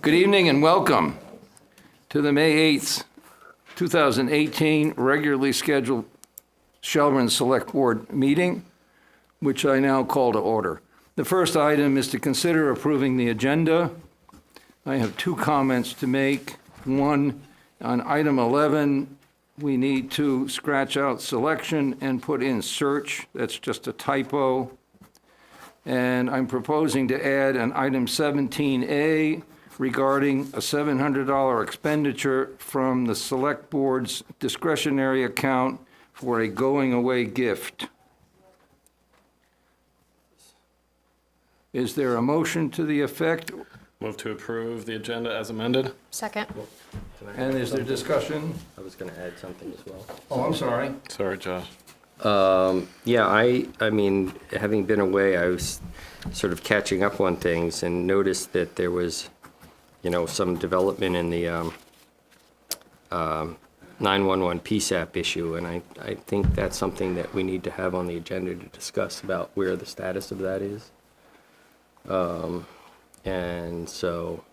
Good evening and welcome to the May 8th, 2018 regularly scheduled Shelburne Selectboard meeting, which I now call to order. The first item is to consider approving the agenda. I have two comments to make. One, on item 11, we need to scratch out selection and put in search. That's just a typo. And I'm proposing to add an item 17A regarding a $700 expenditure from the Select Board's discretionary account for a going-away gift. Is there a motion to the effect? Move to approve the agenda as amended. Second. And is there discussion? I was going to add something as well. Oh, I'm sorry. Sorry, Josh. Yeah, I mean, having been away, I was sort of catching up on things and noticed that there was, you know, some development in the 911 PSAP issue, and I think that's something that we need to have on the agenda to discuss about where the status of that is. And so,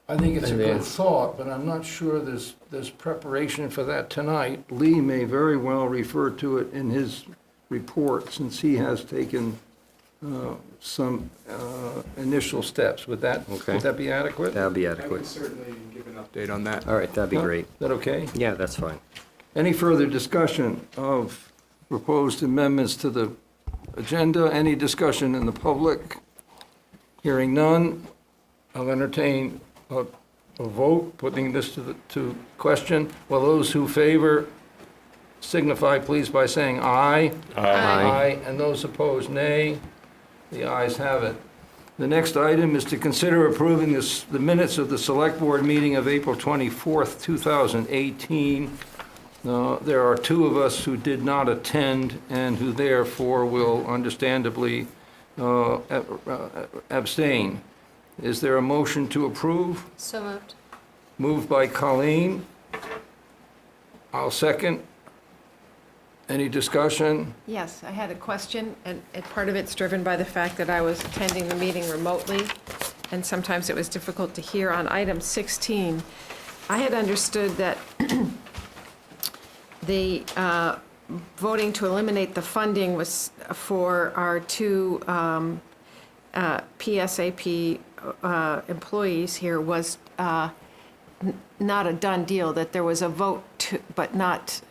I think it's a good Advance. thought, but I'm not sure there's preparation for that tonight. Lee may very well refer to it in his report, since he has taken some initial steps. Would that be adequate? that'll be I adequate. can certainly give an update on that. All right, that'd be great. Is that okay? Yeah, that's fine. Any further discussion of proposed amendments to the agenda? Any discussion in the public? Hearing none, I'll entertain a vote, putting this to question. Will those who favor signify, please, by saying aye. Aye. And those opposed, nay. The ayes have it. The next item is to consider approving the minutes of the Select Board meeting of April 24th, 2018. There are two of us who did not attend and who therefore will understandably abstain. Is there a motion to approve? So moved. Moved by Colleen. I'll second. Any discussion? Yes, I had a question, and part of it's driven by the fact that I was attending the meeting remotely, and sometimes it was difficult to hear. On item 16, I had understood that the voting to eliminate the funding was for our two PSAP employees here was not a done deal, that there was a vote to, but not,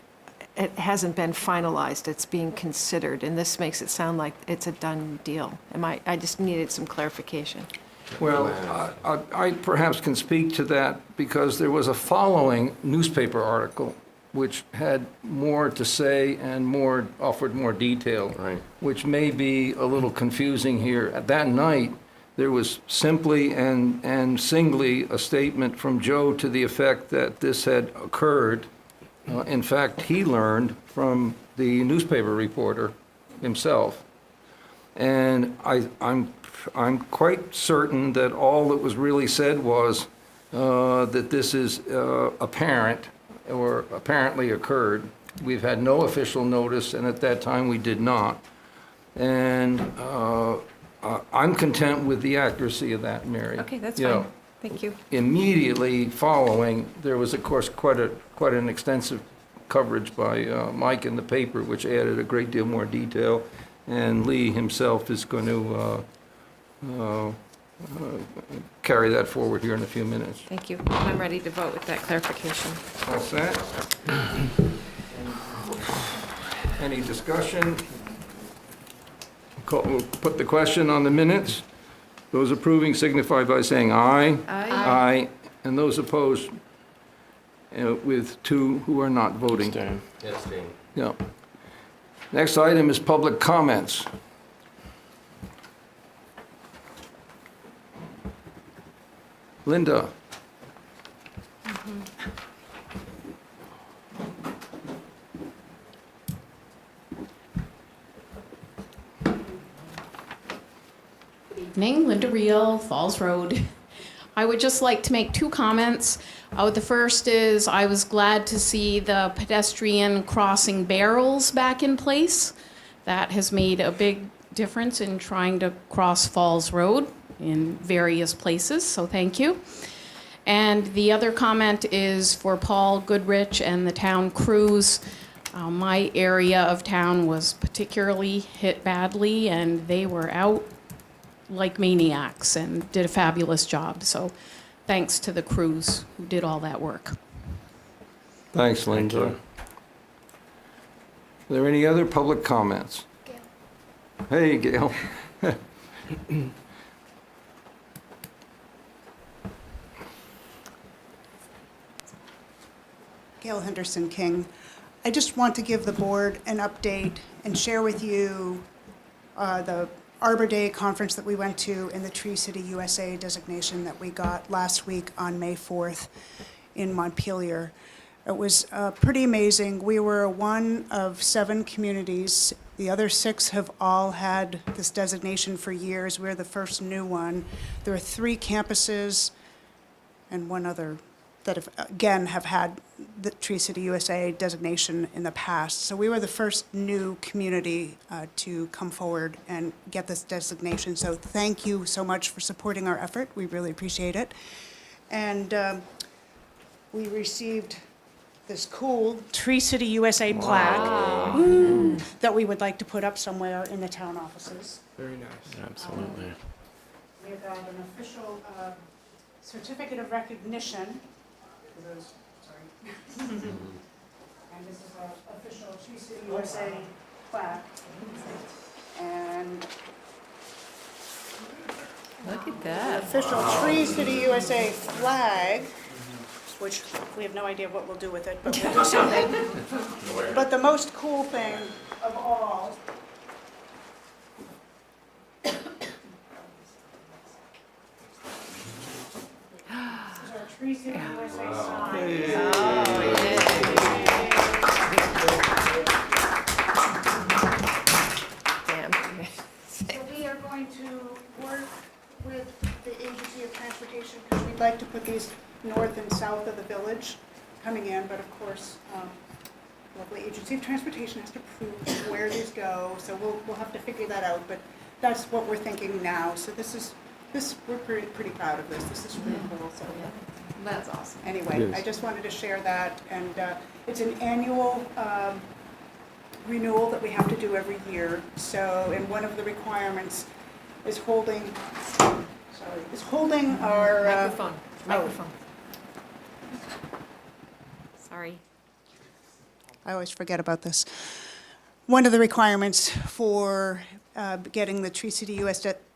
it hasn't been finalized, it's being considered, and this makes it sound like it's a done deal. I just needed some clarification. Well, I perhaps can speak to that because there was a following newspaper article which had more to say and offered more detail, Right. which may be a little confusing here. That night, there was simply and singly a statement from Joe to the effect that this had occurred. In fact, he learned from the newspaper reporter himself. And I'm quite certain that all that was really said was that this is apparent or apparently occurred. We've had no official notice, and at that time we did not. And I'm content with the accuracy of that, Mary. Okay, that's You know, fine. Thank you. Immediately following, there was, of course, quite an extensive coverage by Mike in the paper, which added a great deal more detail. And Lee himself is going to carry that forward here in a few minutes. Thank you. I'm ready to vote with that clarification. All set? Any discussion? We'll put the question on the minutes. Those approving signify by saying aye. Aye. Aye. And those opposed, with two who are not voting. Abstain. Abstain. Yeah. Next item is public comments. Linda. Evening, Linda Reel, Falls Road. I would just like to make two comments. The first is I was glad to see the pedestrian crossing barrels back in place. That has made a big difference in trying to cross Falls Road. in various places, so thank you. And the other comment is for Paul Goodrich and the town crews. My area of town was particularly hit badly, and they were out like maniacs and did a fabulous job. So thanks to the crews who did all that work. Thanks, Linda. you. Are there any other public comments? Hey, Gail. Gail Henderson King. I just want to give the board an update and share with you the Arbor Day conference that we went to and the Tree City USA designation that we got last week on May 4th in Montpelier. It was pretty amazing. We were one of 7 communities. The other 6 have all had this designation for years. We're the first new one. There are 3 campuses and one other that have had the Tree City USA designation in the past. So we were the first new community to come forward and get this designation. So thank you so much for supporting our effort. We really appreciate it. And we received this cool Tree City USA plaque that we would like to put up somewhere in the town offices. Very nice. Absolutely. We have got an official certificate of recognition. For those, sorry. And this is our official Tree City USA plaque. And Look at that. official Tree City USA flag, which we have no idea what we'll do with it, but we'll do something. But the most cool thing of all is our Tree City USA sign. Damn. So we are going to work with the Agency of Transportation because we'd like to put these north and south of the village coming in, but of course, lovely Agency of Transportation has to prove where these go, so we'll have to figure that out, but that's what we're thinking now. So we're pretty proud of this. This is pretty cool, so. That's awesome. It Anyway, is. I just wanted to share that, and it's an annual renewal that we have to do every year. So, and one of the requirements is holding our... Microphone. Sorry. I always forget about this. One of the requirements for getting the Tree City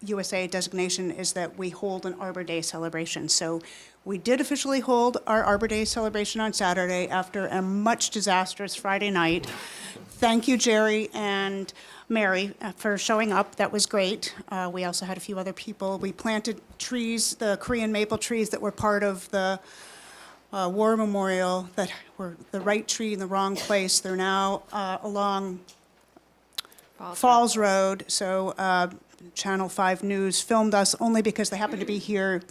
USA designation is that we hold an Arbor Day celebration. So we did officially hold our Arbor Day celebration on Saturday after a much disastrous Friday night. Thank you, Jerry and Mary, for showing up. That was great. We also had a few other people. We planted trees, the Korean maple trees that were part of the war memorial that were the right tree in the wrong place. They're now along Falls Road. So Channel 5 News filmed us only because they happened to be here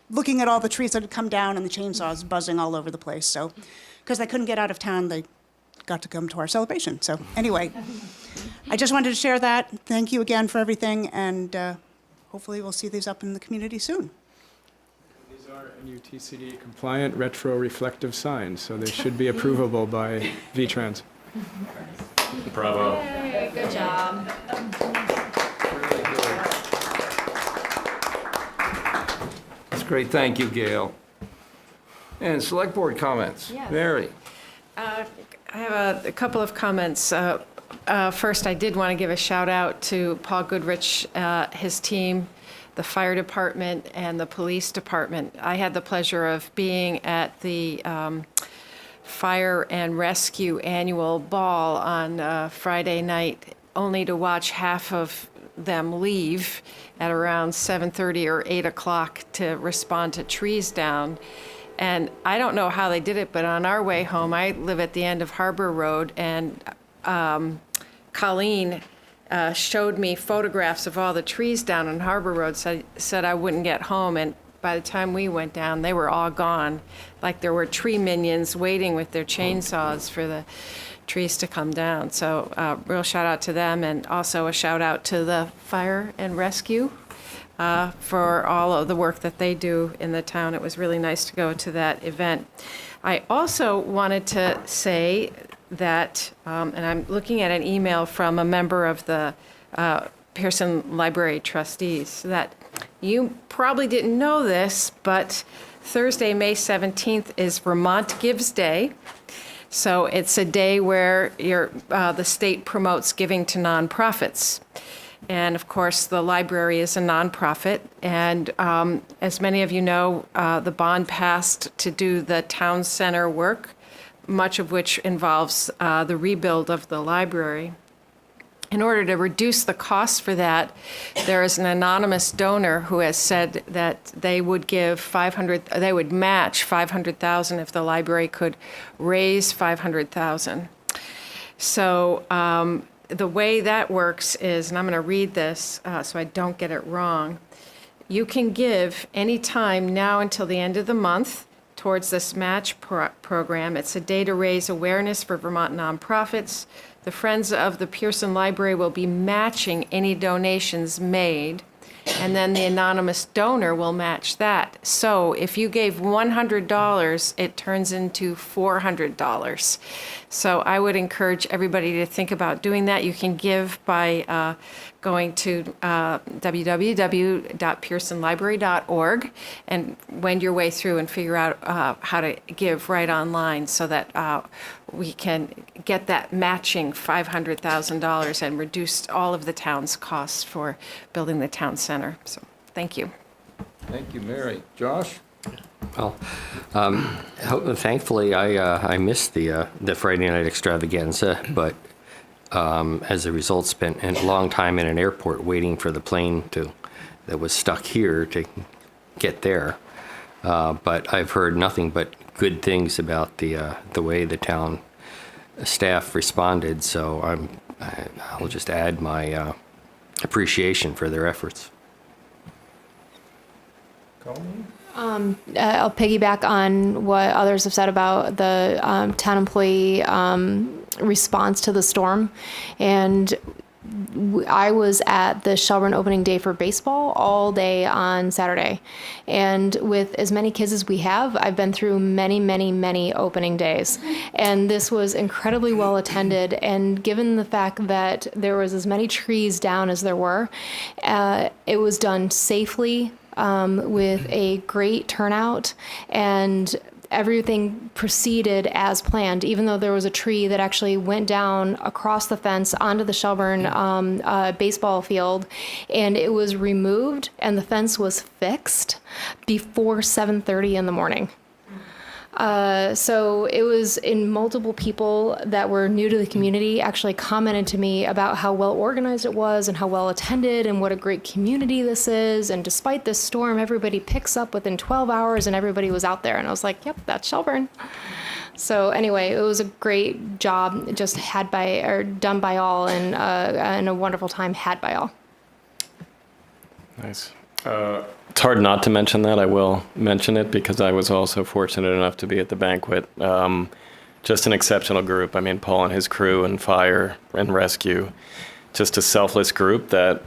looking at all the trees that had come down and the chainsaws buzzing all over the place. So because they couldn't get out of town, they got to come to our celebration. So anyway, I just wanted to share that. Thank you again for everything, and hopefully we'll see these up in the community soon. These are NUTCD compliant retro-reflective signs, so they should be approvable by VTrans. Bravo. Good job. That's great, thank you, Gail. And select board comments. Yes. Mary? I have a couple of comments. First, I did want to give a shout out to Paul Goodrich, his team, the fire department, and the police department. I had the pleasure of being at the Fire and Rescue Annual Ball on Friday night, only to watch half of them leave at around 7:30 or 8 o'clock to respond to trees down. And I don't know how they did it, but on our way home, I live at the end of Harbor Road, and Colleen showed me photographs of all the trees down on Harbor Road, said I wouldn't get home, and by the time we went down, they were all gone. Like there were tree minions waiting with their chainsaws for the trees to come down. So real shout out to them, and also a shout out to the fire and rescue for all of the work that they do in the town. It was really nice to go to that event. I also wanted to say that, and I'm looking at an email from a member of the Pearson Library Trustees, that you probably didn't know this, but Thursday, May 17th is Vermont Gives Day. So it's a day where the state promotes giving to nonprofits. And of course, the library is a nonprofit. And as many of you know, the bond passed to do the town center work, much of which involves the rebuild of the library. In order to reduce the cost for that, there is an anonymous donor who has said that they would they would match $500,000 if the library could raise $500,000. So the way that works is, and I'm going to read this so I don't get it wrong. You can give any time now until the end of the month towards this match program. It's a day to raise awareness for Vermont nonprofits. The Friends of the Pearson Library will be matching any donations made, and then the anonymous donor will match that. So if you gave $100, it turns into $400. So I would encourage everybody to think about doing that. You can give by going to www.pearsonlibrary.org and wend your way through and figure out how to give right online so that we can get that matching $500,000 and reduce all of the town's costs for building the town center. So thank you. Thank you, Mary. Josh? Well, thankfully, I missed the Friday night extravaganza, but as a result, spent a long time in an airport waiting for the plane that was stuck here to get there. But I've heard nothing but good things about the way the town staff responded. So I'll just add my appreciation for their efforts. Colleen? I'll piggyback on what others have said about the town employee response to the storm. And I was at the Shelburne opening day for baseball all day on Saturday. And with as many kids as we have, I've been through many, many, many opening days. And this was incredibly well attended. And given the fact that there was as many trees down as there were, it was done safely, with a great turnout, and everything proceeded as planned, even though there was a tree that actually went down across the fence onto the Shelburne baseball field, and it was removed and the fence was fixed before 7:30 in the morning. So it was multiple people that were new to the community actually commented to me about how well organized it was and how well attended and what a great community this is. And despite this storm, everybody picks up within 12 hours and everybody was out there. And I was like, yep, that's Shelburne. So anyway, it was a great job just done by all, and a wonderful time had by all. Nice. It's hard not to mention that. I will mention it because I was also fortunate enough to be at the banquet. Just an exceptional group. I mean, Paul and his crew and fire and rescue, just a selfless group that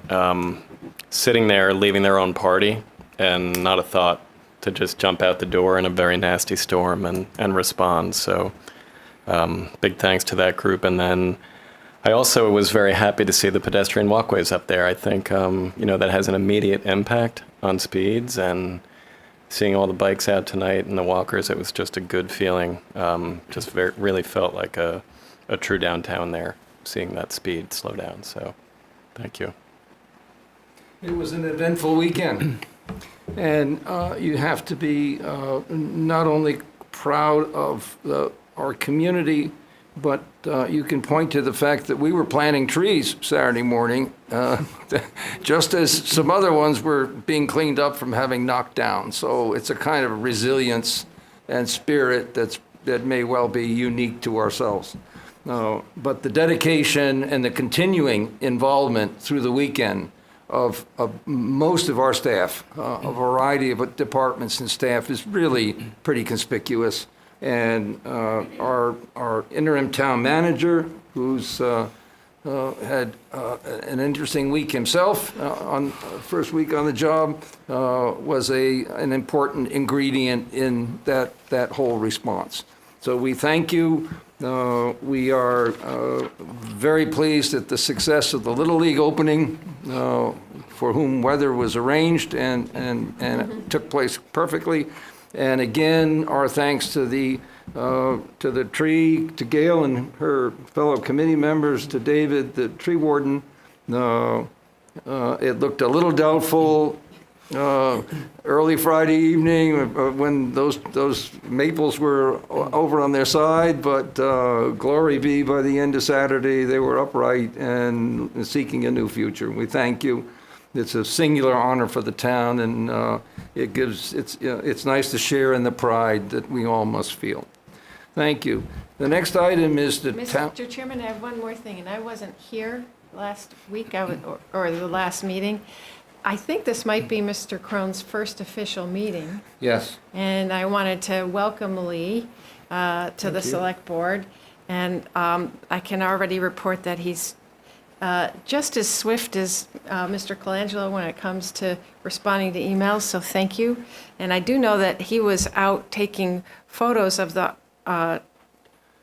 sitting there, leaving their own party, and not a thought to just jump out the door in a very nasty storm and respond. So big thanks to that group. And then I also was very happy to see the pedestrian walkways up there. I think, that has an immediate impact on speeds, and seeing all the bikes out tonight and the walkers, it was just a good feeling. Really felt like a true downtown there, seeing that speed slow down. So thank you. It was an eventful weekend. And you have to be not only proud of our community, but you can point to the fact that we were planting trees Saturday morning, just as some other ones were being cleaned up from having knocked down. So it's a kind of resilience and spirit that may well be unique to ourselves. But the dedication and the continuing involvement through the weekend of most of our staff, a variety of departments and staff, is really pretty conspicuous. And our interim town manager, who's had an interesting week himself on first week on the job, was an important ingredient in that whole response. So we thank you. We are very pleased at the success of the Little League opening, for whom weather was arranged and it took place perfectly. And again, our thanks to the tree, to Gail and her fellow committee members, to David, the tree warden. It looked a little doubtful early Friday evening when those maples were over on their side, but glory be, by the end of Saturday, they were upright and seeking a new future. We thank you. It's a singular honor for the town, and it's nice to share in the pride that we all must feel. Thank you. The next item is the town. Mr. Chairman, I have one more thing, and I wasn't here last week, or the last meeting. I think this might be Mr. Crone's first official meeting, Yes. and I wanted to welcome Lee to the Select Board, and I can already report that he's just as swift as Mr. Colangelo when it comes to responding to emails, so thank you. And I do know that he was out taking photos of the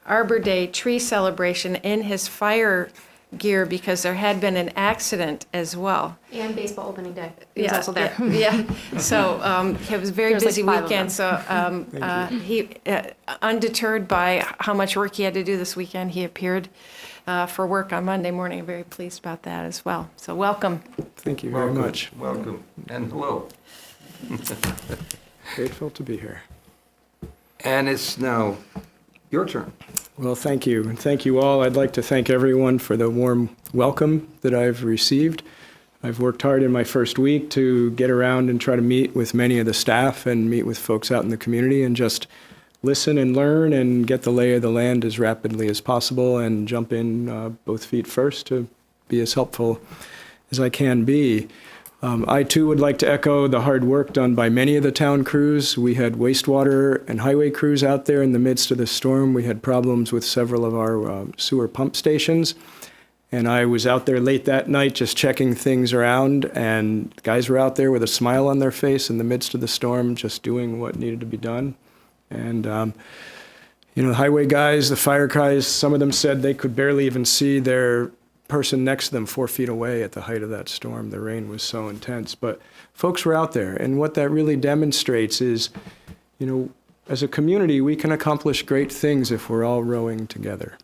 Arbor Day tree celebration in his fire gear because there had been an accident as well. And baseball opening day. He was also there. Yeah, so it was a very There's like busy 5 of weekend, so he, undeterred by how much work he had to do this weekend, he appeared for work on Monday morning. I'm very pleased about that as well. So welcome. Thank you very much. Welcome. And hello. Grateful to be here. And it's now your turn. Well, thank you, and thank you all. I'd like to thank everyone for the warm welcome that I've received. I've worked hard in my first week to get around and try to meet with many of the staff and meet with folks out in the community and just listen and learn and get the lay of the land as rapidly as possible and jump in both feet first to be as helpful as I can be. I too would like to echo the hard work done by many of the town crews. We had wastewater and highway crews out there in the midst of the storm. We had problems with several of our sewer pump stations. And I was out there late that night just checking things around, and guys were out there with a smile on their face in the midst of the storm, just doing what needed to be done. And, the highway guys, the fire guys, some of them said they could barely even see their person next to them 4 feet away at the height of that storm. The rain was so intense, but folks were out there. And what that really demonstrates is, as a community, we can accomplish great things if we're all rowing together.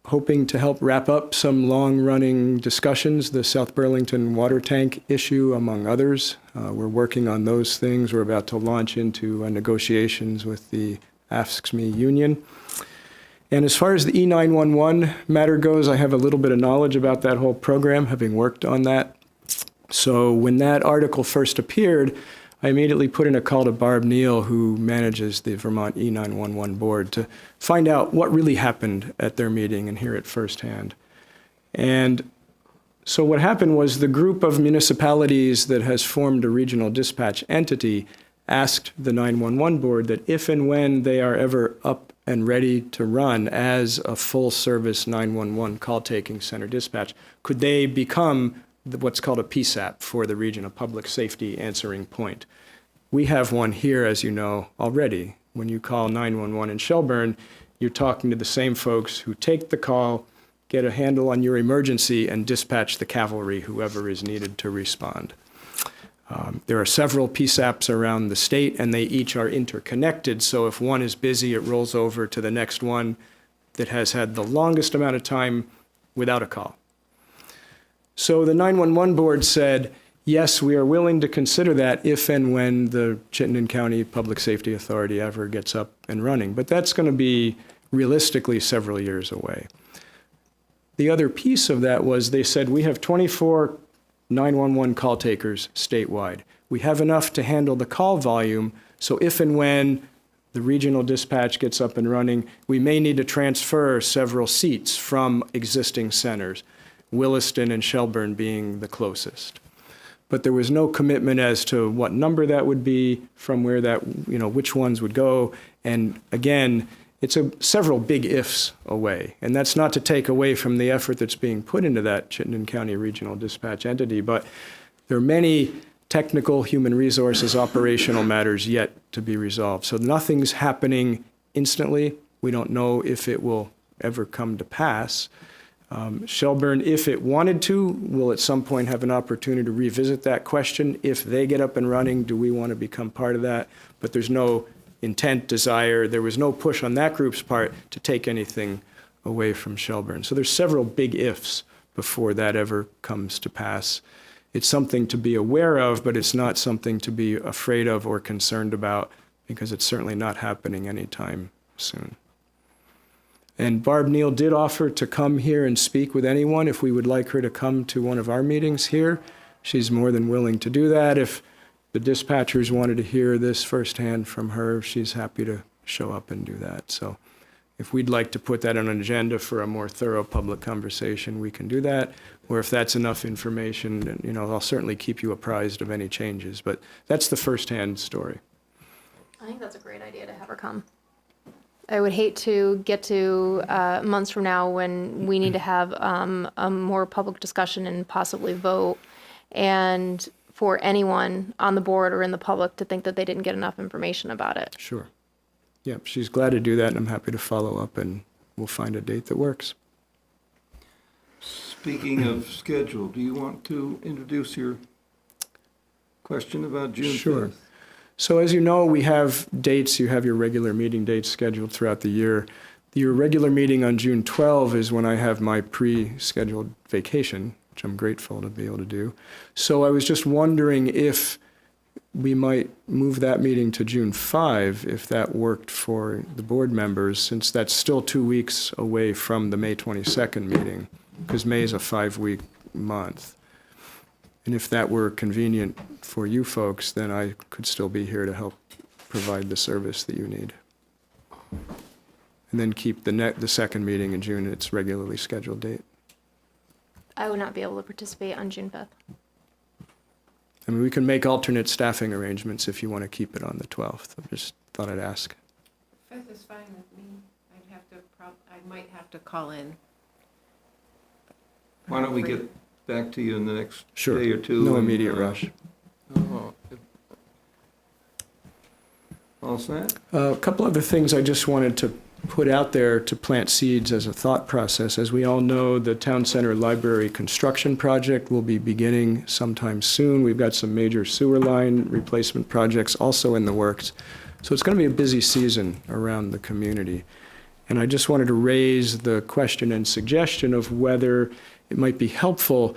Hoping to help wrap up some long-running discussions, the South Burlington water tank issue, among others. We're working on those things. We're about to launch into negotiations with the AFSCME union. And as far as the E911 matter goes, I have a little bit of knowledge about that whole program, having worked on that. So when that article first appeared, I immediately put in a call to Barb Neal, who manages the Vermont E911 board, to find out what really happened at their meeting and hear it firsthand. And so what happened was the group of municipalities that has formed a regional dispatch entity asked the 911 board that if and when they are ever up and ready to run as a full-service 911 call-taking center dispatch, could they become what's called a PSAP for the region, a public safety answering point. We have one here, as you know, already. When you call 911 in Shelburne, you're talking to the same folks who take the call, get a handle on your emergency, and dispatch the cavalry, whoever is needed to respond. There are several PSAPs around the state, and they each are interconnected, so if one is busy, it rolls over to the next one that has had the longest amount of time without a call. So the 911 board said, yes, we are willing to consider that if and when the Chittenden County Public Safety Authority ever gets up and running. But that's going to be realistically several years away. The other piece of that was they said, we have 24 911 call takers statewide. We have enough to handle the call volume, so if and when the regional dispatch gets up and running, we may need to transfer several seats from existing centers, Williston and Shelburne being the closest. But there was no commitment as to what number that would be, from where that, which ones would go. And again, several big ifs away. And that's not to take away from the effort that's being put into that Chittenden County Regional Dispatch entity, but there are many technical, human resources, operational matters yet to be resolved. So nothing's happening instantly. We don't know if it will ever come to pass. Shelburne, if it wanted to, will at some point have an opportunity to revisit that question. If they get up and running, do we want to become part of that? But there's no intent, desire. There was no push on that group's part to take anything away from Shelburne. So there's several big ifs before that ever comes to pass. It's something to be aware of, but it's not something to be afraid of or concerned about, because it's certainly not happening anytime soon. And Barb Neal did offer to come here and speak with anyone if we would like her to come to one of our meetings here. She's more than willing to do that. If the dispatchers wanted to hear this firsthand from her, she's happy to show up and do that. So if we'd like to put that on an agenda for a more thorough public conversation, we can do that. Or if that's enough information, then, I'll certainly keep you apprised of any changes. But that's the firsthand story. I think that's a great idea to have her come. I would hate to get to months from now when we need to have a more public discussion and possibly vote, and for anyone on the board or in the public to think that they didn't get enough information about it. Sure. Yeah, she's glad to do that, and I'm happy to follow up, and we'll find a date that works. Speaking of schedule, do you want to introduce your question about June 5th? Sure. So as you know, we have dates. You have your regular meeting dates scheduled throughout the year. Your regular meeting on June 12 is when I have my pre-scheduled vacation, which I'm grateful to be able to do. So I was just wondering if we might move that meeting to June 5, if that worked for the board members, since that's still 2 weeks away from the May 22nd meeting, because May is a 5-week month. And if that were convenient for you folks, then I could still be here to help provide the service that you need. And then keep the second meeting in June at its regularly scheduled date. I would not be able to participate on June 5th. I mean, we can make alternate staffing arrangements if you want to keep it on the 12th. I just thought I'd ask. 5th is fine with me. I might have to call in. Why don't we get back to you in the next Sure. day or two? No and, immediate rush. All set? A couple other things I just wanted to put out there to plant seeds as a thought process. As we all know, the Town Center Library construction project will be beginning sometime soon. We've got some major sewer line replacement projects also in the works. So it's going to be a busy season around the community. And I just wanted to raise the question and suggestion of whether it might be helpful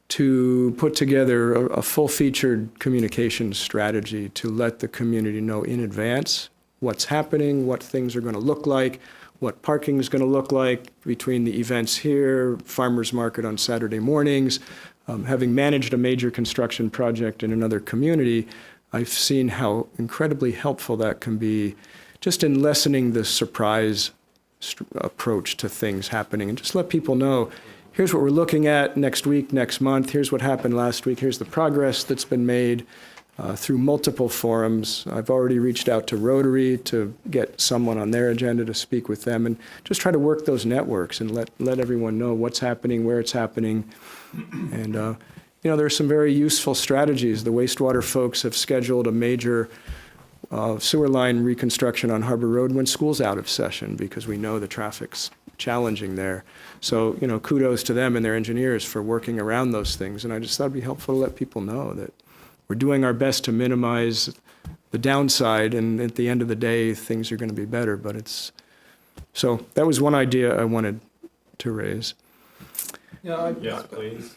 to put together a full-featured communication strategy to let the community know in advance what's happening, what things are going to look like, what parking is going to look like between the events here, farmers market on Saturday mornings. Having managed a major construction project in another community, I've seen how incredibly helpful that can be just in lessening the surprise approach to things happening, and just let people know, here's what we're looking at next week, next month, here's what happened last week, here's the progress that's been made through multiple forums. I've already reached out to Rotary to get someone on their agenda to speak with them, and just try to work those networks and let everyone know what's happening, where it's happening. And there are some very useful strategies. The wastewater folks have scheduled a major sewer line reconstruction on Harbor Road when school's out of session, because we know the traffic's challenging there. So, kudos to them and their engineers for working around those things. And I just thought it'd be helpful to let people know that we're doing our best to minimize the downside, and at the end of the day, things are going to be better. So that was one idea I wanted to raise. Please.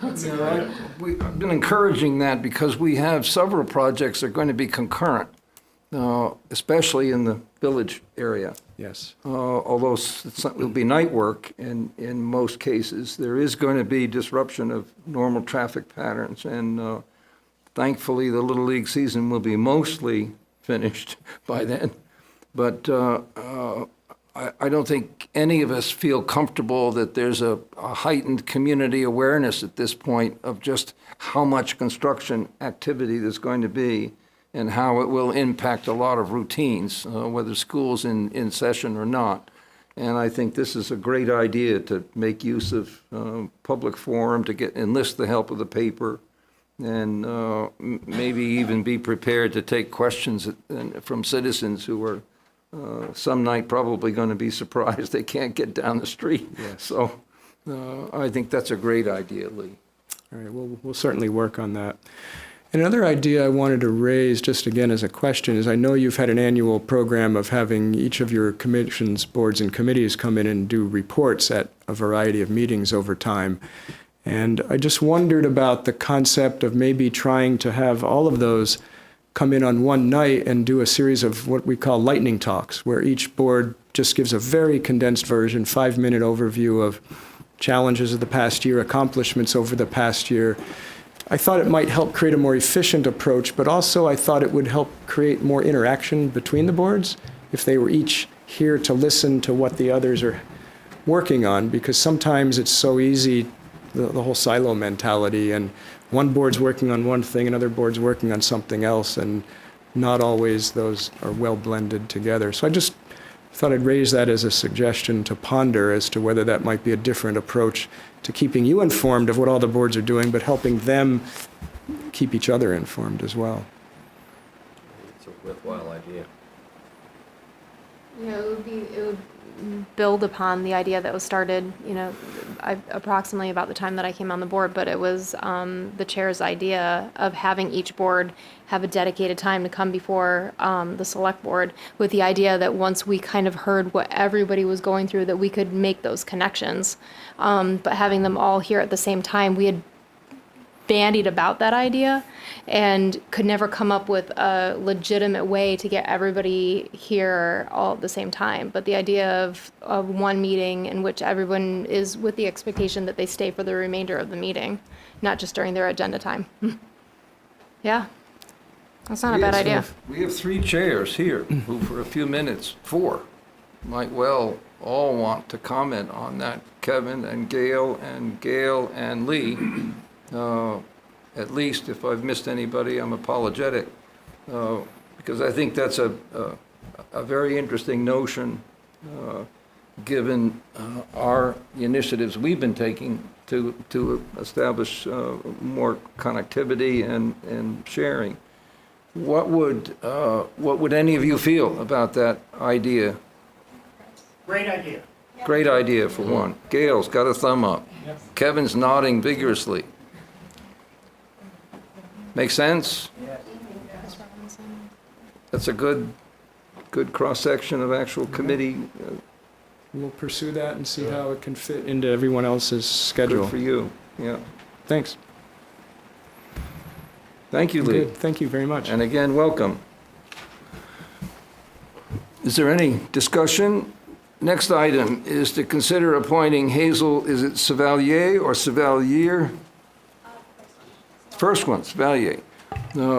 I've been encouraging that because we have several projects that are going to be concurrent, especially in the village area. Yes. Although it'll be night work in most cases, there is going to be disruption of normal traffic patterns. And thankfully, the Little League season will be mostly finished by then. But I don't think any of us feel comfortable that there's a heightened community awareness at this point of just how much construction activity there's going to be and how it will impact a lot of routines, whether school's in session or not. And I think this is a great idea to make use of public forum, to enlist the help of the paper, and maybe even be prepared to take questions from citizens who are some night probably going to be surprised they can't get down the street. So I think that's a great idea, Lee. All right, we'll certainly work on that. Another idea I wanted to raise, just again as a question, is I know you've had an annual program of having each of your commissions, boards, and committees come in and do reports at a variety of meetings over time. And I just wondered about the concept of maybe trying to have all of those come in on one night and do a series of what we call lightning talks, where each board just gives a very condensed version, 5-minute overview of challenges of the past year, accomplishments over the past year. I thought it might help create a more efficient approach, but also I thought it would help create more interaction between the boards if they were each here to listen to what the others are working on, because sometimes it's so easy, the whole silo mentality, and one board's working on one thing, another board's working on something else, and not always those are well blended together. So I just thought I'd raise that as a suggestion to ponder as to whether that might be a different approach to keeping you informed of what all the boards are doing, but helping them keep each other informed as well. It's a worthwhile idea. You know, it would build upon the idea that was started, approximately about the time that I came on the board, but it was the chair's idea of having each board have a dedicated time to come before the select board, with the idea that once we kind of heard what everybody was going through, that we could make those connections. But having them all here at the same time, we had bandied about that idea and could never come up with a legitimate way to get everybody here all at the same time. But the idea of one meeting in which everyone is with the expectation that they stay for the remainder of the meeting, not just during their agenda time. Yeah, that's not a bad idea. We have 3 chairs here who, for a few minutes, 4, might well all want to comment on that. Kevin and Gail and Lee. At least, if I've missed anybody, I'm apologetic, because I think that's a very interesting notion, given our initiatives we've been taking to establish more connectivity and sharing. What would any of you feel about that idea? Great idea. Great idea, for one. Gail's got a thumb up. Kevin's nodding vigorously. Make sense? That's a good cross-section of actual committee. We'll pursue that and see how it can fit into everyone else's schedule. Good for you, yeah. Thanks. Thank you, Lee. Good. Thank you very much. And again, welcome. Is there any discussion? Next item is to consider appointing Hazel, is it Civalier or Civalier? First one, Civalier.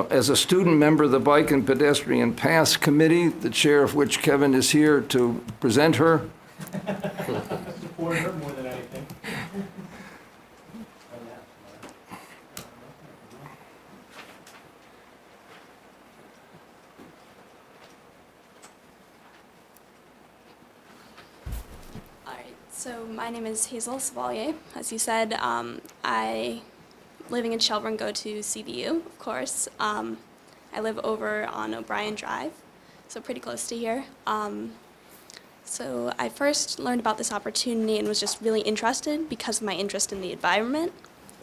As a student member of the Bike and Pedestrian Paths Committee, the chair of which Kevin is here to present her. Support her more than anything. So my name is Hazel Civalier. As you said, I, living in Shelburne, go to CVU, of course. I live over on O'Brien Drive, so pretty close to here. So I first learned about this opportunity and was just really interested because of my interest in the environment,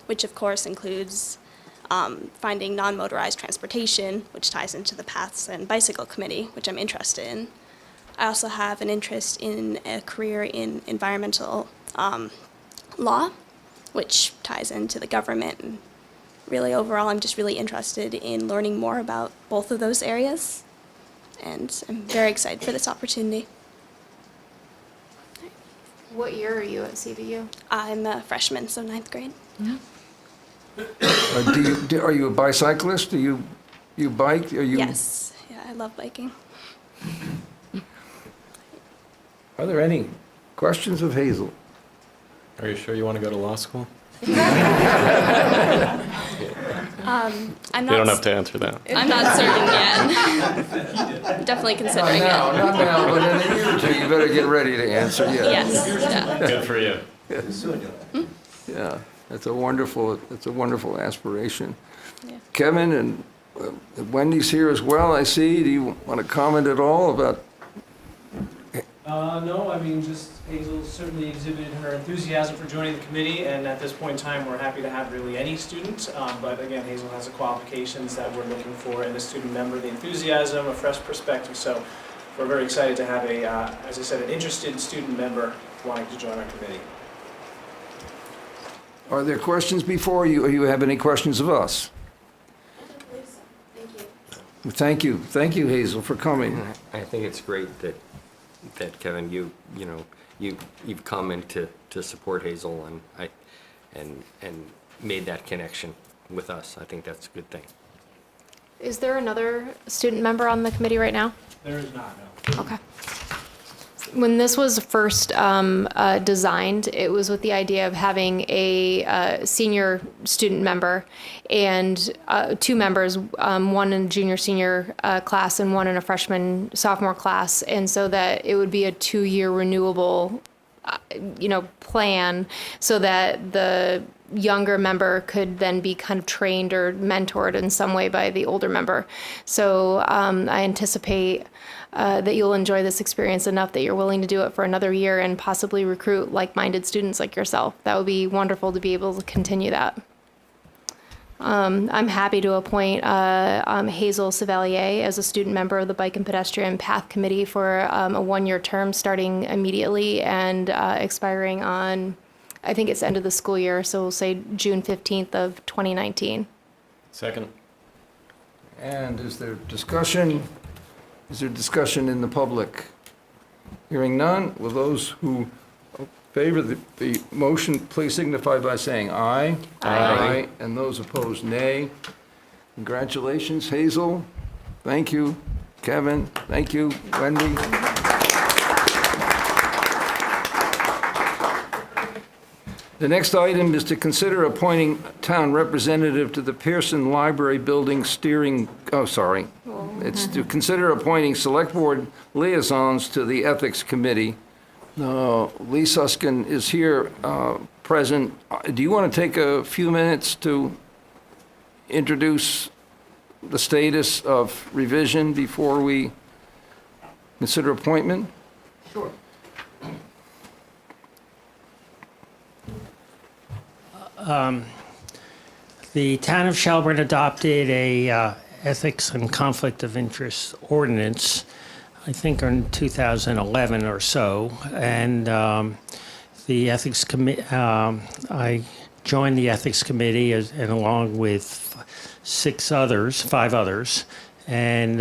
which of course includes finding non-motorized transportation, which ties into the Paths and Bicycle Committee, which I'm interested in. I also have an interest in a career in environmental law, which ties into the government. And really, overall, I'm just really interested in learning more about both of those areas. And I'm very excited for this opportunity. What year are you at CVU? I'm a freshman, so 9th grade. Are you a bicyclist? Do you bike? Yes, yeah, I love biking. Are there any questions of Hazel? Are you sure you want to go to law school? I'm You not. don't have to answer that. I'm not certain yet. Definitely considering Not it. now, but in a year or two, you better get ready to answer, yeah. Yes. Yeah. Good for you. Yeah, that's a wonderful aspiration. Yeah. Kevin and Wendy's here as well, I see. Do you want to comment at all about, No, I mean, just Hazel certainly exhibited her enthusiasm for joining the committee, and at this point in time, we're happy to have really any student. But again, Hazel has the qualifications that we're looking for in a student member, the enthusiasm, a fresh perspective. So we're very excited to have as I said, an interested student member wanting to join our committee. are there questions before you, or you have any questions of us? Thank you. Thank you, Hazel, for coming. I think it's great that Kevin, you've come in to support Hazel and made that connection with us. I think that's a good thing. Is there another student member on the committee right now? There is not, no. Okay. When this was first designed, it was with the idea of having a senior student member and two members, one in junior senior class and one in a freshman sophomore class, and so that it would be a 2-year renewable plan, so that the younger member could then be kind of trained or mentored in some way by the older member. So I anticipate that you'll enjoy this experience enough that you're willing to do it for another year and possibly recruit like-minded students like yourself. That would be wonderful to be able to continue that. I'm happy to appoint Hazel Civalier as a student member of the Bike and Pedestrian Path Committee for a 1-year term starting immediately and expiring on, I think it's end of the school year, so we'll say June 15th of 2019. Second. And is there discussion? Is there discussion in the public? Hearing none, will those who favor the motion please signify by saying aye. Aye. And those opposed, nay. Congratulations, Hazel. Thank you. Kevin, thank you. Wendy. The next item is to consider appointing town representative to the Pearson Library Building Steering, It's to consider appointing select board liaisons to the Ethics Committee. Lee Suskin is here, present. Do you want to take a few minutes to introduce the status of revision before we consider appointment? Sure. The town of Shelburne adopted a ethics and conflict of interest ordinance, I think in 2011 or so, and the ethics committee. I joined the ethics committee and along with 5 others, and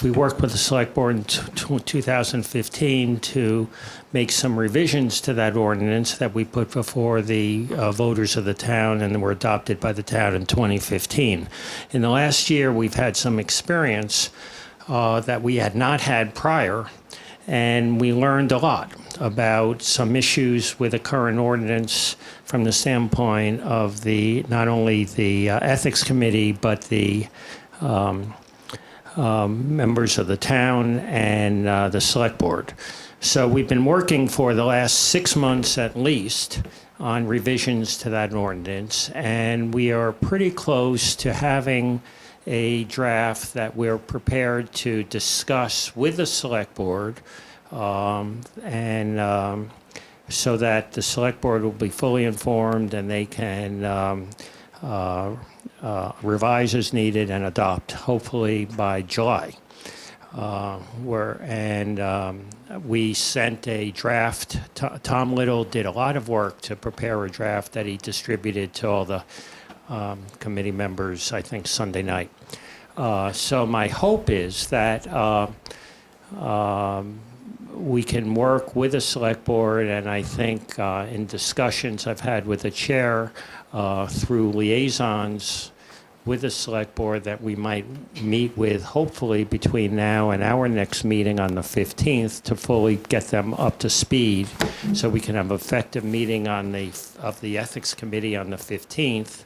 we worked with the select board in 2015 to make some revisions to that ordinance that we put before the voters of the town and were adopted by the town in 2015. In the last year, we've had some experience that we had not had prior, and we learned a lot about some issues with the current ordinance from the standpoint of not only the ethics committee, but the members of the town and the select board. So we've been working for the last 6 months at least on revisions to that ordinance, and we are pretty close to having a draft that we're prepared to discuss with the select board, and so that the select board will be fully informed and they can revise as needed and adopt, hopefully by July. We sent a draft. Tom Little did a lot of work to prepare a draft that he distributed to all the committee members, I think, Sunday night. So my hope is that we can work with the select board, and I think in discussions I've had with the chair through liaisons with the select board that we might meet with, hopefully between now and our next meeting on the 15th, to fully get them up to speed, so we can have an effective meeting of the ethics committee on the 15th,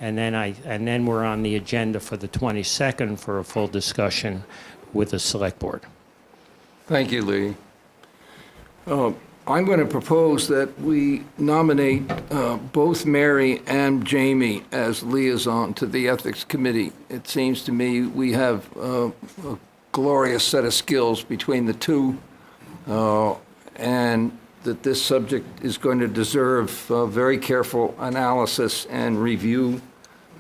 and then we're on the agenda for the 22nd for a full discussion with the Select Board. Thank you, Lee. I'm going to propose that we nominate both Mary and Jamie as liaison to the Ethics Committee. It seems to me we have a glorious set of skills between the two, and that this subject is going to deserve very careful analysis and review.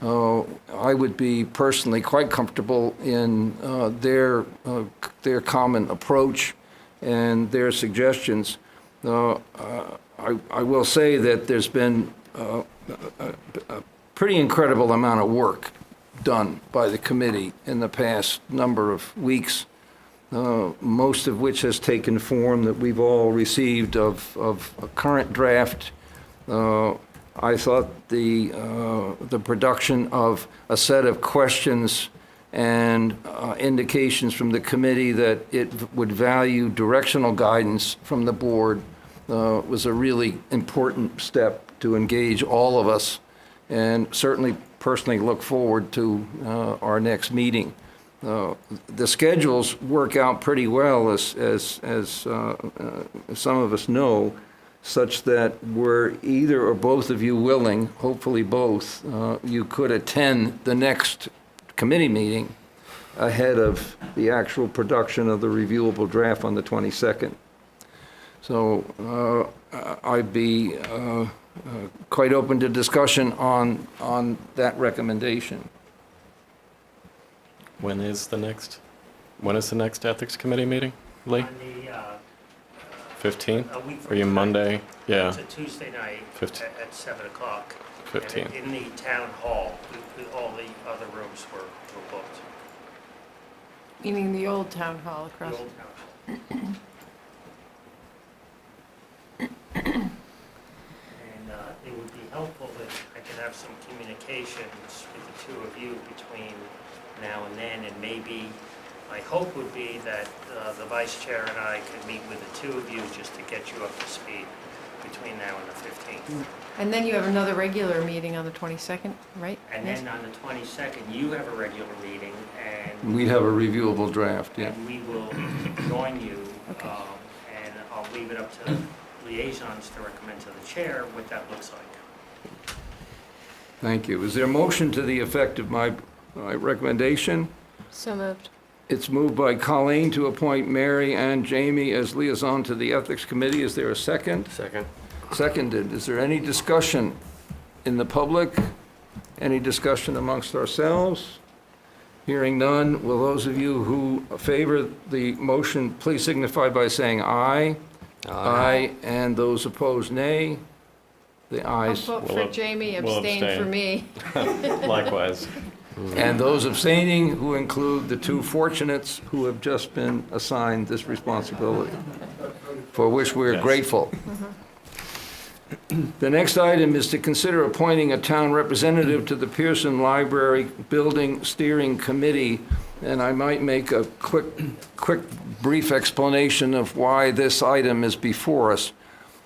I would be personally quite comfortable in their common approach and their suggestions. I will say that there's been a pretty incredible amount of work done by the committee in the past number of weeks, most of which has taken form that we've all received of a current draft. I thought the production of a set of questions and indications from the committee that it would value directional guidance from the board was a really important step to engage all of us, and certainly personally look forward to our next meeting. The schedules work out pretty well, as some of us know, such that were either or both of you willing, hopefully both, you could attend the next committee meeting ahead of the actual production of the reviewable draft on the 22nd. So I'd be quite open to discussion on that recommendation. When is the next Ethics Committee meeting, Lee? On the 15th? a week from Are you tonight. Monday? Yeah. It's a Tuesday night 15. at 7 o'clock. 15. And in the town hall. All the other rooms were booked. Meaning the old town hall The across. old town hall. And it would be helpful if I could have some communications with the two of you between now and then, and maybe my hope would be that the vice chair and I could meet with the two of you just to get you up to speed between now and the 15th. And then you have another regular meeting on the 22nd, right? And Yes? then on the 22nd, you have a regular meeting, and We'd have a reviewable draft, yeah. and we will join you, Okay. and I'll leave it up to liaisons to recommend to the chair what that looks like. Thank you. Is there a motion to the effect of my recommendation? So moved. It's moved by Colleen to appoint Mary and Jamie as liaison to the Ethics Committee. Is there a second? Second. Seconded. Is there any discussion in the public? Any discussion amongst ourselves? Hearing none, will those of you who favor the motion please signify by saying aye? Aye. And those opposed, nay? The I'll ayes. vote for We'll Jamie, we'll abstain for abstain. me. Likewise. And those abstaining, who include the two fortunates who have just been assigned this responsibility, for which we're Yes. grateful. The next item is to consider appointing a town representative to the Pearson Library Building Steering Committee. And I might make a quick, brief explanation of why this item is before us.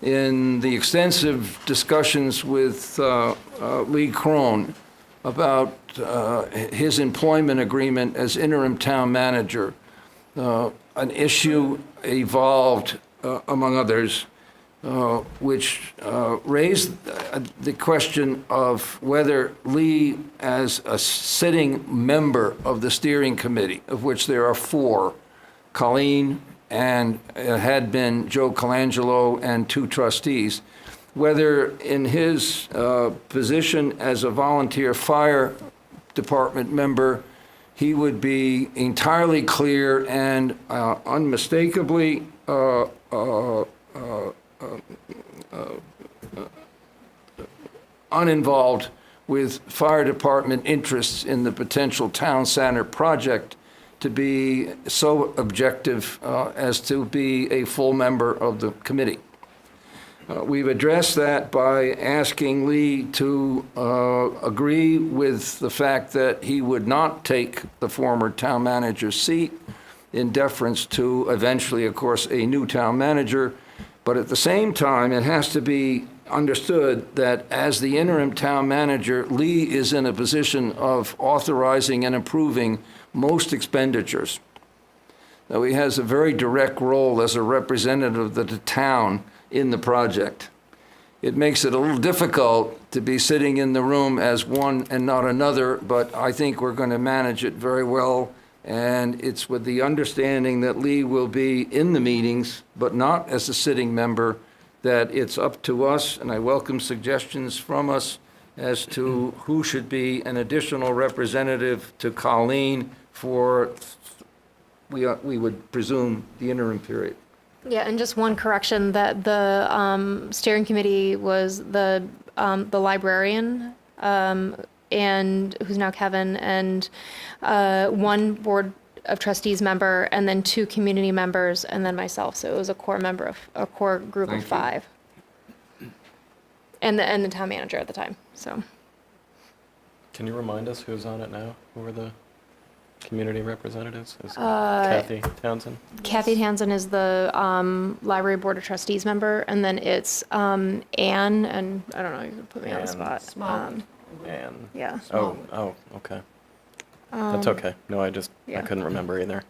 In the extensive discussions with Lee Crone about his employment agreement as interim town manager, an issue evolved, among others, which raised the question of whether Lee, as a sitting member of the steering committee, of which there are four, Colleen and it had been Joe Colangelo and two trustees, whether in his position as a volunteer fire department member, he would be entirely clear and unmistakably uninvolved with fire department interests in the potential town center project, to be so objective as to be a full member of the committee. We've addressed that by asking Lee to agree with the fact that he would not take the former town manager's seat in deference to eventually, of course, a new town manager. But at the same time, it has to be understood that as the interim town manager, Lee is in a position of authorizing and approving most expenditures. Now, he has a very direct role as a representative of the town in the project. It makes it a little difficult to be sitting in the room as one and not another, but I think we're going to manage it very well. And it's with the understanding that Lee will be in the meetings, but not as a sitting member, that it's up to us, and I welcome suggestions from us as to who should be an additional representative to Colleen for, we would presume, the interim period. Yeah, and just one correction, that the steering committee was the librarian, and who's now Kevin, and one board of trustees member, and then 2 community members, and then myself. So it was a core group Thank of you. 5, and the town manager at the time. So Can you remind us who's on it now? Who are the community representatives? Is it Kathy Townsend? Kathy Hansen is the library board of trustees member, and then it's Anne, and I don't know, you can put me on the Anne spot. Small. And Yeah. oh, okay. That's okay. No, I yeah. couldn't remember either.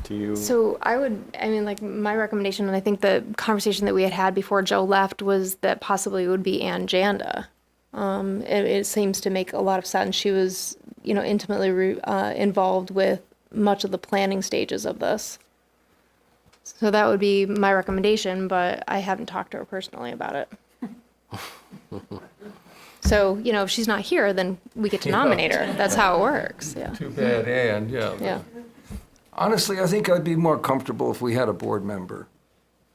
Do you? So like my recommendation, and I think the conversation that we had before Joe left, was that possibly it would be Ann Janda. It seems to make a lot of sense. She was, intimately involved with much of the planning stages of this. So that would be my recommendation, but I haven't talked to her personally about it. So, if she's not here, then we get to nominate her. That's how it works, yeah. Too bad, Ann, yeah. Yeah. Honestly, I think I'd be more comfortable if we had a board member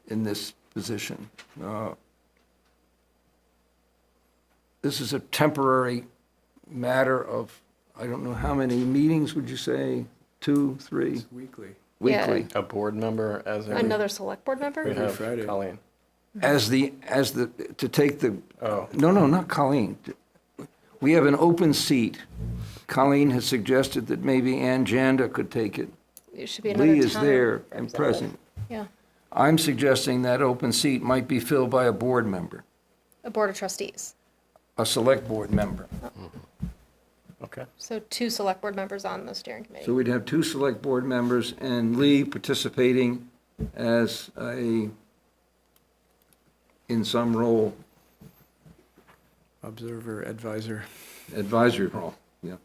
in this position. This is a temporary matter of, I don't know how many meetings, would you say? 2, 3? Weekly. Weekly. A board member as a. Another select board We member? have Friday. Colleen. To take the, Oh. no, not Colleen. We have an open seat. Colleen has suggested that maybe Ann Janda could take it. It should be another Lee is town there and representative. present. Yeah, I'm suggesting that open seat might be filled by a board member, a board of trustees. a select board member. Okay. So 2 select board members on the steering committee. So we'd have 2 select board members and Lee participating as in some role, Observer, advisor. advisory role, yeah.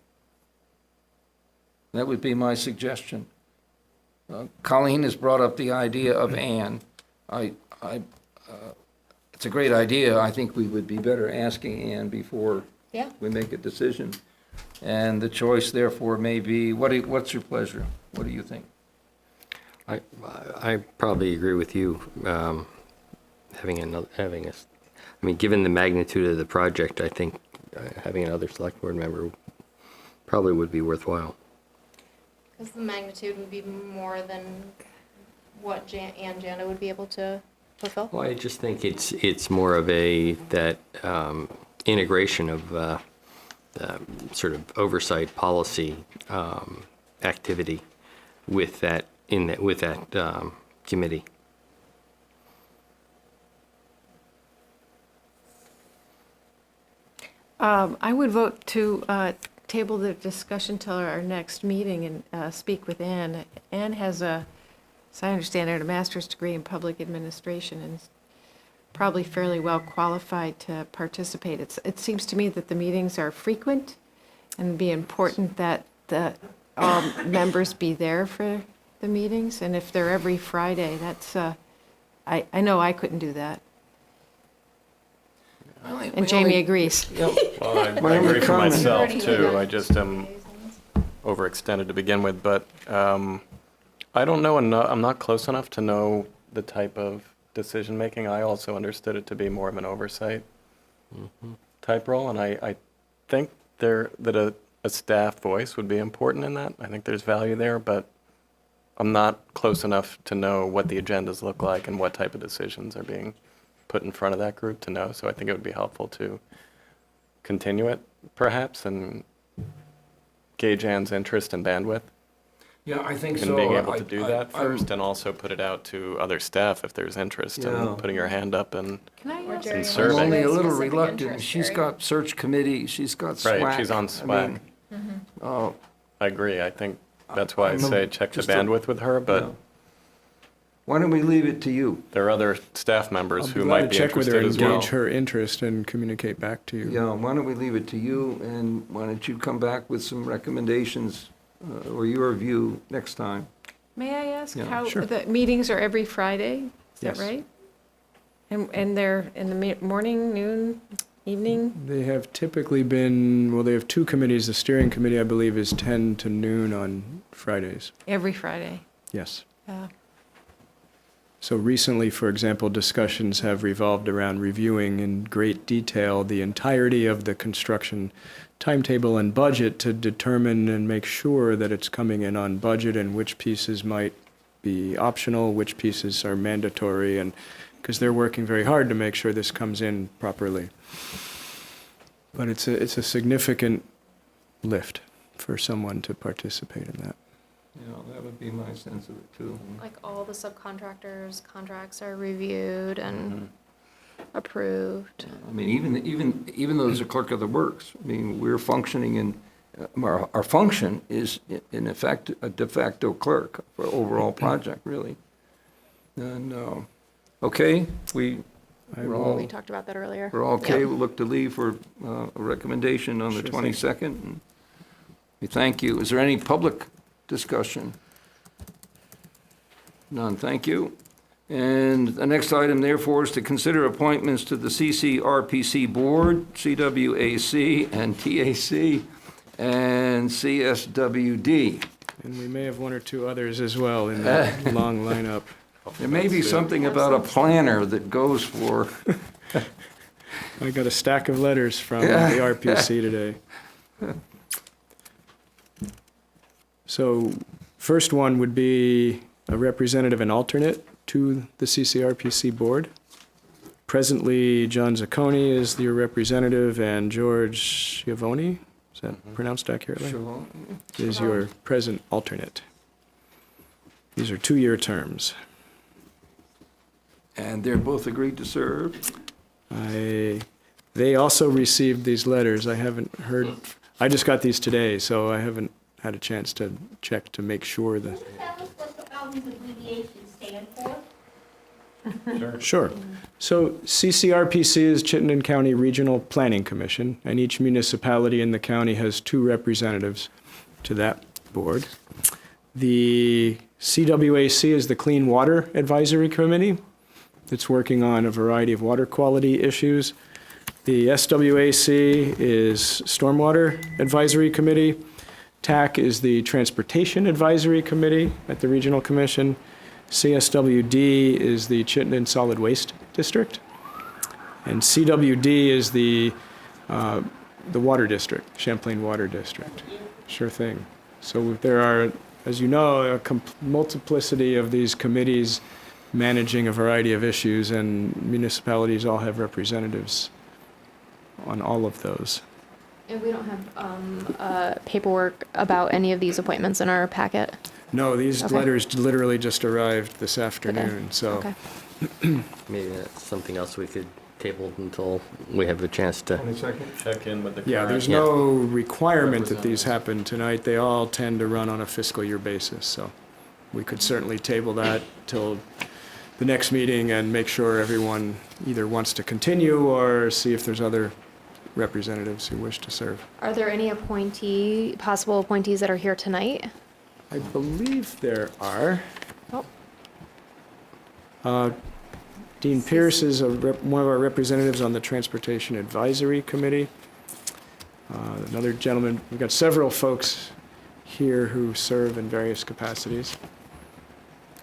That would be my suggestion. Colleen has brought up the idea of Ann. It's a great idea. I think we would be better asking Ann before Yeah. we make a decision. And the choice therefore may be, what's your pleasure? What do you think? I probably agree with you. Given the magnitude of the project, I think having another select board member probably would be worthwhile. Because the magnitude would be more than what Ann Janda would be able to fulfill? Well, I just think it's more of that integration of sort of oversight policy activity with that committee. I would vote to table the discussion till our next meeting and speak with Ann. Ann has as I understand it, a master's degree in public administration and is probably fairly well qualified to participate. It seems to me that the meetings are frequent and it'd be important that all members be there for the meetings. And if they're every Friday, that's, I know I couldn't do that. And Jamie agrees. Well, I My only agree for comment- myself too. I just am overextended to begin with, but I don't know enough. I'm not close enough to know the type of decision making. I also understood it to be more of an oversight type role, and I think that a staff voice would be important in that. I think there's value there, but I'm not close enough to know what the agendas look like and what type of decisions are being put in front of that group to know. So I think it would be helpful to continue it, perhaps, and gauge Ann's interest and bandwidth. Yeah, I think so. And being able to do I- that I'm- first and also put it out to other staff if there's interest Yeah. in putting your hand up and, Can I ask? and I'm serving. only a little Specific reluctant. interest, She's Jerry. got search committee, she's got SWAC. Right, she's on I mean, SWAC. I agree. I think that's why I I'm say check the just a- bandwidth with her, yeah. but Why don't we leave it to you? there are other staff members I'll who be might glad be to check with her, interested as well. engage her interest, and communicate back to you. Yeah, why don't we leave it to you, and why don't you come back with some recommendations or your view next time? May I ask Yeah, how, sure. the meetings are every Friday? Is that Yes. right? And they're in the morning, noon, evening? They have typically been, well, they have two committees. The steering committee, I believe, is 10 to noon on Fridays. Every Friday? Yes. Yeah. So recently, for example, discussions have revolved around reviewing in great detail the entirety of the construction timetable and budget to determine and make sure that it's coming in on budget and which pieces might be optional, which pieces are mandatory, and because they're working very hard to make sure this comes in properly. But it's a significant lift for someone to participate in that. Yeah, that would be my sense of it, too. Like all the subcontractors' contracts are reviewed and Mm-hmm. approved. I mean, even though there's a clerk of the works, I mean, we're functioning in, our function is in effect a de facto clerk for overall project, really. And, okay, we're We all, talked about that earlier. we're all okay, we'll look to leave for a recommendation on the Sure thing. 22nd. And we thank you. Is there any public discussion? None, thank you. And the next item, therefore, is to consider appointments to the CCRPC Board, CWAC, and TAC, and CSWD. And we may have one or two others as well in that long lineup. There may be something about a planner that goes for, I got a stack of letters from the RPC today. So first one would be a representative and alternate to the CCRPC board. Presently, John Zacconi is your representative, and George Schiavone, is that pronounced accurately? Is your present alternate. These are 2-year terms. and they're both agreed to serve. They also received these letters. I haven't heard, I just got these today, so I haven't had a chance to check to make sure that. Can you tell us what all these abbreviations stand for? Sure. So CCRPC is Chittenden County Regional Planning Commission, and each municipality in the county has 2 representatives to that board. The CWAC is the Clean Water Advisory Committee that's working on a variety of water quality issues. The SWAC is Stormwater Advisory Committee. TAC is the Transportation Advisory Committee at the Regional Commission. CSWD is the Chittenden Solid Waste District. And CWD is the Water District, Champlain Water District. Sure thing. So there are, as you know, a multiplicity of these committees managing a variety of issues, and municipalities all have representatives on all of those. And we don't have paperwork about any of these appointments in our packet. No, these Okay. letters literally just arrived this afternoon, so. Okay. Maybe that's something else we could table until we have a chance to. 22nd? Check in with the Yeah, current. there's no requirement that these happen tonight. They all tend to run on a fiscal year basis, so we could certainly table that till the next meeting and make sure everyone either wants to continue or see if there's other representatives who wish to serve. Are there any possible appointees that are here tonight? I believe there are. Oh. Dean Pierce is one of our representatives on the Transportation Advisory Committee. Another gentleman, we've got several folks here who serve in various capacities.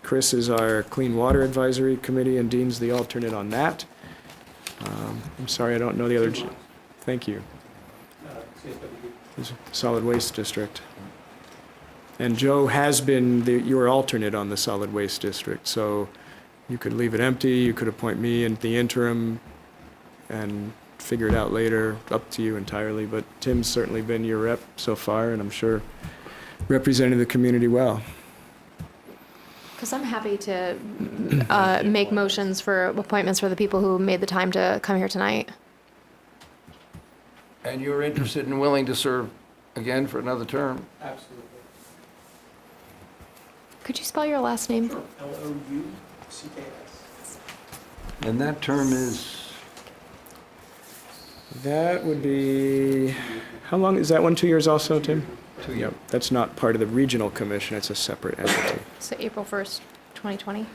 Chris is our Clean Water Advisory Committee, and Dean's the alternate on that. I'm sorry, I don't know the other. Thank you. He's Solid Waste District. And Joe has been your alternate on the Solid Waste District, so you could leave it empty, you could appoint me in the interim and figure it out later, up to you entirely, but Tim's certainly been your rep so far, and I'm sure represented the community well. Because I'm happy to make motions for appointments for the people who made the time to come here tonight. And you're interested and willing to serve again for another term? Absolutely. Could you spell your last name? Loucks. And that term is, That would be, how long, is that one 2 years also, Tim? 2 years. Yep, that's not part of the regional commission, it's a separate entity. So April 1st, 2020.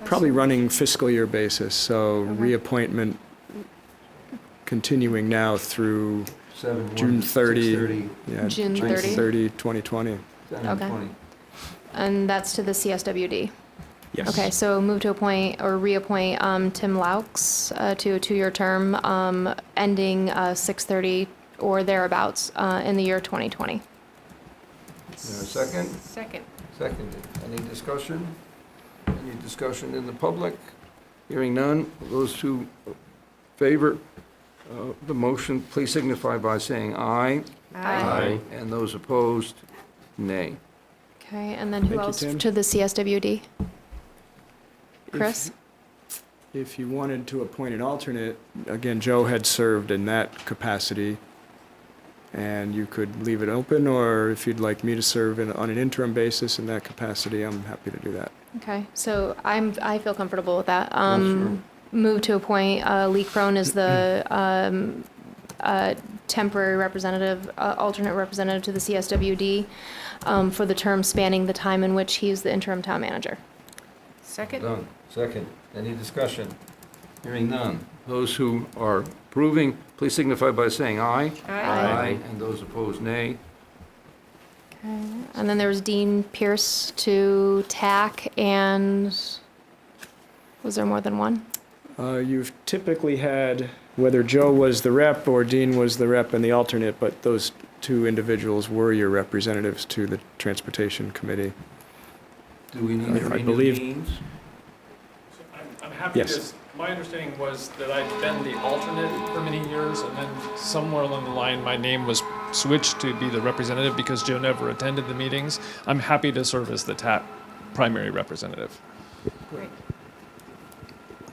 Probably running fiscal year basis, so reappointment continuing now through 7/1, June 30. 6/30, Yeah, June June 30. 30, 2020. 7/20. And that's to the CSWD. Yes. Okay, so move to appoint or reappoint Tim Laux to a 2-year term ending 6/30 or thereabouts in the year 2020. Is there a second? Second. Seconded. Any discussion? Any discussion in the public? Hearing none. Those who favor the motion, please signify by saying aye. Aye. And those opposed, nay. Okay, and then who Thank you, else Tim. to the CSWD? Chris? If you wanted to appoint an alternate, again, Joe had served in that capacity, and you could leave it open, or if you'd like me to serve on an interim basis in that capacity, I'm happy to do that. Okay, so I feel comfortable with that. Sure. Move to appoint Lee Crone as the temporary representative, alternate representative to the CSWD for the term spanning the time in which he is the interim town manager. Second. Done. Second. Any discussion? Hearing none. Those who are approving, please signify by saying aye. Aye. And those opposed, nay. Okay. And then there's Dean Pierce to TAC, and was there more than one? You've typically had, whether Joe was the rep or Dean was the rep and the alternate, but those two individuals were your representatives to the Transportation Committee. Do we need I three new believe- names? I'm happy Yes. to, my understanding was that I'd been the alternate for many years, and then somewhere along the line, my name was switched to be the representative because Joe never attended the meetings. I'm happy to serve as the TAP primary representative. Great.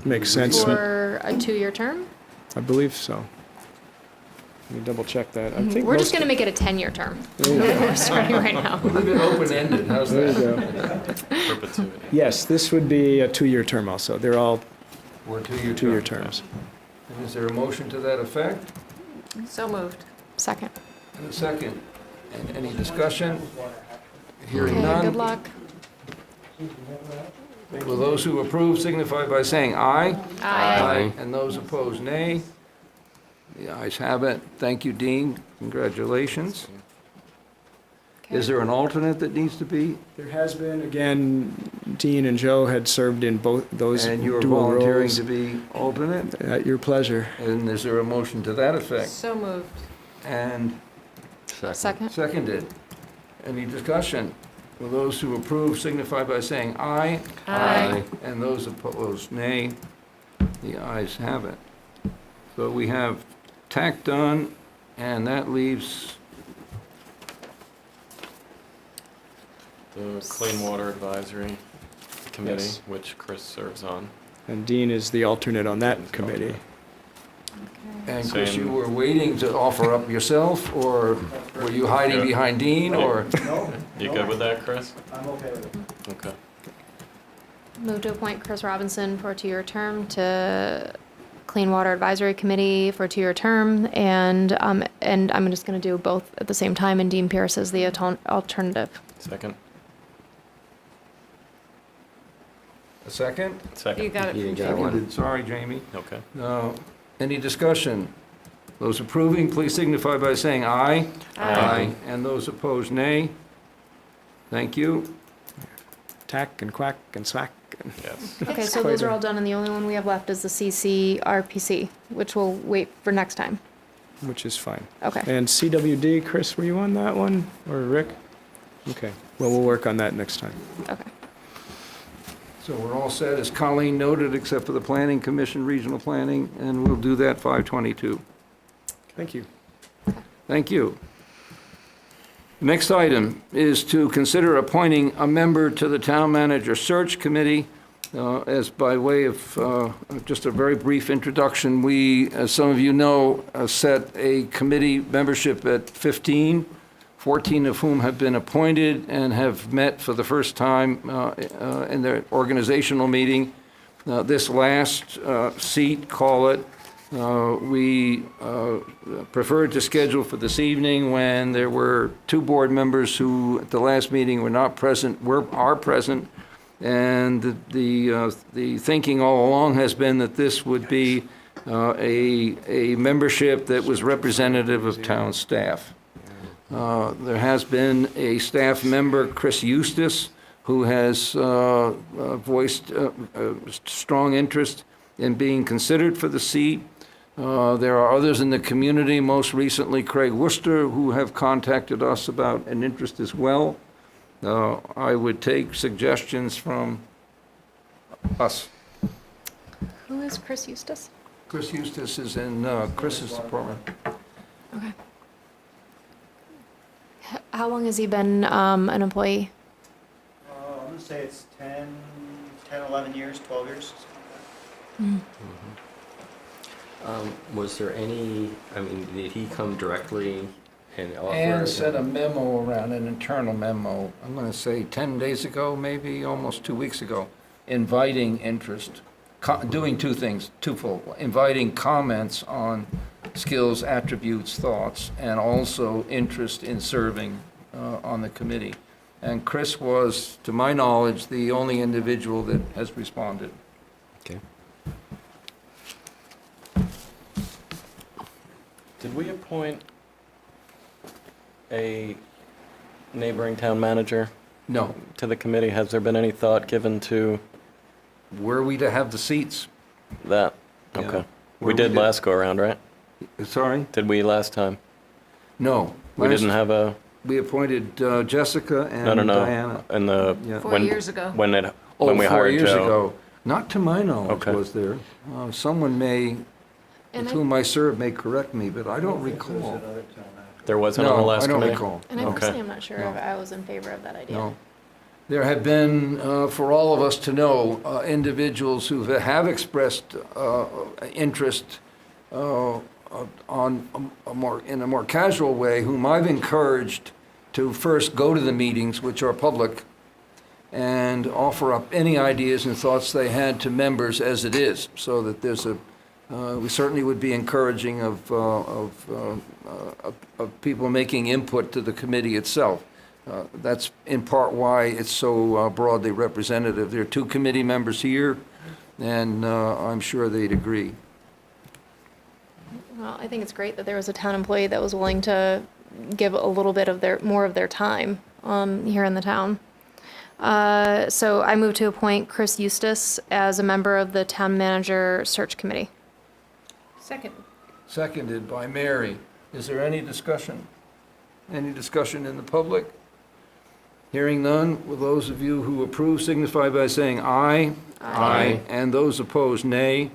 Makes sense. For a 2-year term? I believe so. Let me double check that. I think We're just most- going to make it a 10-year term. There you go. We're starting right now. Leave it open-ended. How's There you that? go. Perpetuity. Yes, this would be a 2-year term also. They're all Or 2-year 2-year terms. terms. And is there a motion to that effect? So moved. Second. And a second. And any discussion? Hearing Okay, none. good luck. Will those who approve signify by saying aye? Aye. And those opposed, nay. The ayes have it. Thank you, Dean. Congratulations. Is there an alternate that needs to be? There has been, again, Dean and Joe had served in both those And you are dual volunteering roles. to be alternate? At your pleasure. And is there a motion to that effect? So moved. And Second. seconded. Any discussion? Will those who approve signify by saying aye? Aye. And those opposed, nay. The ayes have it. So we have TAC done, and that leaves, The Clean Water Advisory Committee, Yes. which Chris serves on. And Dean is the alternate on that committee. and Chris, Same. you were waiting to offer up yourself, or were you hiding Yeah. behind Dean, or? You good with that, Chris? I'm okay with it. Okay. Move to appoint Chris Robinson for a 2-year term to Clean Water Advisory Committee for a 2-year term, and I'm just going to do both at the same time, and Dean Pierce as the alternative. Second? A second? You Second. got it. You from got Jamie. one. Seconded. Sorry, Jamie. Okay. No. Any discussion? Those approving, please signify by saying aye. Aye. And those opposed, nay. Thank you. Tack and quack and swack. Yes. Okay, It's so quite those are a- all done, and the only one we have left is the CCRPC, which we'll wait for next time. Which is fine. Okay. And CWD, Chris, were you on that one? Or Rick? Okay, well, we'll work on that next time. Okay. So we're all set, as Colleen noted, except for the Planning Commission, Regional Planning, and we'll do that 5/22. Thank you. Thank you. Next item is to consider appointing a member to the Town Manager Search Committee. As by way of just a very brief introduction, we, as some of you know, set a committee membership at 15, 14 of whom have been appointed and have met for the first time in their organizational meeting. This last seat, call it, we preferred to schedule for this evening when there were 2 board members who at the last meeting were not present, are present. And the thinking all along has been that this would be a membership that was representative of town staff. There has been a staff member, Chris Eustace, who has voiced strong interest in being considered for the seat. There are others in the community, most recently Craig Worcester, who have contacted us about an interest as well. I would take suggestions from us. Who is Chris Eustace? Chris Eustace is in Chris's department. Okay. How long has he been an employee? I'm going to say it's 10, 11 years, 12 years. Was there any, I mean, did he come directly and offer? And sent a memo around, an internal memo, I'm going to say 10 days ago, maybe almost 2 weeks ago, inviting interest, doing 2 things, twofold, inviting comments on skills, attributes, thoughts, and also interest in serving on the committee. And Chris was, to my knowledge, the only individual that has responded. Okay. Did we appoint a neighboring town manager No. to the committee? Has there been any thought given to Were we to have the seats? that? Yeah. Okay. Were We did to- last go around, right? Sorry? Did we last time? No. We didn't have a, We appointed Jessica and no, Diana. in the, Yeah. 4 when, years ago. when it, Oh, when we 4 hired years Joe. ago. Not to my knowledge Okay. was there. Someone may, And with I, whom I serve may correct me, but I don't recall. There wasn't on the No, last I don't committee? recall. and I No. personally am not sure No. if I was in favor of that idea. No. There have been, for all of us to know, individuals who have expressed interest on in a more casual way, whom I've encouraged to first go to the meetings, which are public, and offer up any ideas and thoughts they had to members as it is, so that there's a, we certainly would be encouraging of people making input to the committee itself. That's in part why it's so broadly representative. There are 2 committee members here, and I'm sure they'd agree. Well, I think it's great that there was a town employee that was willing to give a little bit of more of their time here in the town. So I move to appoint Chris Eustace as a member of the Town Manager Search Committee. Second. Seconded by Mary. Is there any discussion? Any discussion in the public? Hearing none, will those of you who approve signify by saying aye. Aye. And those opposed, nay.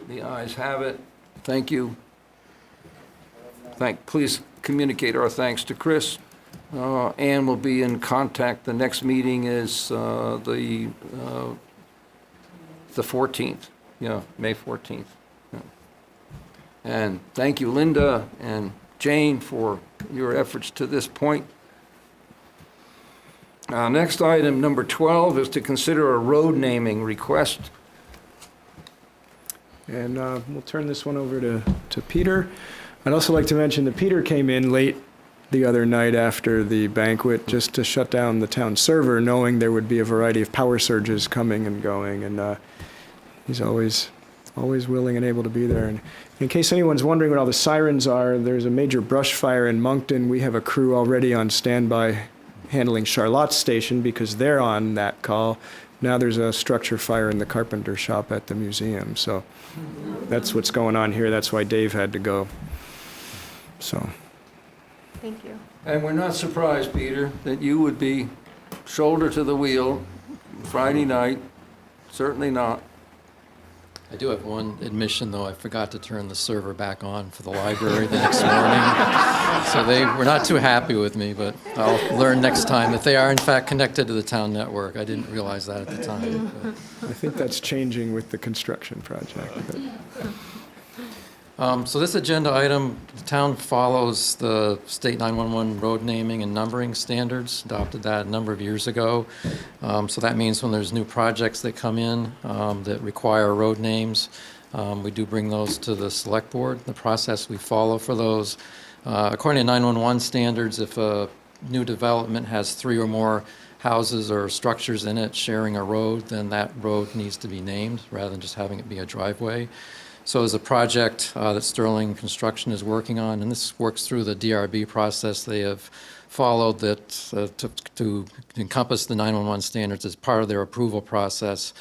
The ayes have it. Thank you. Please communicate our thanks to Chris. Ann will be in contact. The next meeting is the 14th. Yeah, May 14th. Yeah. And thank you, Linda and Jane, for your efforts to this point. Next item, number 12, is to consider a road naming request. And we'll turn this one over to Peter. I'd also like to mention that Peter came in late the other night after the banquet just to shut down the town server, knowing there would be a variety of power surges coming and going. And he's always willing and able to be there. And in case anyone's wondering what all the sirens are, there's a major brush fire in Moncton. We have a crew already on standby handling Charlotte's station because they're on that call. Now there's a structure fire in the carpenter shop at the museum. So that's what's going on here. That's why Dave had to go. So. Thank you. And we're not surprised, Peter, that you would be shoulder to the wheel Friday night. Certainly not. I do have one admission, though. I forgot to turn the server back on for the library the next morning. So they were not too happy with me, but I'll learn next time that they are, in fact, connected to the town network. I didn't realize that at the time. I think that's changing with the construction project. So this agenda item, the town follows the state 911 road naming and numbering standards, adopted that a number of years ago. So that means when there's new projects that come in that require road names, we do bring those to the select board. The process we follow for those, according to 911 standards, if a new development has 3 or more houses or structures in it sharing a road, then that road needs to be named rather than just having it be a driveway. So as a project that Sterling Construction is working on, and this works through the DRB process they have followed that to encompass the 911 standards as part of their approval process.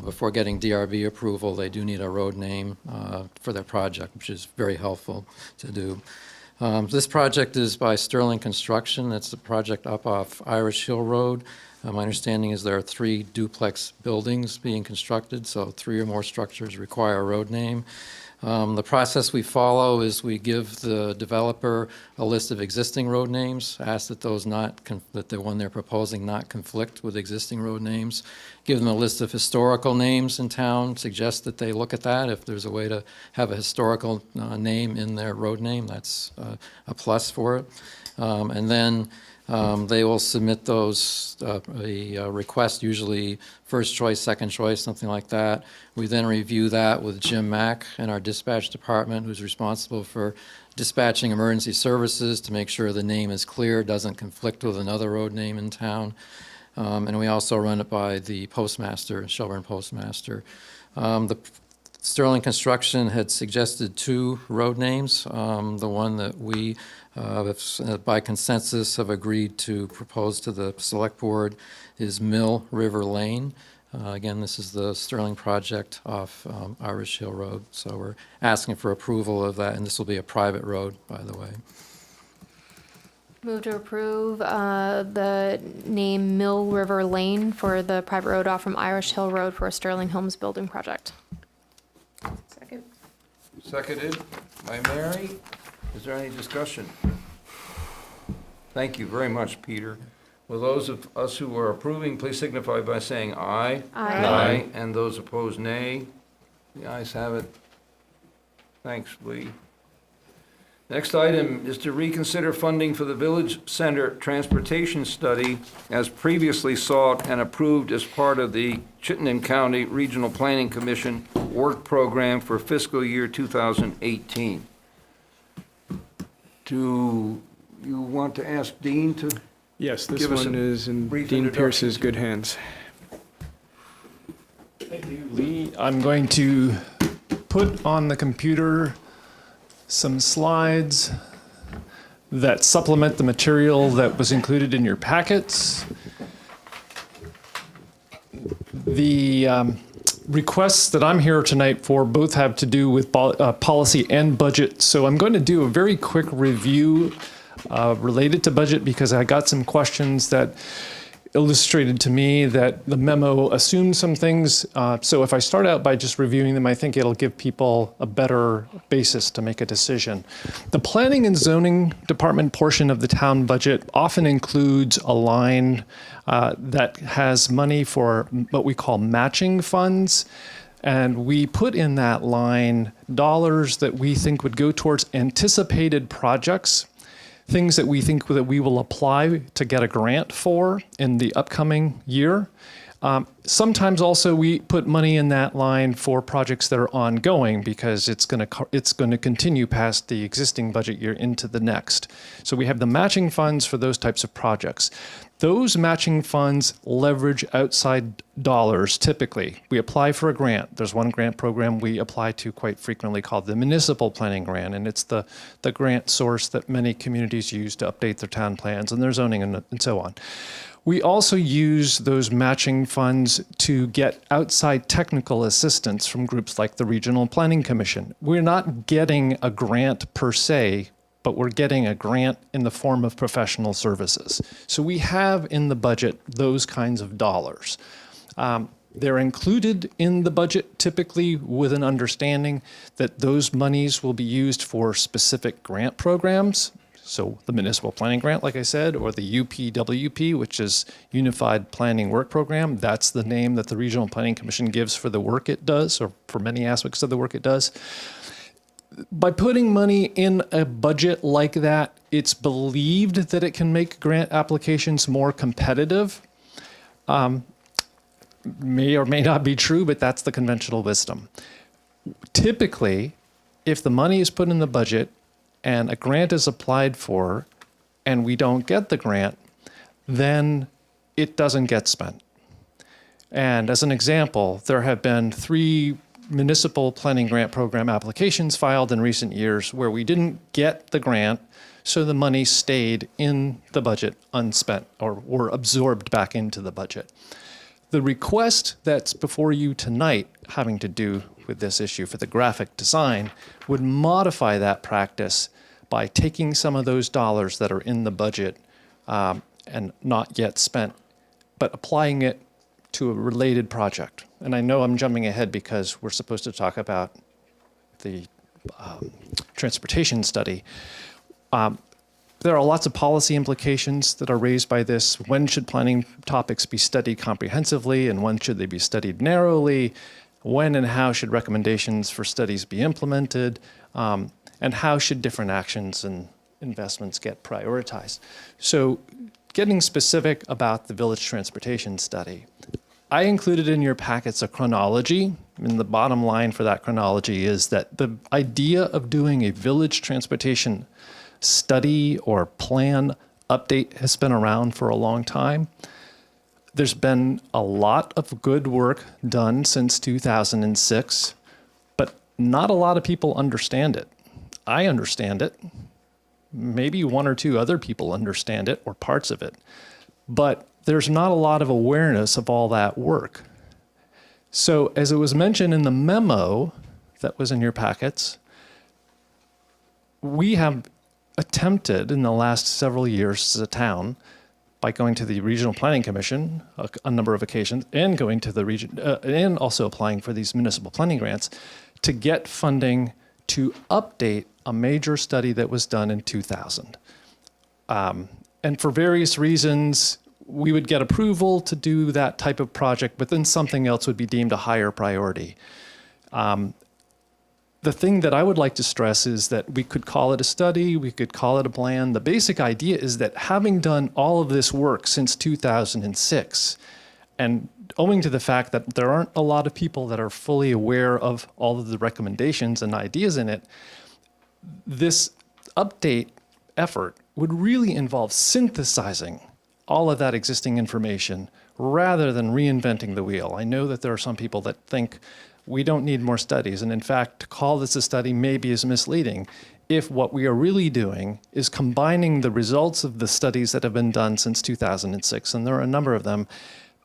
Before getting DRB approval, they do need a road name for their project, which is very helpful to do. This project is by Sterling Construction. It's a project up off Irish Hill Road. My understanding is there are 3 duplex buildings being constructed, so 3 or more structures require a road name. The process we follow is we give the developer a list of existing road names, ask that those that the one they're proposing not conflict with existing road names, give them a list of historical names in town, suggest that they look at that. If there's a way to have a historical name in their road name, that's a plus for it. And then they will submit those, a request, usually first choice, second choice, something like that. We then review that with Jim Mack in our dispatch department, who's responsible for dispatching emergency services to make sure the name is clear, doesn't conflict with another road name in town. And we also run it by the postmaster, Shelburne postmaster. The Sterling Construction had suggested 2 road names. The one that we, by consensus, have agreed to propose to the select board is Mill River Lane. Again, this is the Sterling project off Irish Hill Road. So we're asking for approval of that, and this will be a private road, by the way. Move to approve the name Mill River Lane for the private road off from Irish Hill Road for a Sterling Homes building project. Second. Seconded by Mary. Is there any discussion? Thank you very much, Peter. Will those of us who are approving, please signify by saying aye. Aye. Aye. And those opposed, nay. The ayes have it. Thanks, Lee. Next item is to reconsider funding for the Village Center Transportation Study as previously sought and approved as part of the Chittenden County Regional Planning Commission work program for fiscal year 2018. Do you want to ask Dean to? Yes, this Give us one a is in brief Dean introduction. Pierce's good hands. Thank you, Lee. I'm going to put on the computer some slides that supplement the material that was included in your packets. The requests that I'm here tonight for both have to do with policy and budget, so I'm going to do a very quick review related to budget because I got some questions that illustrated to me that the memo assumed some things. So if I start out by just reviewing them, I think it'll give people a better basis to make a decision. The Planning and Zoning Department portion of the town budget often includes a line that has money for what we call matching funds. And we put in that line dollars that we think would go towards anticipated projects, things that we think that we will apply to get a grant for in the upcoming year. Sometimes also we put money in that line for projects that are ongoing because it's going to continue past the existing budget year into the next. So we have the matching funds for those types of projects. Those matching funds leverage outside dollars typically. We apply for a grant. There's one grant program we apply to quite frequently called the Municipal Planning Grant, and it's the grant source that many communities use to update their town plans and their zoning and so on. We also use those matching funds to get outside technical assistance from groups like the Regional Planning Commission. We're not getting a grant per se, but we're getting a grant in the form of professional services. So we have in the budget those kinds of dollars. They're included in the budget typically with an understanding that those monies will be used for specific grant programs. So the municipal planning grant, like I said, or the UPWP, which is Unified Planning Work Program. That's the name that the Regional Planning Commission gives for the work it does, or for many aspects of the work it does. By putting money in a budget like that, it's believed that it can make grant applications more competitive. May or may not be true, but that's the conventional wisdom. Typically, if the money is put in the budget and a grant is applied for and we don't get the grant, then it doesn't get spent. And as an example, there have been 3 municipal planning grant program applications filed in recent years where we didn't get the grant, so the money stayed in the budget unspent or were absorbed back into the budget. The request that's before you tonight, having to do with this issue for the graphic design, would modify that practice by taking some of those dollars that are in the budget and not yet spent, but applying it to a related project. And I know I'm jumping ahead because we're supposed to talk about the transportation study. There are lots of policy implications that are raised by this. When should planning topics be studied comprehensively and when should they be studied narrowly? When and how should recommendations for studies be implemented? And how should different actions and investments get prioritized? So getting specific about the village transportation study, I included in your packets a chronology, and the bottom line for that chronology is that the idea of doing a village transportation study or plan update has been around for a long time. There's been a lot of good work done since 2006, but not a lot of people understand it. I understand it. Maybe 1 or 2 other people understand it or parts of it, but there's not a lot of awareness of all that work. So as it was mentioned in the memo that was in your packets, we have attempted in the last several years as a town, by going to the Regional Planning Commission a number of occasions and going to the region and also applying for these municipal planning grants, to get funding to update a major study that was done in 2000. And for various reasons, we would get approval to do that type of project, but then something else would be deemed a higher priority. The thing that I would like to stress is that we could call it a study, we could call it a plan. The basic idea is that having done all of this work since 2006, and owing to the fact that there aren't a lot of people that are fully aware of all of the recommendations and ideas in it, this update effort would really involve synthesizing all of that existing information rather than reinventing the wheel. I know that there are some people that think we don't need more studies, and in fact, to call this a study maybe is misleading if what we are really doing is combining the results of the studies that have been done since 2006, and there are a number of them,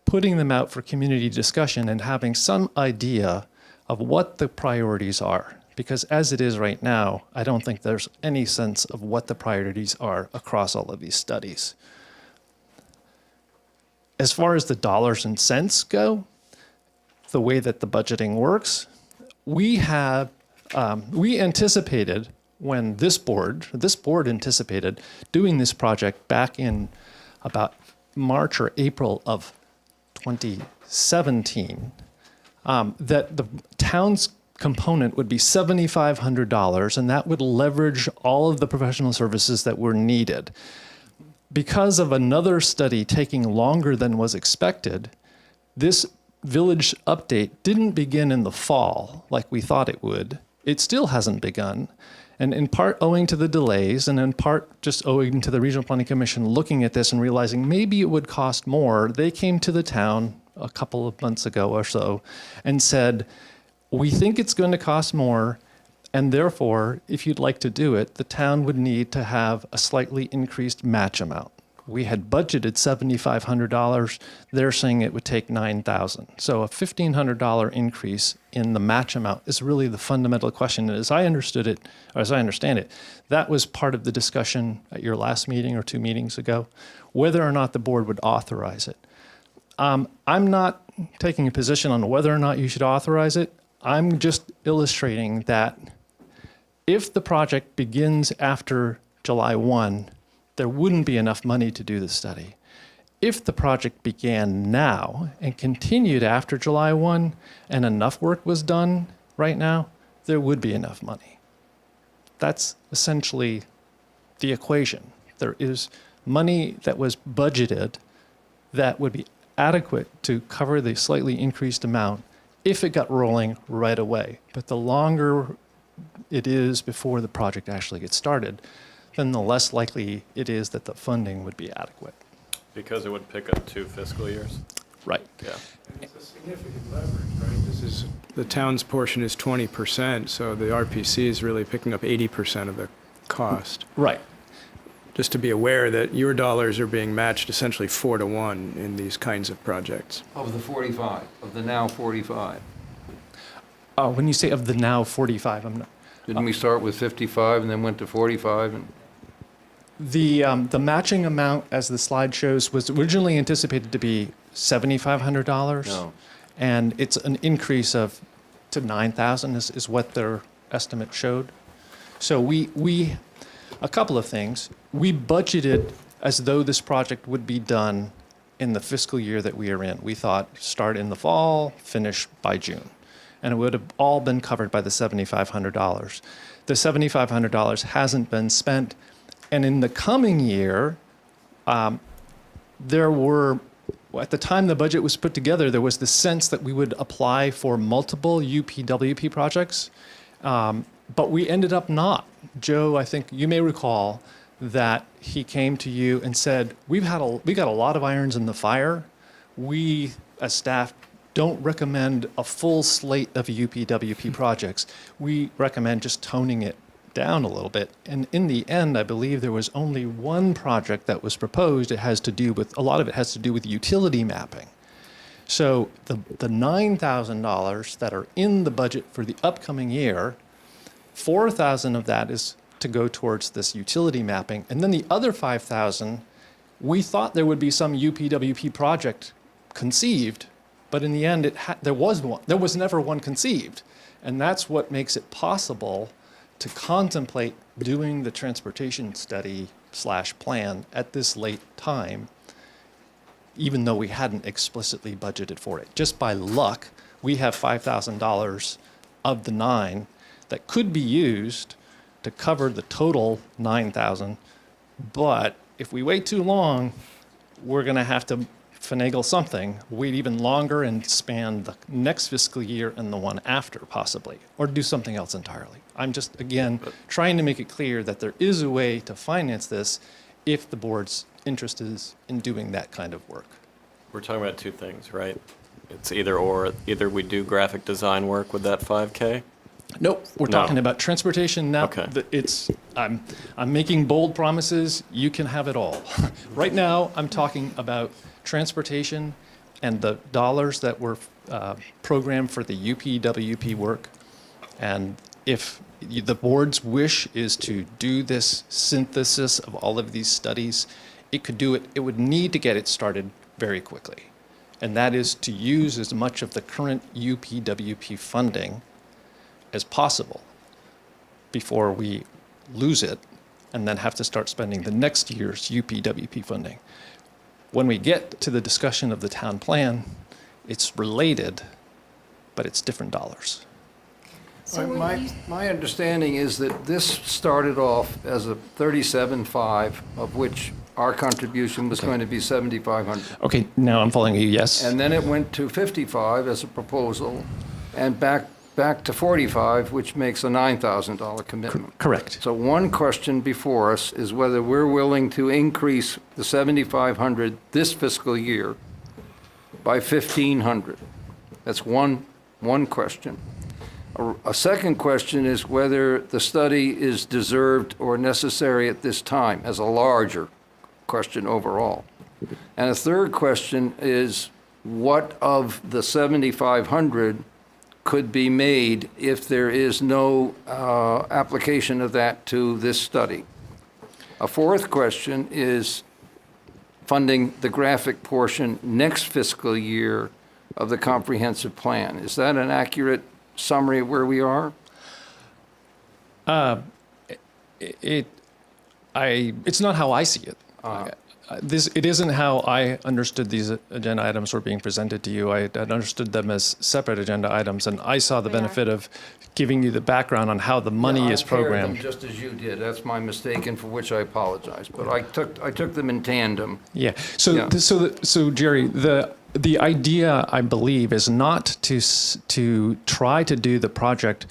putting them out for community discussion and having some idea of what the priorities are. Because as it is right now, I don't think there's any sense of what the priorities are across all of these studies. As far as the dollars and cents go, the way that the budgeting works, we anticipated when this board anticipated doing this project back in about March or April of 2017, that the town's component would be $7,500, and that would leverage all of the professional services that were needed. Because of another study taking longer than was expected, this village update didn't begin in the fall like we thought it would. It still hasn't begun. And in part owing to the delays, and in part just owing to the Regional Planning Commission looking at this and realizing maybe it would cost more, they came to the town a couple of months ago or so and said, we think it's going to cost more, and therefore, if you'd like to do it, the town would need to have a slightly increased match amount. We had budgeted $7,500. They're saying it would take $9,000. So a $1,500 increase in the match amount is really the fundamental question. And as I understood it, or as I understand it, that was part of the discussion at your last meeting or 2 meetings ago, whether or not the board would authorize it. I'm not taking a position on whether or not you should authorize it. I'm just illustrating that if the project begins after July 1, there wouldn't be enough money to do the study. If the project began now and continued after July 1 and enough work was done right now, there would be enough money. That's essentially the equation. There is money that was budgeted that would be adequate to cover the slightly increased amount if it got rolling right away. But the longer it is before the project actually gets started, then the less likely it is that the funding would be adequate. Because it would pick up 2 fiscal years? Right. Yeah. It's a significant leverage, right? This is, the town's portion is 20%, so the RPC is really picking up 80% of the cost. Right. Just to be aware that your dollars are being matched essentially 4 to 1 in these kinds of projects. Of the 45, of the now 45. When you say of the now 45, I'm not. Didn't we start with 55 and then went to 45? And The matching amount, as the slide shows, was originally anticipated to be $7,500. No. And it's an increase of to $9,000 is what their estimate showed. So we a couple of things. We budgeted as though this project would be done in the fiscal year that we are in. We thought start in the fall, finish by June. And it would have all been covered by the $7,500. The $7,500 hasn't been spent. And in the coming year, there were, at the time the budget was put together, there was the sense that we would apply for multiple UPWP projects, but we ended up not. Joe, I think you may recall that he came to you and said, we got a lot of irons in the fire. We, as staff, don't recommend a full slate of UPWP projects. We recommend just toning it down a little bit. And in the end, I believe there was only one project that was proposed. It has to do with, a lot of it has to do with utility mapping. So the $9,000 that are in the budget for the upcoming year, $4,000 of that is to go towards this utility mapping. And then the other $5,000, we thought there would be some UPWP project conceived, but in the end, there was never one conceived. And that's what makes it possible to contemplate doing the transportation study / plan at this late time, even though we hadn't explicitly budgeted for it. Just by luck, we have $5,000 of the 9 that could be used to cover the total 9,000. But if we wait too long, we're going to have to finagle something, wait even longer and span the next fiscal year and the one after, possibly, or do something else entirely. I'm just, again, trying to make it clear that there is a way to finance this if the board's interest is in doing that kind of work. We're talking about 2 things, right? It's either or. Either we do graphic design work with that 5K. Nope, we're talking about transportation now. Okay. I'm making bold promises. You can have it all. Right now, I'm talking about transportation and the dollars that were programmed for the UPWP work. And if the board's wish is to do this synthesis of all of these studies, it could do it. It would need to get it started very quickly. And that is to use as much of the current UPWP funding as possible before we lose it and then have to start spending the next year's UPWP funding. When we get to the discussion of the town plan, it's related, but it's different dollars. My understanding is that this started off as a 37.5, of which our contribution was going to be 7,500. Okay, now I'm following you, yes. And then it went to 55 as a proposal, and back to 45, which makes a $9,000 commitment. Correct. So one question before us is whether we're willing to increase the 7,500 this fiscal year by 1,500. That's one question. A second question is whether the study is deserved or necessary at this time, as a larger question overall. And a third question is what of the 7,500 could be made if there is no application of that to this study. A fourth question is funding the graphic portion next fiscal year of the comprehensive plan. Is that an accurate summary of where we are? It's not how I see it. It isn't how I understood these agenda items were being presented to you. I had understood them as separate agenda items, and I saw the benefit of giving you the background on how the money is I paired them programmed. just as you did. That's my mistake, and for which I apologize. But I took them in tandem. Yeah. So, Yeah. so Jerry, the idea, I believe, is not to try to do the project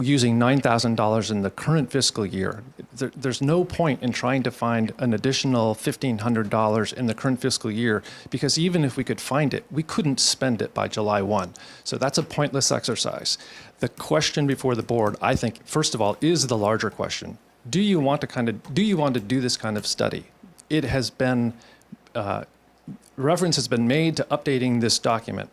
using $9,000 in the current fiscal year. There's no point in trying to find an additional $1,500 in the current fiscal year, because even if we could find it, we couldn't spend it by July 1. So that's a pointless exercise. The question before the board, I think, first of all, is the larger question. Do you want to do this kind of study? It has been, reference has been made to updating this document.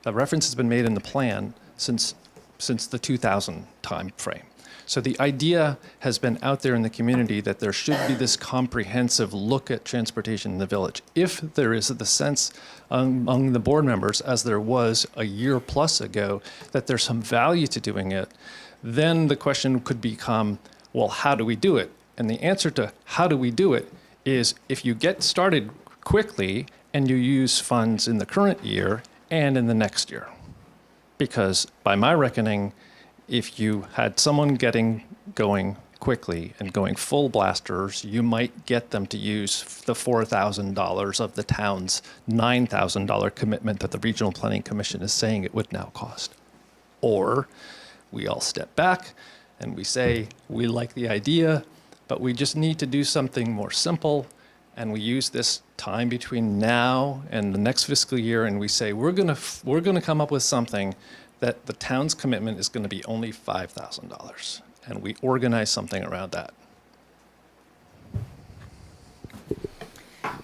A reference has been made in the plan since the 2000 time frame. So the idea has been out there in the community that there should be this comprehensive look at transportation in the village. If there is the sense among the board members, as there was a year plus ago, that there's some value to doing it, then the question could become, well, how do we do it? And the answer to how do we do it is, if you get started quickly and you use funds in the current year and in the next year. Because by my reckoning, if you had someone going quickly and going full blasters, you might get them to use the $4,000 of the town's $9,000 commitment that the Regional Planning Commission is saying it would now cost. Or we all step back and we say, we like the idea, but we just need to do something more simple, and we use this time between now and the next fiscal year, and we say, we're gonna come up with something that the town's commitment is going to be only $5,000, and we organize something around that.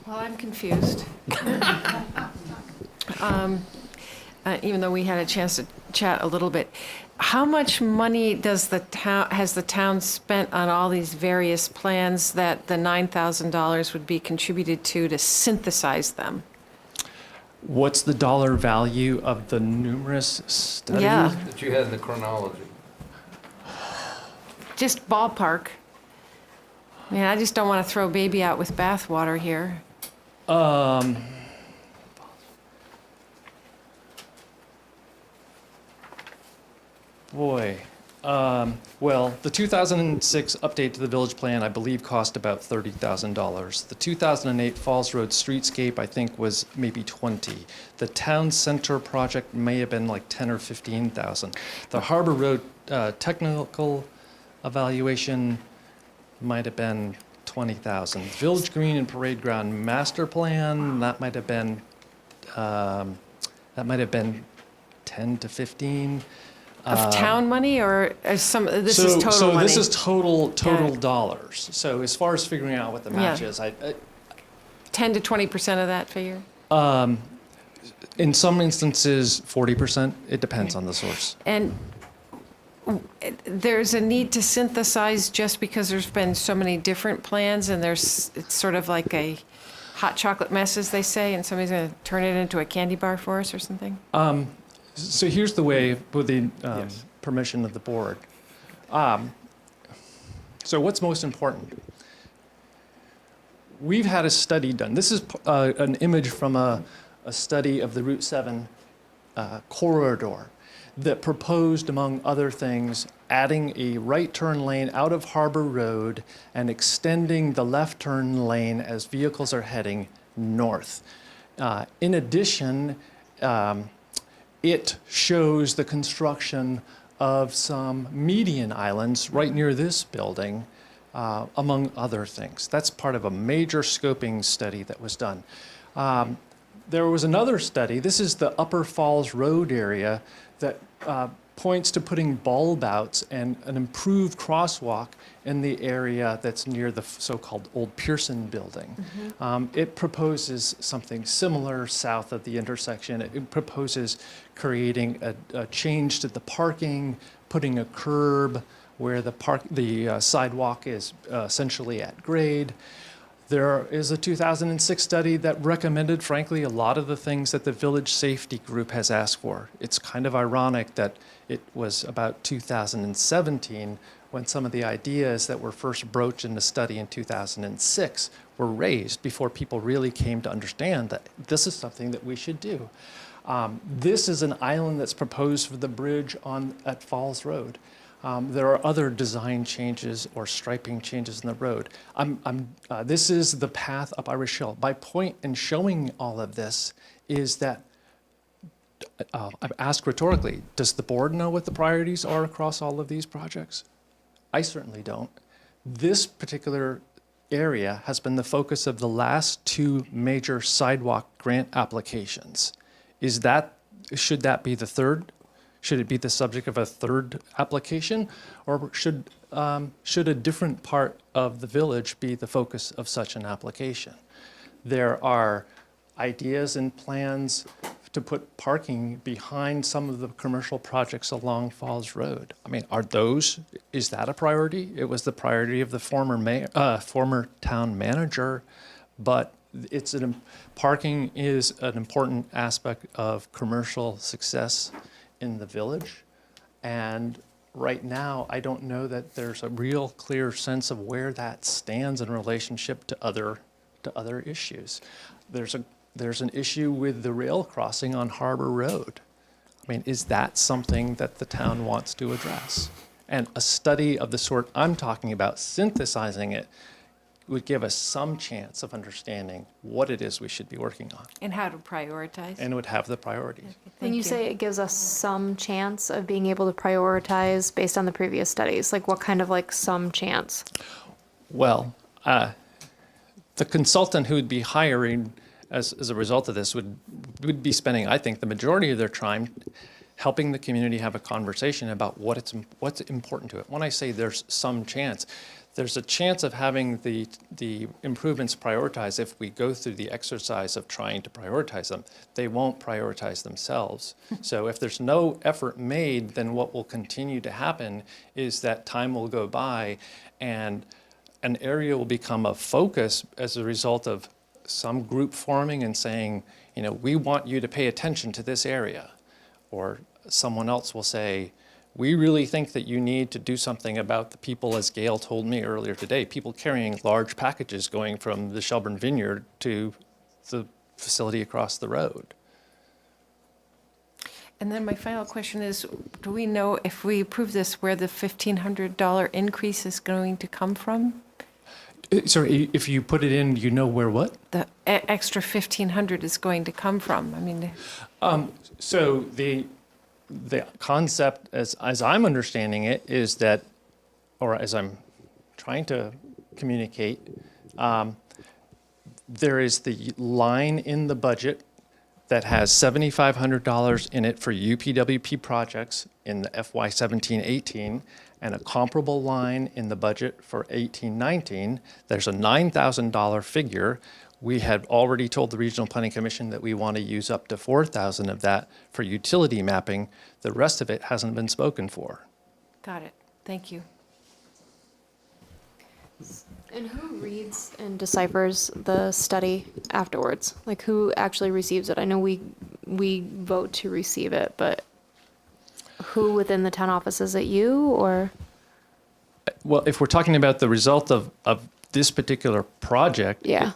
Well, I'm confused. Even though we had a chance to chat a little bit, how much money has the town spent on all these various plans that the $9,000 would be contributed to synthesize them? What's the dollar value of the numerous studies? Yeah. That you had in the chronology. Just ballpark. I mean, I just don't want to throw baby out with bathwater here. Boy. Well, the 2006 update to the village plan, I believe, cost about $30,000. The 2008 Falls Road streetscape, I think, was maybe $20,000. The town center project may have been like $10,000 or $15,000. The Harbor Road technical evaluation might have been $20,000. Village Green and Parade Ground master plan, that might have been 10 to 15. Of town money, or this is total so money? This is total dollars. So as far as figuring out what the match is, 10 to 20% of that figure? In some instances, 40%. It depends on the source. And there's a need to synthesize just because there's been so many different plans, and it's sort of like a hot chocolate mess, as they say, and somebody's going to turn it into a candy bar for us or something? So here's the way, with the permission of the board. So what's most important? We've had a study done. This is an image from a study of the Route 7 corridor that proposed, among other things, adding a right turn lane out of Harbor Road and extending the left turn lane as vehicles are heading north. In addition, it shows the construction of some median islands right near this building, among other things. That's part of a major scoping study that was done. There was another study, this is the Upper Falls Road area, that points to putting bulb outs and an improved crosswalk in the area that's near the so-called Old Pearson building. It proposes something similar south of the intersection. It proposes creating a change to the parking, putting a curb where the sidewalk is essentially at grade. There is a 2006 study that recommended, frankly, a lot of the things that the Village Safety Group has asked for. It's kind of ironic that it was about 2017 when some of the ideas that were first broached in the study in 2006 were raised before people really came to understand that this is something that we should do. This is an island that's proposed for the bridge at Falls Road. There are other design changes or striping changes in the road. This is the path up Irish Hill. My point in showing all of this is that I've asked rhetorically, does the board know what the priorities are across all of these projects? I certainly don't. This particular area has been the focus of the last 2 major sidewalk grant applications. Should that be the third? Should it be the subject of a third application, or should a different part of the village be the focus of such an application? There are ideas and plans to put parking behind some of the commercial projects along Falls Road. I mean, is that a priority? It was the priority of the former town manager, but parking is an important aspect of commercial success in the village. And right now, I don't know that there's a real clear sense of where that stands in relationship to other issues. There's an issue with the rail crossing on Harbor Road. I mean, is that something that the town wants to address? And a study of the sort I'm talking about, synthesizing it, would give us some chance of understanding what it is we should be working on. And how to prioritize. And would have the priorities. When you say it gives us some chance of being able to prioritize based on the previous studies, like what kind of like some chance? Well, the consultant who would be hiring as a result of this would be spending, I think, the majority of their time helping the community have a conversation about what's important to it. When I say there's some chance, there's a chance of having the improvements prioritized if we go through the exercise of trying to prioritize them. They won't prioritize themselves. So if there's no effort made, then what will continue to happen is that time will go by and an area will become a focus as a result of some group forming and saying, we want you to pay attention to this area. Or someone else will say, we really think that you need to do something about the people, as Gail told me earlier today, people carrying large packages going from the Shelburne Vineyard to the facility across the road. And then my final question is, do we know if we approve this where the $1,500 increase is going to come from? Sorry, if you put it in, you know where what? The extra $1,500 is going to come from. I mean, so the concept, as I'm understanding it, is that, or as I'm trying to communicate, there is the line in the budget that has $7,500 in it for UPWP projects in the FY 17-18, and a comparable line in the budget for 18-19. There's a $9,000 figure. We had already told the Regional Planning Commission that we want to use up to $4,000 of that for utility mapping. The rest of it hasn't been spoken for. got it. Thank you. And who reads and deciphers the study afterwards? Like who actually receives it? I know we vote to receive it, but who within the town office? Is it you or? Well, if we're talking about the result of this particular project, Yeah.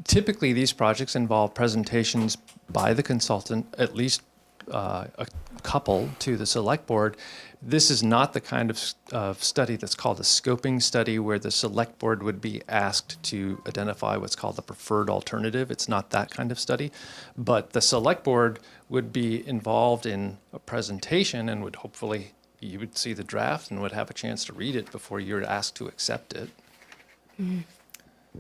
Typically these projects involve presentations by the consultant, at least a couple to the select board. This is not the kind of study that's called a scoping study where the select board would be asked to identify what's called the preferred alternative. It's not that kind of study, but the select board would be involved in a presentation and would hopefully, you would see the draft and would have a chance to read it before you're asked to accept it. Mm-hmm.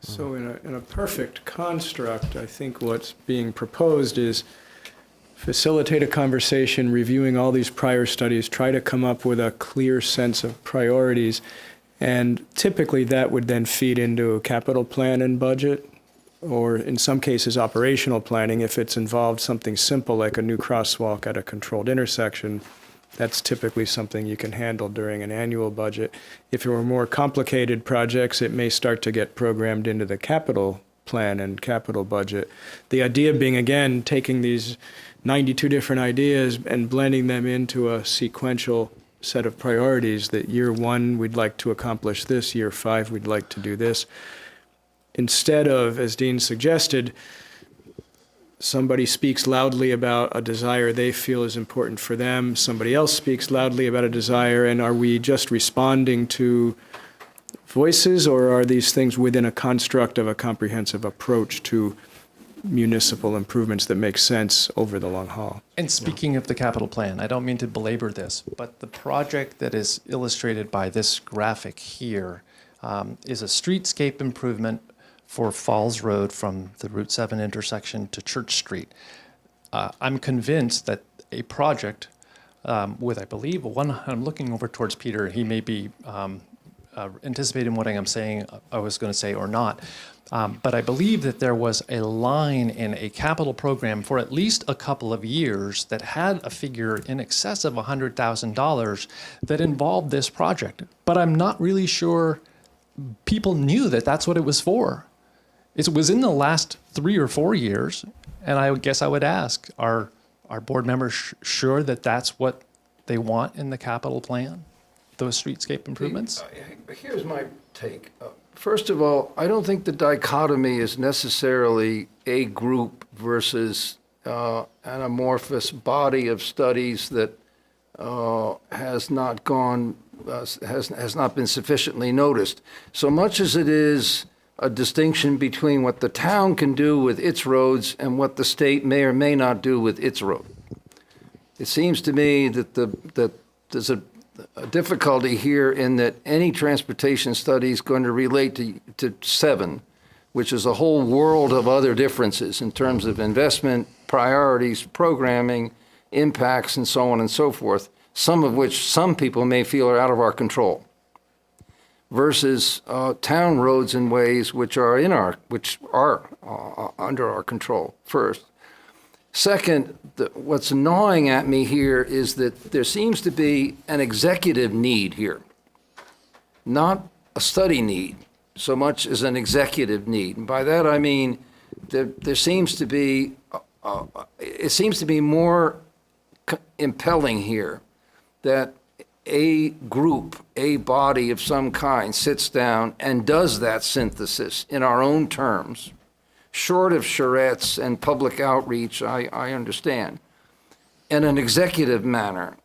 So in a perfect construct, I think what's being proposed is facilitate a conversation, reviewing all these prior studies, try to come up with a clear sense of priorities, and typically that would then feed into a capital plan and budget, or in some cases operational planning if it's involved something simple like a new crosswalk at a controlled intersection. That's typically something you can handle during an annual budget. If it were more complicated projects, it may start to get programmed into the capital plan and capital budget. The idea being, again, taking these 92 different ideas and blending them into a sequential set of priorities that year 1, we'd like to accomplish this, year 5, we'd like to do this. Instead of, as Dean suggested, somebody speaks loudly about a desire they feel is important for them, somebody else speaks loudly about a desire, and are we just responding to voices, or are these things within a construct of a comprehensive approach to municipal improvements that make sense over the long haul? And speaking of the capital plan, I don't mean to belabor this, but the project that is illustrated by this graphic here is a streetscape improvement for Falls Road from the Route 7 intersection to Church Street. I'm convinced that a project with, I believe, I'm looking over towards Peter, he may be anticipating what I was going to say or not. But I believe that there was a line in a capital program for at least a couple of years that had a figure in excess of $100,000 that involved this project. But I'm not really sure people knew that that's what it was for. It was in the last 3 or 4 years, and I guess I would ask, are board members sure that that's what they want in the capital plan, those streetscape improvements? Here's my take. First of all, I don't think the dichotomy is necessarily a group versus an amorphous body of studies that has not been sufficiently noticed. So much as it is a distinction between what the town can do with its roads and what the state may or may not do with its road. It seems to me that that there's a difficulty here in that any transportation study is going to relate to 7, which is a whole world of other differences in terms of investment, priorities, programming, impacts, and so on and so forth, some of which some people may feel are out of our control, versus town roads and ways which are under our control, first. Second, what's gnawing at me here is that there seems to be an executive need here, not a study need so much as an executive need. And by that I mean there seems to be, it seems to be more impelling here that a group, a body of some kind sits down and does that synthesis in our own terms, short of charrettes and public outreach, I understand, in an executive manner,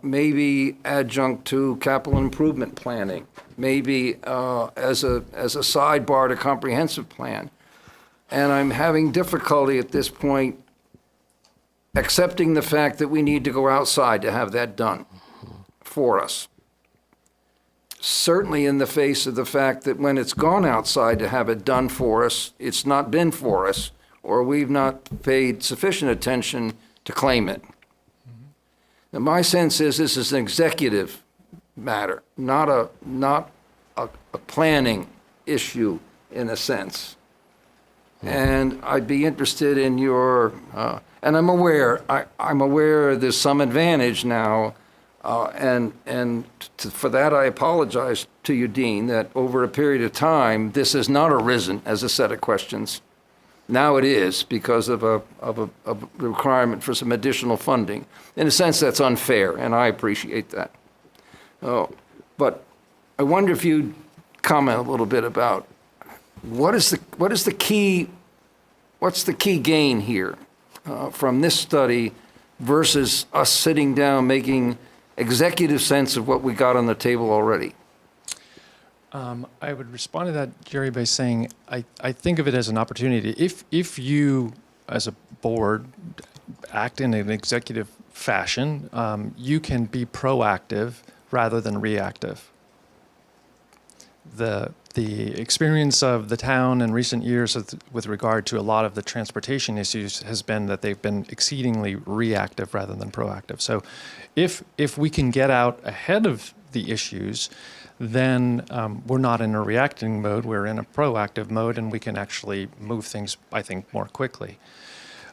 maybe adjunct to capital improvement planning, maybe as a sidebar to comprehensive plan. And I'm having difficulty at this point accepting the fact that we need to go outside to have that done for us. Certainly in the face of the fact that when it's gone outside to have it done for us, it's not been for us, or we've not paid sufficient attention to claim it. Now, my sense is this is an executive matter, not a planning issue in a sense. And I'd be interested in your, and I'm aware there's some advantage now. For that, I apologize to you, Dean, that over a period of time, this has not arisen as a set of questions. Now it is because of a requirement for some additional funding. In a sense, that's unfair, and I appreciate that. But I wonder if you'd comment a little bit about what's the key gain here from this study versus us sitting down making executive sense of what we got on the table already? I would respond to that, Jerry, by saying I think of it as an opportunity. If you, as a board, act in an executive fashion, you can be proactive rather than reactive. The experience of the town in recent years with regard to a lot of the transportation issues has been that they've been exceedingly reactive rather than proactive. So if we can get out ahead of the issues, then we're not in a reacting mode, we're in a proactive mode, and we can actually move things, I think, more quickly.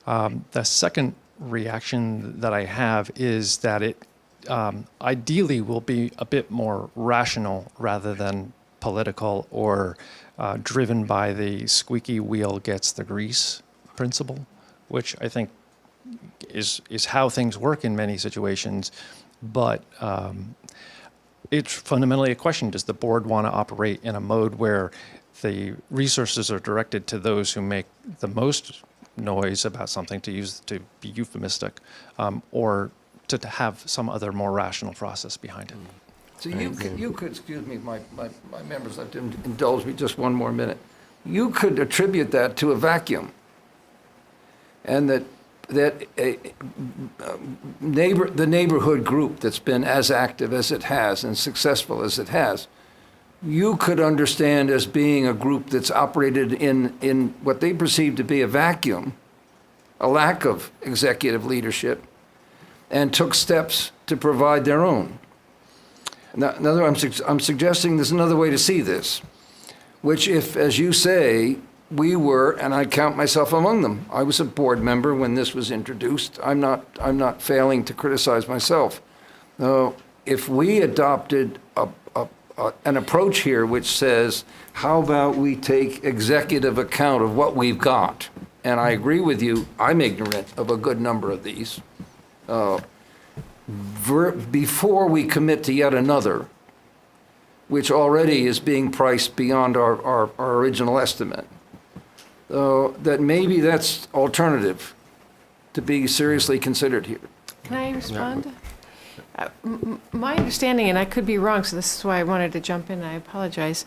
The second reaction that I have is that ideally will be a bit more rational rather than political or driven by the squeaky wheel gets the grease principle, which I think is how things work in many situations. But it's fundamentally a question: does the board want to operate in a mode where the resources are directed to those who make the most noise about something, to be euphemistic, or to have some other more rational process behind it? So you could, excuse me, my members have to indulge me just one more minute. You could attribute that to a vacuum, and that the neighborhood group that's been as active as it has and successful as it has, you could understand as being a group that's operated in what they perceive to be a vacuum, a lack of executive leadership, and took steps to provide their own. Now, I'm suggesting there's another way to see this, which if, as you say, we were, and I count myself among them, I was a board member when this was introduced. I'm not failing to criticize myself. If we adopted an approach here which says, how about we take executive account of what we've got? And I agree with you, I'm ignorant of a good number of these. Before we commit to yet another, which already is being priced beyond our original estimate, that maybe that's alternative to be seriously considered here. Can I respond? My understanding, and I could be wrong, so this is why I wanted to jump in, I apologize,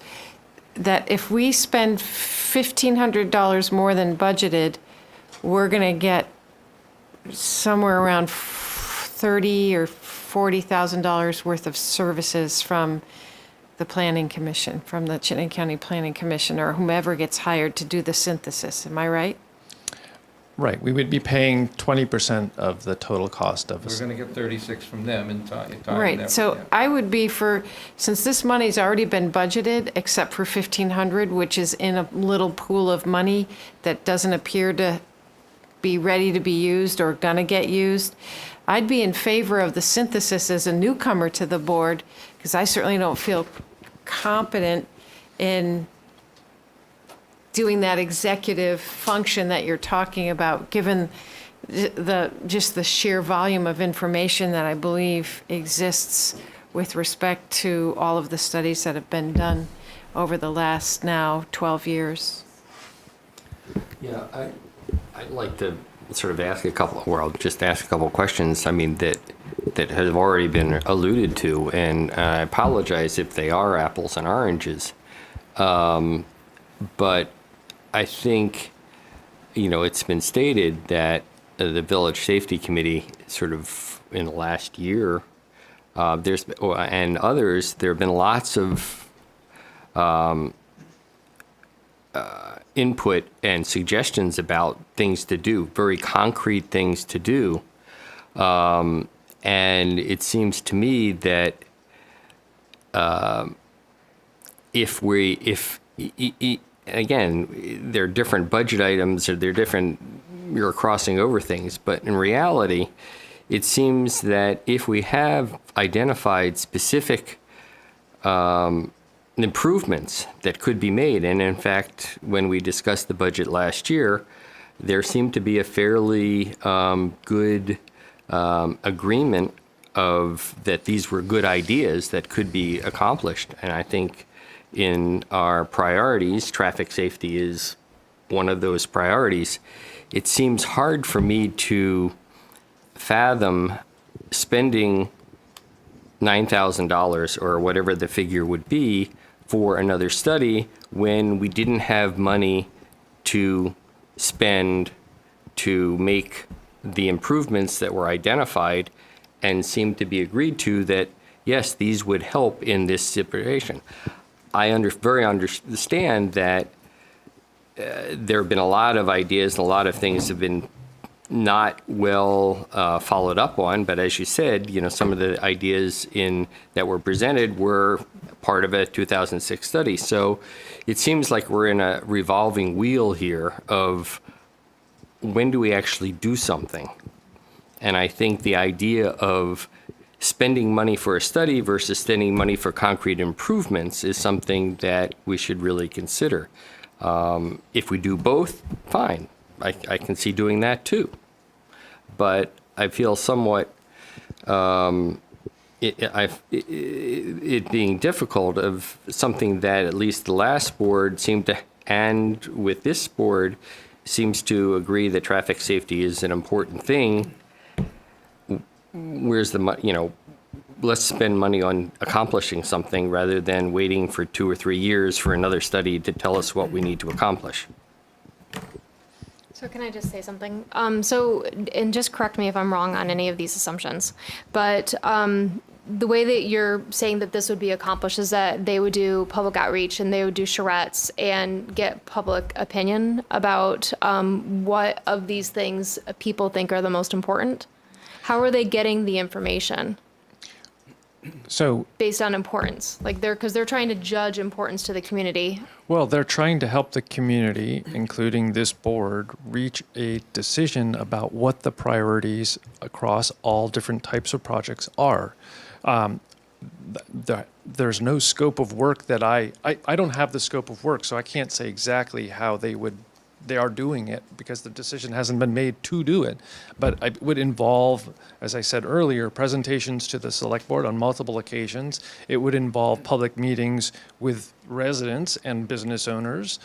that if we spend $1,500 more than budgeted, we're going to get somewhere around $30,000 or $40,000 worth of services from the Planning Commission, from the Chittenden County Planning Commission, or whomever gets hired to do the synthesis. Am I right? Right. We would be paying 20% of the total cost of We're going to get 36 from them in time. Right. So I would be for, since this money's already been budgeted, except for $1,500, which is in a little pool of money that doesn't appear to be ready to be used or gonna get used, I'd be in favor of the synthesis as a newcomer to the board, because I certainly don't feel competent in doing that executive function that you're talking about, given just the sheer volume of information that I believe exists with respect to all of the studies that have been done over the last now 12 years. Yeah, I'd like to sort of ask a couple, or I'll just ask a couple of questions, I mean, that have already been alluded to, and I apologize if they are apples and oranges. But I think, it's been stated that the Village Safety Committee sort of in the last year, and others, there have been lots of input and suggestions about things to do, very concrete things to do. And it seems to me that again, there are different budget items, or you're crossing over things, but in reality, it seems that if we have identified specific improvements that could be made, and in fact, when we discussed the budget last year, there seemed to be a fairly good agreement that these were good ideas that could be accomplished. And I think in our priorities, traffic safety is one of those priorities. It seems hard for me to fathom spending $9,000 or whatever the figure would be for another study when we didn't have money to spend to make the improvements that were identified and seemed to be agreed to, that yes, these would help in this situation. I very understand that there have been a lot of ideas and a lot of things have been not well followed up on, but as you said, some of the ideas that were presented were part of a 2006 study. So it seems like we're in a revolving wheel here of when do we actually do something? And I think the idea of spending money for a study versus spending money for concrete improvements is something that we should really consider. If we do both, fine. I can see doing that too. But I feel somewhat it being difficult of something that at least the last board seemed to, and with this board, seems to agree that traffic safety is an important thing. Where's the money, let's spend money on accomplishing something rather than waiting for 2 or 3 years for another study to tell us what we need to accomplish. So can I just say something? And just correct me if I'm wrong on any of these assumptions, but the way that you're saying that this would be accomplished is that they would do public outreach and they would do charrettes and get public opinion about what of these things people think are the most important. How are they getting the information? So based on importance, because they're trying to judge importance to the community. Well, they're trying to help the community, including this board, reach a decision about what the priorities across all different types of projects are. There's no scope of work that I don't have the scope of work, so I can't say exactly how they are doing it because the decision hasn't been made to do it. But it would involve, as I said earlier, presentations to the select board on multiple occasions. It would involve public meetings with residents and business owners.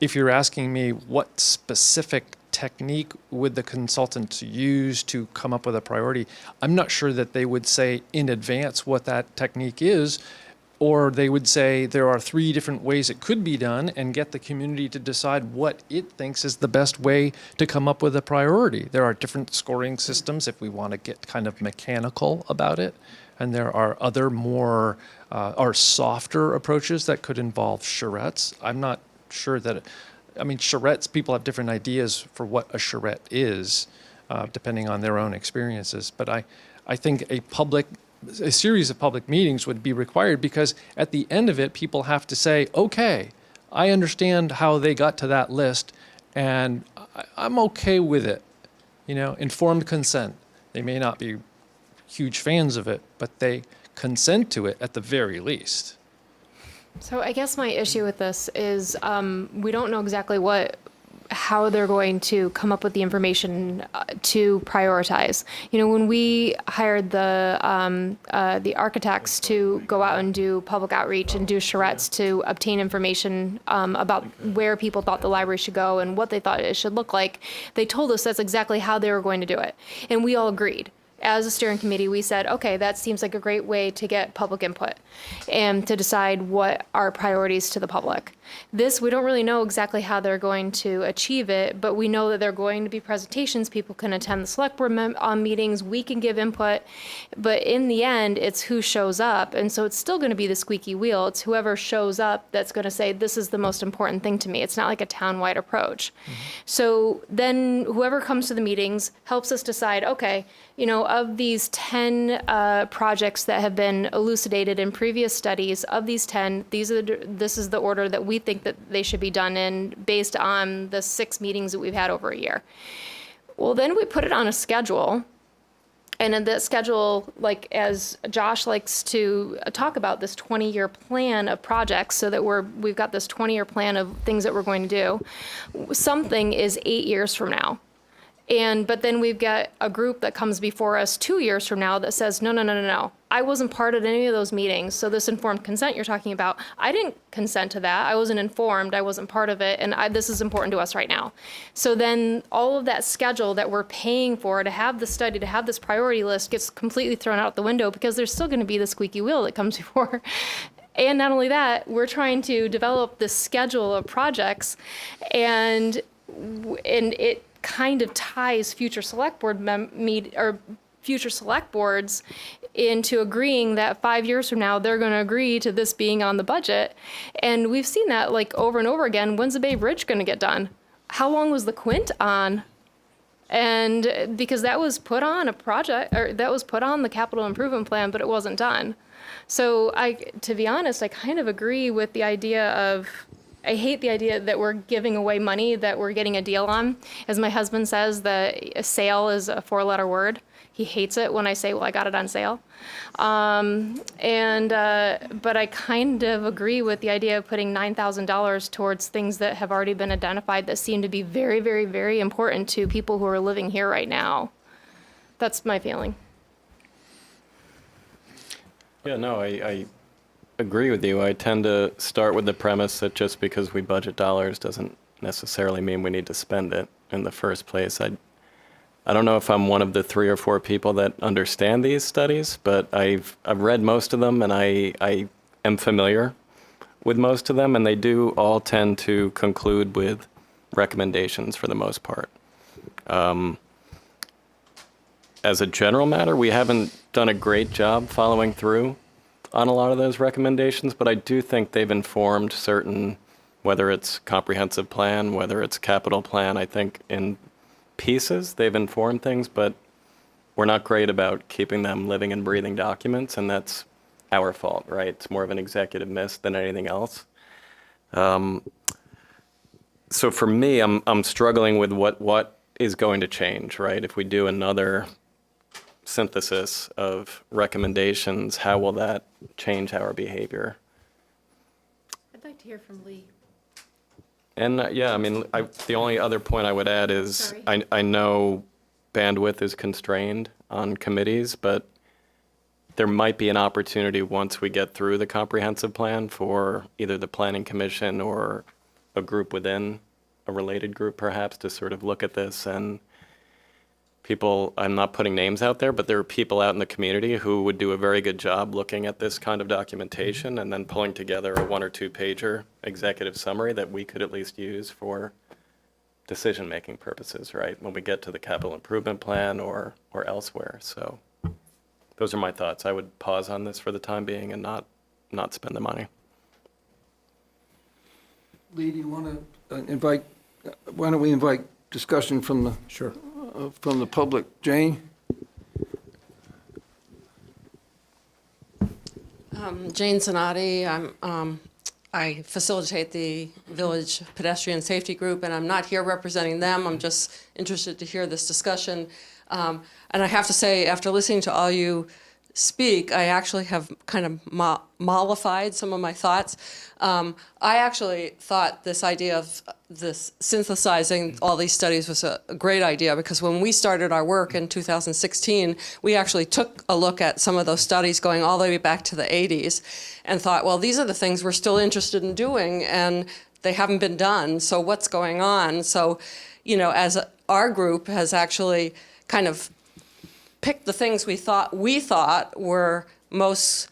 If you're asking me what specific technique would the consultants use to come up with a priority, I'm not sure that they would say in advance what that technique is. Or they would say there are 3 different ways it could be done and get the community to decide what it thinks is the best way to come up with a priority. There are different scoring systems if we want to get kind of mechanical about it. And there are other more, or softer approaches that could involve charrettes. I'm not sure that, charrettes, people have different ideas for what a charrette is, depending on their own experiences. But I think a series of public meetings would be required because at the end of it, people have to say, okay, I understand how they got to that list and I'm okay with it. Informed consent. They may not be huge fans of it, but they consent to it at the very least. So I guess my issue with this is we don't know exactly how they're going to come up with the information to prioritize. When we hired the architects to go out and do public outreach and do charrettes to obtain information about where people thought the library should go and what they thought it should look like, they told us that's exactly how they were going to do it. And we all agreed. As a steering committee, we said, okay, that seems like a great way to get public input and to decide what are priorities to the public. This, we don't really know exactly how they're going to achieve it, but we know that there are going to be presentations. People can attend the select board meetings. We can give input. But in the end, it's who shows up. And so it's still going to be the squeaky wheel. It's whoever shows up that's going to say, this is the most important thing to me. It's not like a town-wide approach. Mm-hmm. So then whoever comes to the meetings helps us decide, okay, of these 10 projects that have been elucidated in previous studies, of these 10, this is the order that we think that they should be done in based on the 6 meetings that we've had over a year. Well, then we put it on a schedule. And in that schedule, as Josh likes to talk about, this 20-year plan of projects, so that we've got this 20-year plan of things that we're going to do. Something is 8 years from now. But then we've got a group that comes before us 2 years from now that says, no. I wasn't part of any of those meetings. So this informed consent you're talking about, I didn't consent to that. I wasn't informed. I wasn't part of it. And this is important to us right now. So then all of that schedule that we're paying for to have the study, to have this priority list gets completely thrown out the window because there's still going to be the squeaky wheel that comes before. And not only that, we're trying to develop this schedule of projects and it kind of ties future select board future select boards into agreeing that 5 years from now they're going to agree to this being on the budget. And we've seen that over and over again. When's the Bay Bridge going to get done? How long was the Quint on? And because that was put on a project, or that was put on the capital improvement plan, but it wasn't done. So to be honest, I kind of agree with the idea of I hate the idea that we're giving away money that we're getting a deal on. As my husband says, a sale is a 4-letter word. He hates it when I say, well, I got it on sale. But I kind of agree with the idea of putting $9,000 towards things that have already been identified that seem to be very, very, very important to people who are living here right now. That's my feeling. Yeah, no, I agree with you. I tend to start with the premise that just because we budget dollars doesn't necessarily mean we need to spend it in the first place. I don't know if I'm one of the 3 or 4 people that understand these studies, but I've read most of them, and I am familiar with most of them, and they do all tend to conclude with recommendations for the most part. As a general matter, we haven't done a great job following through on a lot of those recommendations, but I do think they've informed certain, whether it's comprehensive plan, whether it's capital plan, I think in pieces they've informed things, but we're not great about keeping them living and breathing documents, and that's our fault, right? It's more of an executive miss than anything else. So for me, I'm struggling with what is going to change, right? If we do another synthesis of recommendations, how will that change our behavior? I'd like to hear from Lee. And yeah, I mean, the only other point I would add is I know bandwidth is constrained on committees, but there might be an opportunity once we get through the comprehensive plan for either the Planning Commission or a group within a related group perhaps to sort of look at this, and people, I'm not putting names out there, but there are people out in the community who would do a very good job looking at this kind of documentation and then pulling together a 1 or 2 pager executive summary that we could at least use for decision-making purposes, right? When we get to the capital improvement plan or elsewhere. So those are my thoughts. I would pause on this for the time being and not spend the money. Lee, do you want to invite, why don't we invite discussion from the from the public? Jane? Jane Zanatti. I facilitate the Village Pedestrian Safety Group, and I'm not here representing them. I'm just interested to hear this discussion. And I have to say, after listening to all you speak, I actually have kind of mollified some of my thoughts. I actually thought this idea of this synthesizing all these studies was a great idea, because when we started our work in 2016, we actually took a look at some of those studies going all the way back to the 80s and thought, well, these are the things we're still interested in doing, and they haven't been done, so what's going on? So, you know, as our group has actually kind of picked the things we thought were most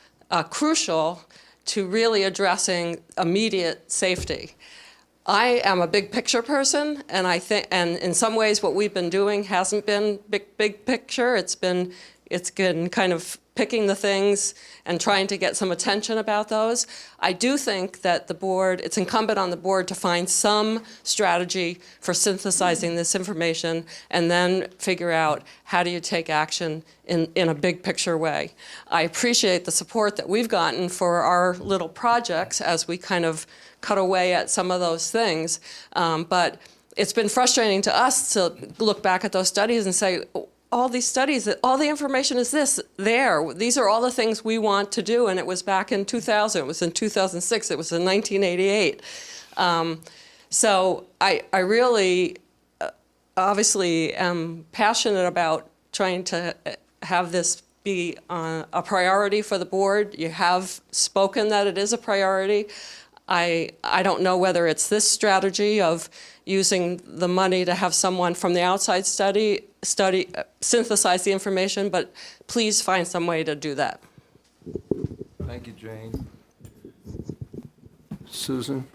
crucial to really addressing immediate safety. I am a big picture person, and I think, and in some ways, what we've been doing hasn't been big picture. It's been kind of picking the things and trying to get some attention about those. I do think that the board, it's incumbent on the board to find some strategy for synthesizing this information and then figure out how do you take action in a big picture way. I appreciate the support that we've gotten for our little projects as we kind of cut away at some of those things. But it's been frustrating to us to look back at those studies and say, all these studies, all the information is there. These are all the things we want to do, and it was back in 2000, it was in 2006, it was in 1988. So I really, obviously, am passionate about trying to have this be a priority for the board. You have spoken that it is a priority. I don't know whether it's this strategy of using the money to have someone from the outside synthesize the information, but please find some way to do that. Thank you, Jane. Susan?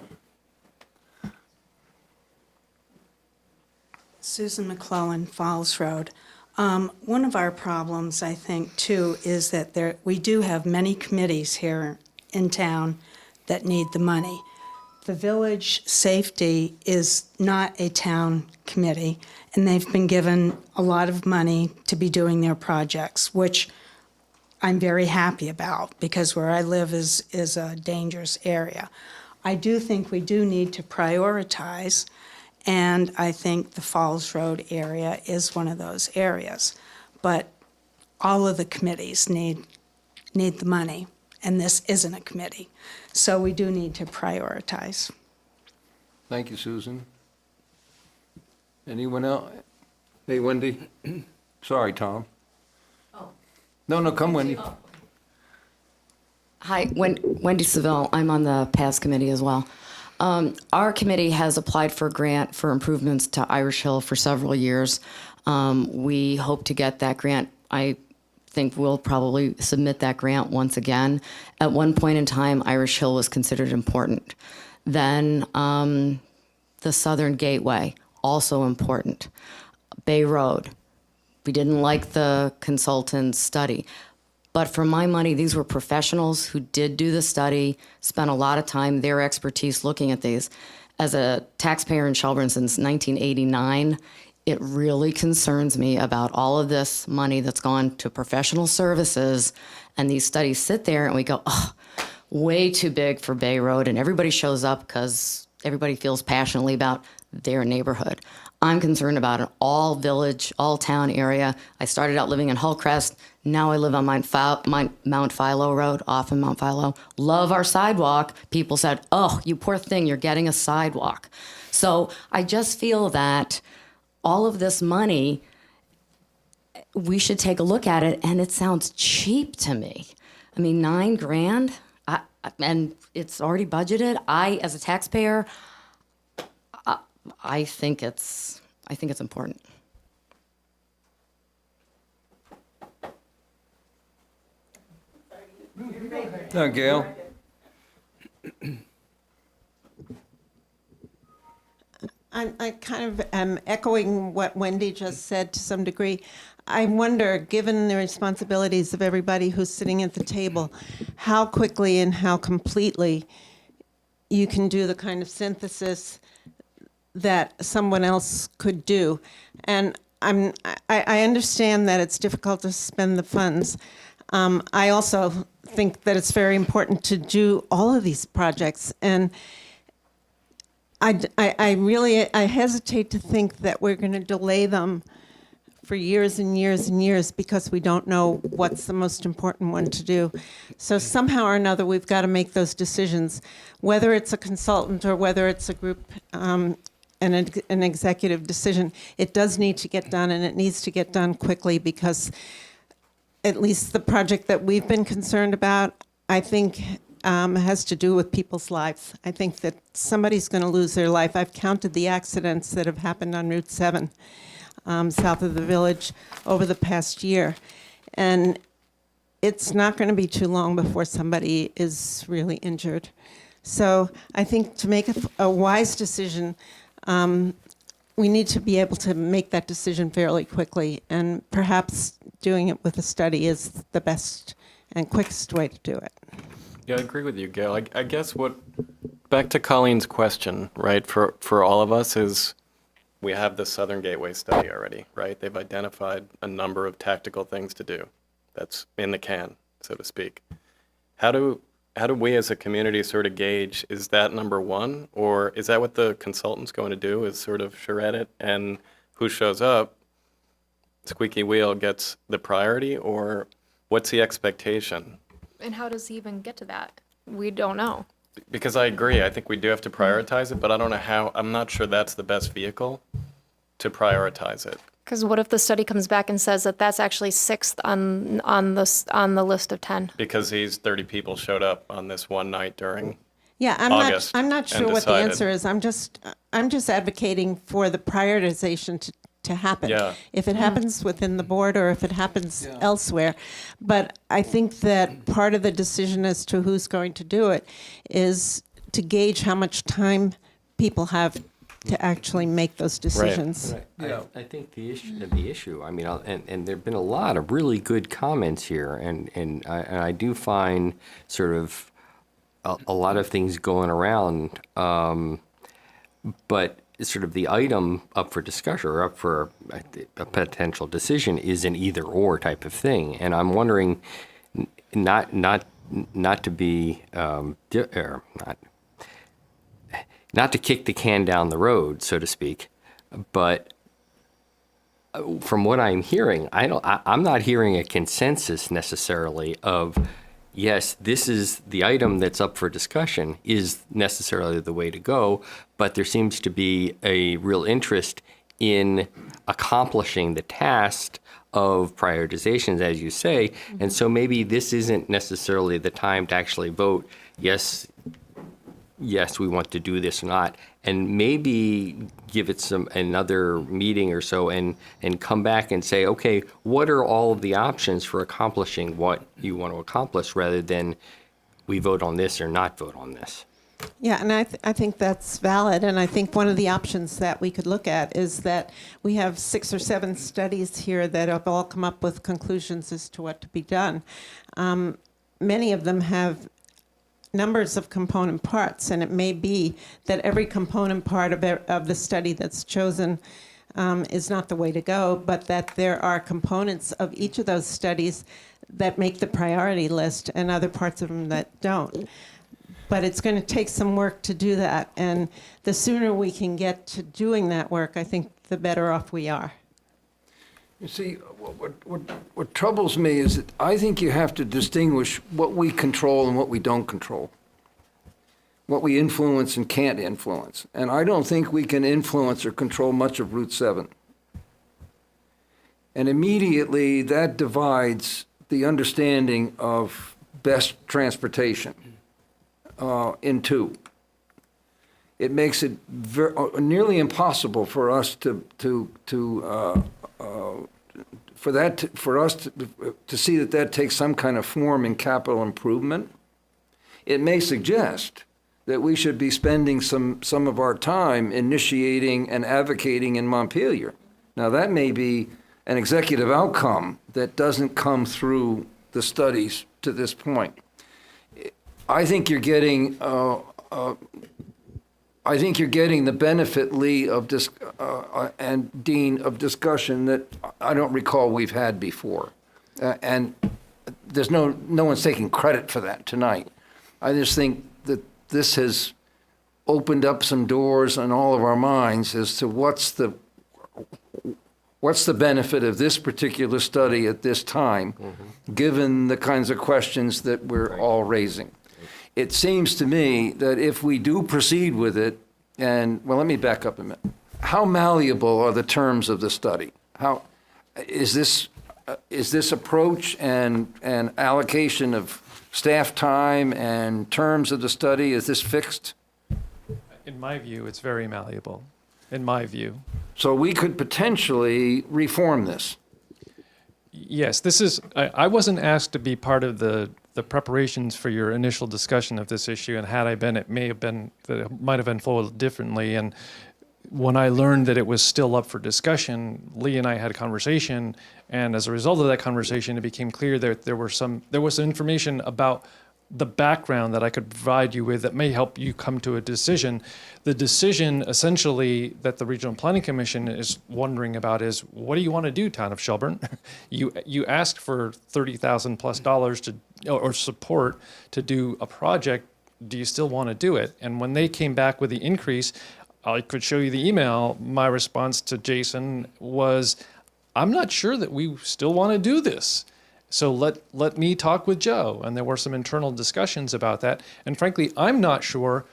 Susan McClellan, Falls Road. One of our problems, I think, too, is that we do have many committees here in town that need the money. The village safety is not a town committee, and they've been given a lot of money to be doing their projects, which I'm very happy about, because where I live is a dangerous area. I do think we do need to prioritize, and I think the Falls Road area is one of those areas. But all of the committees need the money, and this isn't a committee. So we do need to prioritize. Thank you, Susan. Anyone else? Hey, Wendy? Sorry, Tom. Oh. No, come, Wendy. Hi, Wendy Seville. I'm on the PAS committee as well. Our committee has applied for a grant for improvements to Irish Hill for several years. We hope to get that grant. I think we'll probably submit that grant once again. At one point in time, Irish Hill was considered important. Then the Southern Gateway, also important. Bay Road, we didn't like the consultant's study. But for my money, these were professionals who did do the study, spent a lot of time, their expertise looking at these. As a taxpayer in Shelburne since 1989, it really concerns me about all of this money that's gone to professional services, and these studies sit there and we go, oh, way too big for Bay Road, and everybody shows up because everybody feels passionately about their neighborhood. I'm concerned about an all village, all town area. I started out living in Hullcrest. Now I live on Mount Philo Road, off of Mount Philo. Love our sidewalk. People said, oh, you poor thing, you're getting a sidewalk. So I just feel that all of this money, we should take a look at it, and it sounds cheap to me. I mean, $9,000, and it's already budgeted. As a taxpayer, I think it's important. No, Gail? I kind of am echoing what Wendy just said to some degree. I wonder, given the responsibilities of everybody who's sitting at the table, how quickly and how completely you can do the kind of synthesis that someone else could do. And I understand that it's difficult to spend the funds. I also think that it's very important to do all of these projects. And I hesitate to think that we're going to delay them for years and years and years because we don't know what's the most important one to do. So somehow or another, we've got to make those decisions, whether it's a consultant or whether it's a group, an executive decision. It does need to get done, and it needs to get done quickly, because at least the project that we've been concerned about, I think, has to do with people's lives. I think that somebody's going to lose their life. I've counted the accidents that have happened on Route 7 south of the village over the past year. And it's not going to be too long before somebody is really injured. So I think to make a wise decision, we need to be able to make that decision fairly quickly. And perhaps doing it with a study is the best and quickest way to do it. Yeah, I agree with you, Gail. I guess back to Colleen's question, right, for all of us is, we have the Southern Gateway study already, right? They've identified a number of tactical things to do. That's in the can, so to speak. How do we as a community sort of gauge, is that number one, or is that what the consultant's going to do, is sort of charrette it, and who shows up, squeaky wheel gets the priority, or what's the expectation? And how does he even get to that? We don't know. Because I agree, I think we do have to prioritize it, but I don't know how, I'm not sure that's the best vehicle to prioritize it. Because what if the study comes back and says that that's actually sixth on the list of 10? Because these 30 people showed up on this one night during Yeah, August I'm not sure and what the decided. answer is. I'm just advocating for the prioritization to happen. Yeah. If it happens within the board or if it happens elsewhere. But I think that part of the decision as to who's going to do it is to gauge how much time people have to actually make those decisions. Right. I think the issue, I mean, and there have been a lot of really good comments here, and I do find sort of a lot of things going around, but sort of the item up for discussion or up for a potential decision is an either or type of thing, and I'm wondering, not to be not to kick the can down the road, so to speak, but from what I'm hearing, I'm not hearing a consensus necessarily of, yes, this is the item that's up for discussion is necessarily the way to go, but there seems to be a real interest in accomplishing the task of prioritizations, as you say, and so maybe this isn't necessarily the time to actually vote, yes, we want to do this or not, and maybe give it another meeting or so and come back and say, okay, what are all of the options for accomplishing what you want to accomplish, rather than we vote on this or not vote on this. Yeah, and I think that's valid, and I think one of the options that we could look at is that we have 6 or 7 studies here that have all come up with conclusions as to what to be done. Many of them have numbers of component parts, and it may be that every component part of the study that's chosen is not the way to go, but that there are components of each of those studies that make the priority list and other parts of them that don't. But it's going to take some work to do that, and the sooner we can get to doing that work, I think the better off we are. You see, what troubles me is that I think you have to distinguish what we control and what we don't control, what we influence and can't influence. And I don't think we can influence or control much of Route 7. And immediately that divides the understanding of best transportation in two. It makes it nearly impossible for us to see that takes some kind of form in capital improvement. It may suggest that we should be spending some of our time initiating and advocating in Montpelier. Now, that may be an executive outcome that doesn't come through the studies to this point. I think you're getting the benefit, Lee, of and Dean, of discussion that I don't recall we've had before, and there's no one's taking credit for that tonight. I just think that this has opened up some doors in all of our minds as to what's the benefit of this particular study at this time, given the kinds of questions that we're all raising. It seems to me that if we do proceed with it, and, well, let me back up a minute. How malleable are the terms of the study? How is this approach and allocation of staff time and terms of the study, is this fixed? In my view, it's very malleable, in my view. So we could potentially reform this. Yes, this is, I wasn't asked to be part of the preparations for your initial discussion of this issue, and had I been, it might have unfolded differently. And when I learned that it was still up for discussion, Lee and I had a conversation, and as a result of that conversation, it became clear that there was information about the background that I could provide you with that may help you come to a decision. The decision essentially that the Regional Planning Commission is wondering about is, what do you want to do, Town of Shelburne? You asked for $30,000+ or support to do a project. Do you still want to do it? And when they came back with the increase, I could show you the email. My response to Jason was, I'm not sure that we still want to do this. So let me talk with Joe. And there were some internal discussions about that. And frankly, I'm not sure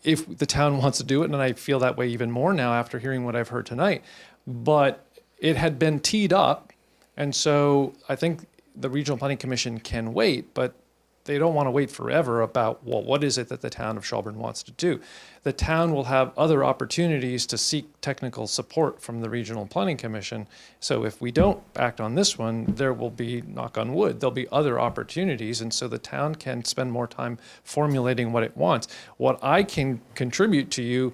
if the town wants to do it, and I feel that way even more now after hearing what I've heard tonight. But it had been teed up, and so I think the Regional Planning Commission can wait, but they don't want to wait forever about, well, what is it that the town of Shelburne wants to do? The town will have other opportunities to seek technical support from the Regional Planning Commission. So if we don't act on this one, there will be, knock on wood, there'll be other opportunities. And so the town can spend more time formulating what it wants. What I can contribute to you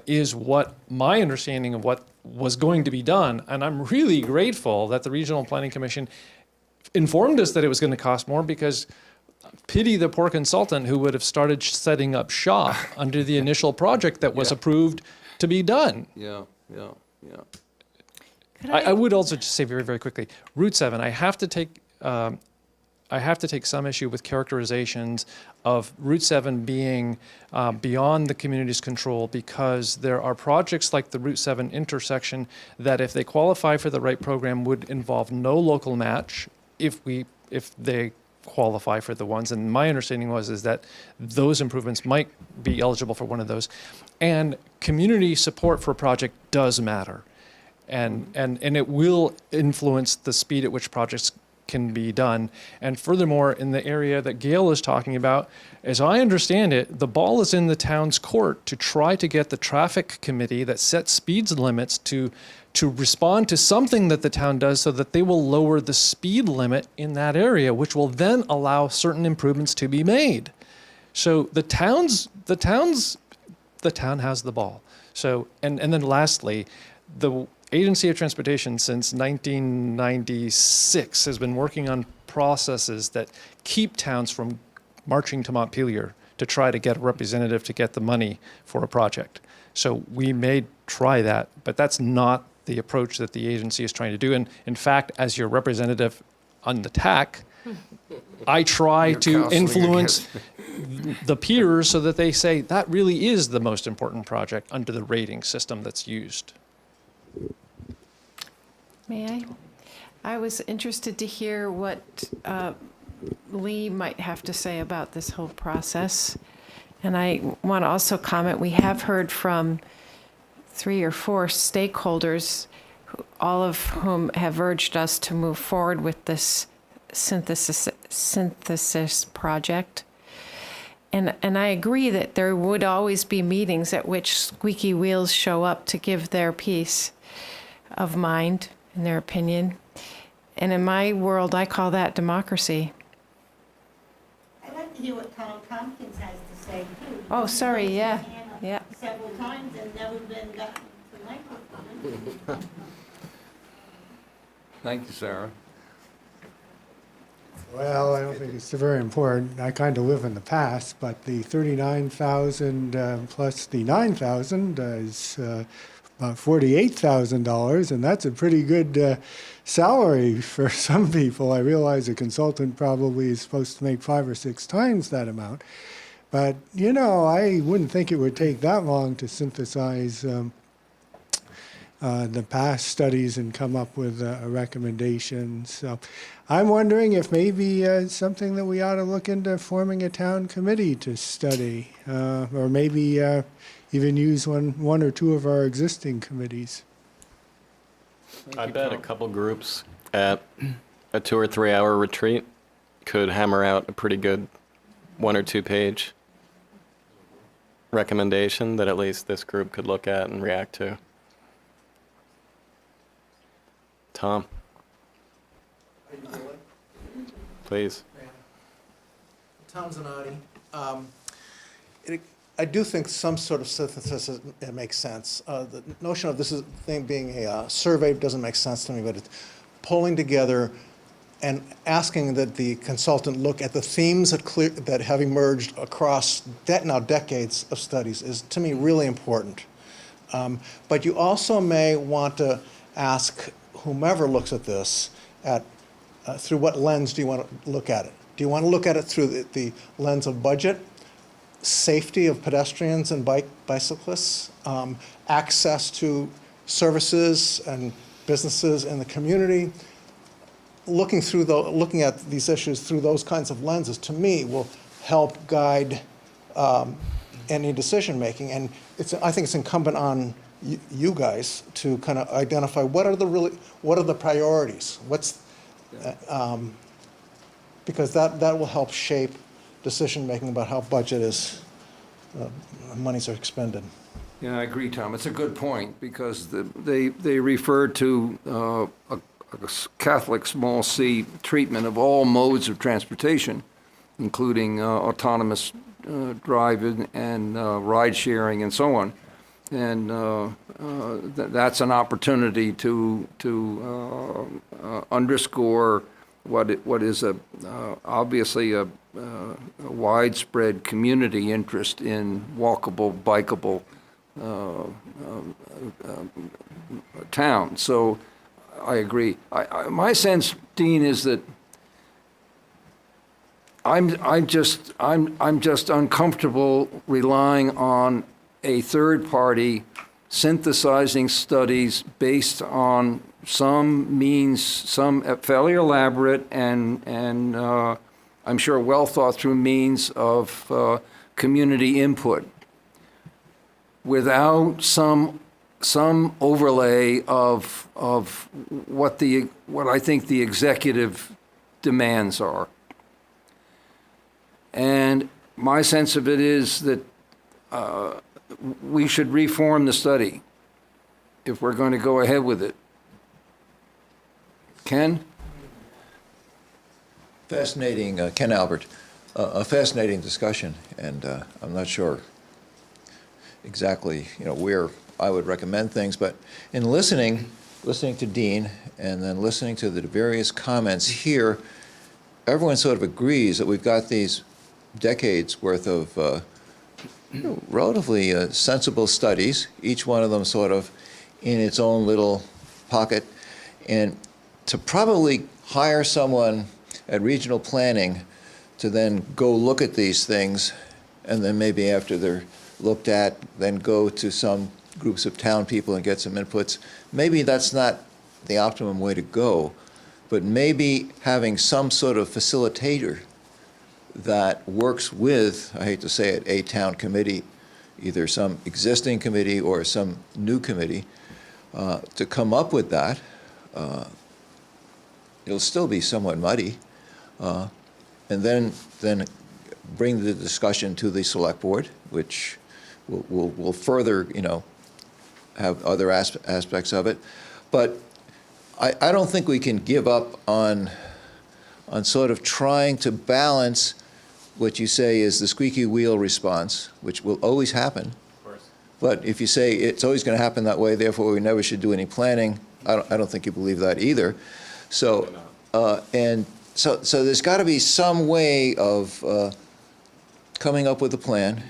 is what my understanding of what was going to be done. And I'm really grateful that the Regional Planning Commission informed us that it was going to cost more, because pity the poor consultant who would have started setting up shop under the initial project that was approved to be done. Yeah. I would also just say very, very quickly, Route 7, I have to take, I I have to take some issue with characterizations of Route 7 being beyond the community's control, because there are projects like the Route 7 intersection that, if they qualify for the right program, would involve no local match if they qualify for the ones. And my understanding is that those improvements might be eligible for one of those. And community support for a project does matter. And it will influence the speed at which projects can be done. And furthermore, in the area that Gail is talking about, as I understand it, the ball is in the town's court to try to get the traffic committee that sets speed limits to respond to something that the town does, so that they will lower the speed limit in that area, which will then allow certain improvements to be made. So the town has the ball. So, and then lastly, the Agency of Transportation since 1996 has been working on processes that keep towns from marching to Montpelier to try to get a representative to get the money for a project. So we may try that, but that's not the approach that the agency is trying to do. And in fact, as your representative on the TAC, I try to influence the peers so that they say that really is the most important project under the rating system that's used. May I? I was interested to hear what Lee might have to say about this whole process. And I want to also comment, we have heard from 3 or 4 stakeholders, all of whom have urged us to move forward with this synthesis project. And I agree that there would always be meetings at which squeaky wheels show up to give their piece of mind and their opinion. And in my world, I call that democracy. I'd like to hear what Tom Tompkins has to say, too. Oh, sorry, yeah. Yeah. Several times and never been gotten to microphone. Thank you, Sarah. Well, I don't think it's very important. I kind of live in the past, but the 39,000 plus the 9,000 is about $48,000, and that's a pretty good salary for some people. I realize a consultant probably is supposed to make 5 or 6 times that amount. But, you know, I wouldn't think it would take that long to synthesize the past studies and come up with a recommendation. So I'm wondering if maybe something that we ought to look into forming a town committee to study, or maybe even use one or two of our existing committees. I bet a couple groups at a 2 or 3 hour retreat could hammer out a pretty good 1 or 2 page recommendation that at least this group could look at and react to. Tom, please. Tom Zanotti. I do think some sort of synthesis makes sense. The notion of this thing being a survey doesn't make sense to me, but it's pulling together and asking that the consultant look at the themes that have emerged across now decades of studies is, to me, really important. But you also may want to ask whomever looks at this through what lens do you want to look at it? Do you want to look at it through the lens of budget, safety of pedestrians and bicyclists, access to services and businesses in the community? Looking at these issues through those kinds of lenses, to me, will help guide any decision making. And I think it's incumbent on you guys to kind of identify what are the priorities. Because that will help shape decision making about how monies are expended. Yeah, I agree, Tom. It's a good point, because they refer to a Catholic small c treatment of all modes of transportation, including autonomous driving and ride sharing and so on. And that's an opportunity to underscore what is obviously a widespread community interest in walkable, bikeable town. So I agree. My sense, Dean, is that I'm just uncomfortable relying on a third party synthesizing studies based on some means, some fairly elaborate and I'm sure well thought through means of community input, without some overlay of what I think the executive demands are. And my sense of it is that we should reform the study if we're going to go ahead with it. Ken? Fascinating, Ken Albert. A fascinating discussion, and I'm not sure exactly, where I would recommend things, but in listening to Dean and then listening to the various comments here, everyone sort of agrees that we've got these decades worth of relatively sensible studies, each one of them sort of in its own little pocket, and to probably hire someone at regional planning to then go look at these things, and then maybe after they're looked at, then go to some groups of town people and get some inputs. Maybe that's not the optimum way to go, but maybe having some sort of facilitator that works with, I hate to say it, a town committee, either some existing committee or some new committee, to come up with that. It'll still be somewhat muddy, and then bring the discussion to the select board, which will further, have other aspects of it. But I don't think we can give up on sort of trying to balance what you say is the squeaky wheel response, which will always happen. Of course. But if you say it's always going to happen that way, therefore we never should do any planning, I don't think you believe that either. So, so there's got to be some way of coming up with a plan,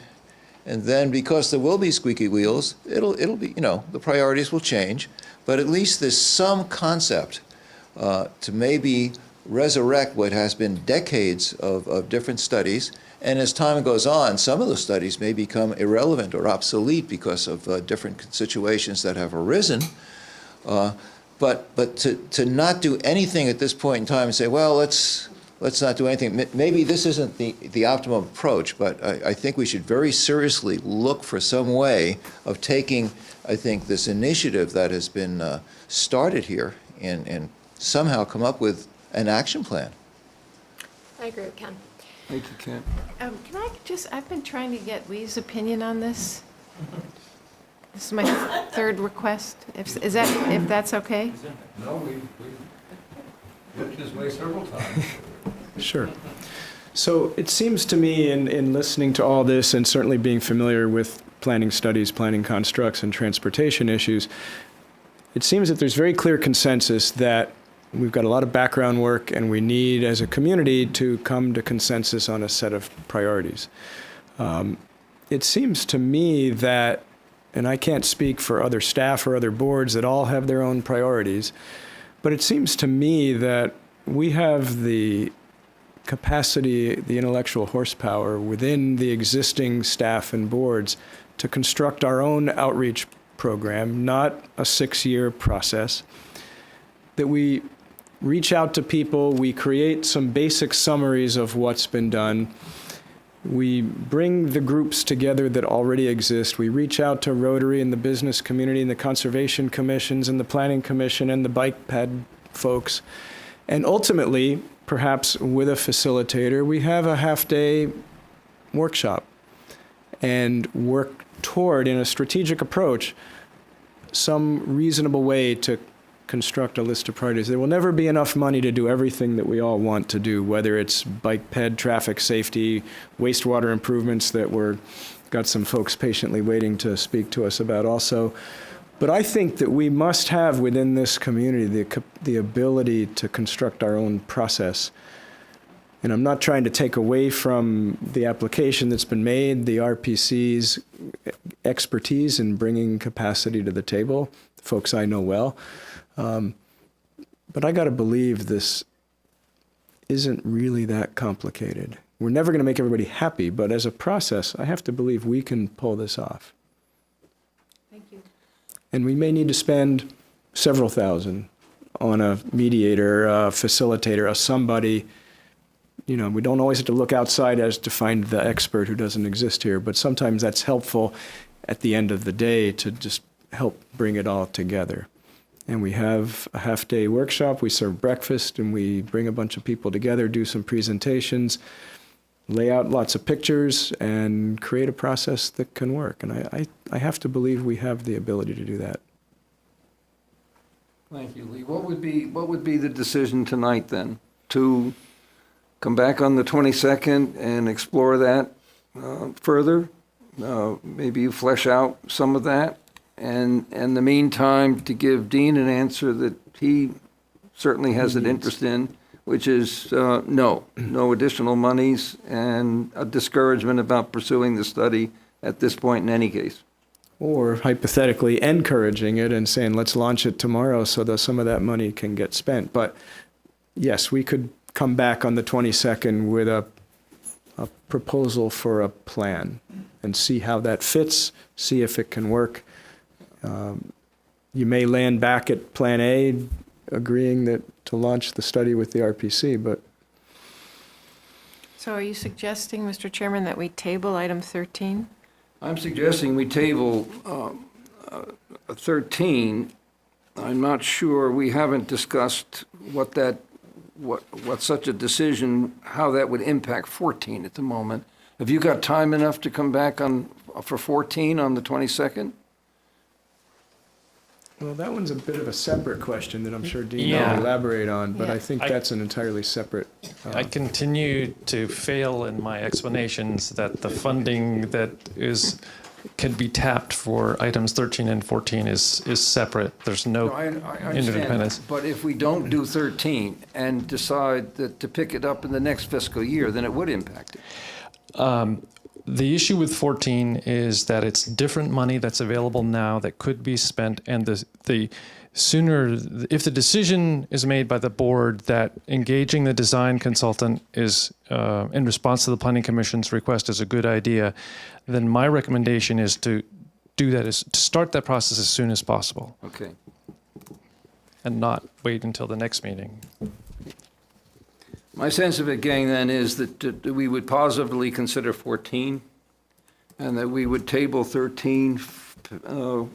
and then because there will be squeaky wheels, it'll be, the priorities will change, but at least there's some concept to maybe resurrect what has been decades of different studies, and as time goes on, some of those studies may become irrelevant or obsolete because of different situations that have arisen. But to not do anything at this point in time and say, well, let's not do anything. Maybe this isn't the optimum approach, but I think we should very seriously look for some way of taking, I think, this initiative that has been started here and somehow come up with an action plan. I agree with Ken. Thank you, Ken. Can I I've been trying to get Lee's opinion on this. This is my third request. If that's okay? No, we've looked this way several times. Sure. So it seems to me in listening to all this and certainly being familiar with planning studies, planning constructs, and transportation issues, it seems that there's very clear consensus that we've got a lot of background work and we need, as a community, to come to consensus on a set of priorities. It seems to me that, and I can't speak for other staff or other boards that all have their own priorities, but it seems to me that we have the capacity, the intellectual horsepower within the existing staff and boards to construct our own outreach program, not a 6-year process, that we reach out to people, we create some basic summaries of what's been done, we bring the groups together that already exist, we reach out to Rotary and the business community and the conservation commissions and the planning commission and the bike ped folks, and ultimately, perhaps with a facilitator, we have a half-day workshop and work toward, in a strategic approach, some reasonable way to construct a list of priorities. There will never be enough money to do everything that we all want to do, whether it's bike ped, traffic safety, wastewater improvements that we're got some folks patiently waiting to speak to us about also. But I think that we must have within this community the ability to construct our own process. And I'm not trying to take away from the application that's been made, the RPC's expertise in bringing capacity to the table, folks I know well. But I got to believe this isn't really that complicated. We're never going to make everybody happy, but as a process, I have to believe we can pull this off. Thank you. And we may need to spend several thousand on a mediator, a facilitator, a somebody. You know, we don't always have to look outside as to find the expert who doesn't exist here, but sometimes that's helpful at the end of the day to just help bring it all together. And we have a half-day workshop, we serve breakfast, and we bring a bunch of people together, do some presentations, lay out lots of pictures, and create a process that can work. And I have to believe we have the ability to do that. Thank you, Lee. What would be the decision tonight then? To come back on the 22nd and explore that further? Maybe you flesh out some of that? And in the meantime, to give Dean an answer that he certainly has an interest in, which is no additional monies and a discouragement about pursuing the study at this point in any case. Or hypothetically encouraging it and saying, let's launch it tomorrow so that some of that money can get spent. But yes, we could come back on the 22nd with a proposal for a plan and see how that fits, see if it can work. You may land back at Plan A, agreeing that to launch the study with the RPC, but... So are you suggesting, Mr. Chairman, that we table item 13? I'm suggesting we table 13. I'm not sure, we haven't discussed what such a decision, how that would impact 14 at the moment. Have you got time enough to come back for 14 on the 22nd? Well, that one's a bit of a separate question that I'm sure Dean Yeah. will elaborate on, but Yeah. I think that's an entirely separate... I continue to fail in my explanations that the funding that can be tapped for items 13 and 14 is separate. There's no I understand, interdependence. but if we don't do 13 and decide that to pick it up in the next fiscal year, then it would impact it. The issue with 14 is that it's different money that's available now that could be spent, and the sooner, if the decision is made by the board that engaging the design consultant is in response to the Planning Commission's request is a good idea, then my recommendation is to do that, is to start that process as soon as possible. Okay. And not wait until the next meeting. My sense of it, gang, then, is that we would positively consider 14, and that we would table 13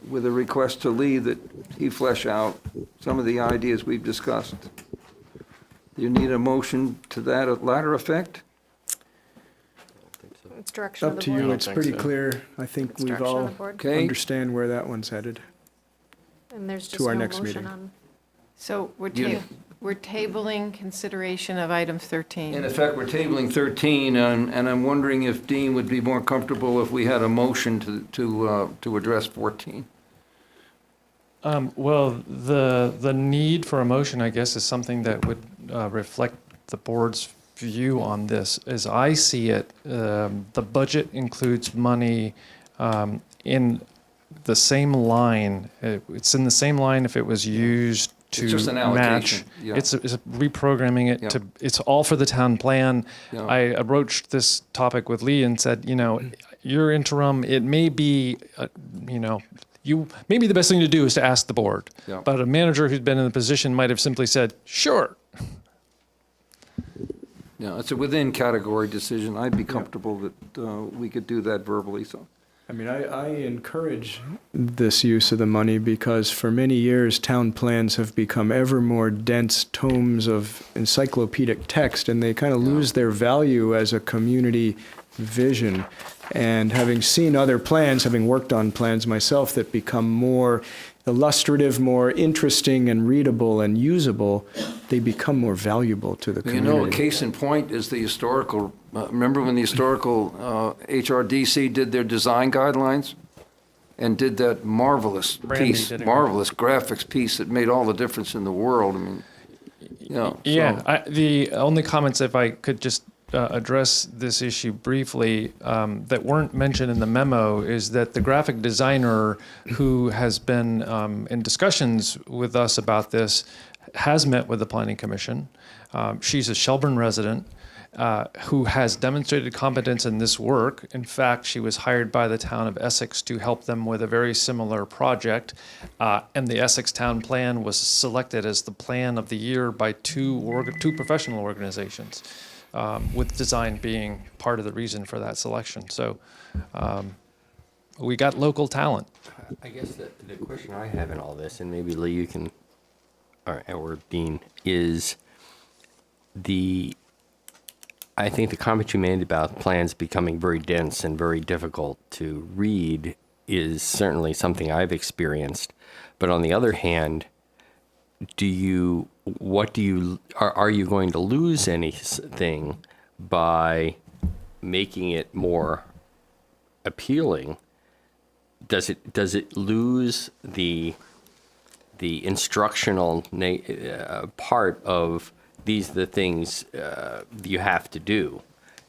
with a request to Lee that he flesh out some of the ideas we've discussed. Do you need a motion to that latter effect? It's direction of Up the to board. you, it's pretty clear. I think we've Direction of all the board. Okay. understand where that one's headed. And there's just To our no next motion meeting. on. So You- we're tabling consideration of item 13. In effect, we're tabling 13, and I'm wondering if Dean would be more comfortable if we had a motion to address 14. Well, the need for a motion, I guess, is something that would reflect the board's view on this. As I see it, the budget includes money in the same line. It's in the same line if it was used to It's just an match. allocation, yeah. It's reprogramming it Yeah. to. It's all for the town plan. Yeah. I approached this topic with Lee and said, your interim. It may be, maybe the best thing to do is to ask the board. Yeah. But a manager who's been in the position might have simply said, sure. Yeah, it's a within category decision. I'd be comfortable that we could do that verbally, so. I mean, I encourage this use of the money because for many years, town plans have become ever more dense tomes of encyclopedic text, and they kind of lose their value as a community vision. And having seen other plans, having worked on plans myself that become more illustrative, more interesting and readable and usable, they become more valuable to the community. A case in point is the historical, remember when the historical HRDC did their design guidelines? And did that marvelous Brandy piece, did a- marvelous graphics piece that made all the difference in the world. I mean, Yeah, the only comments, if I could just address this issue briefly, that weren't mentioned in the memo, is that the graphic designer who has been in discussions with us about this has met with the Planning Commission. She's a Shelburne resident, who has demonstrated competence in this work. In fact, she was hired by the town of Essex to help them with a very similar project. And the Essex Town Plan was selected as the plan of the year by two professional organizations, with design being part of the reason for that selection. So we got local talent. I guess the question I have in all this, and maybe Lee, you can, or Dean, is I think the comment you made about plans becoming very dense and very difficult to read is certainly something I've experienced. But on the other hand, are you going to lose anything by making it more appealing? Does it lose the instructional part of these are the things you have to do?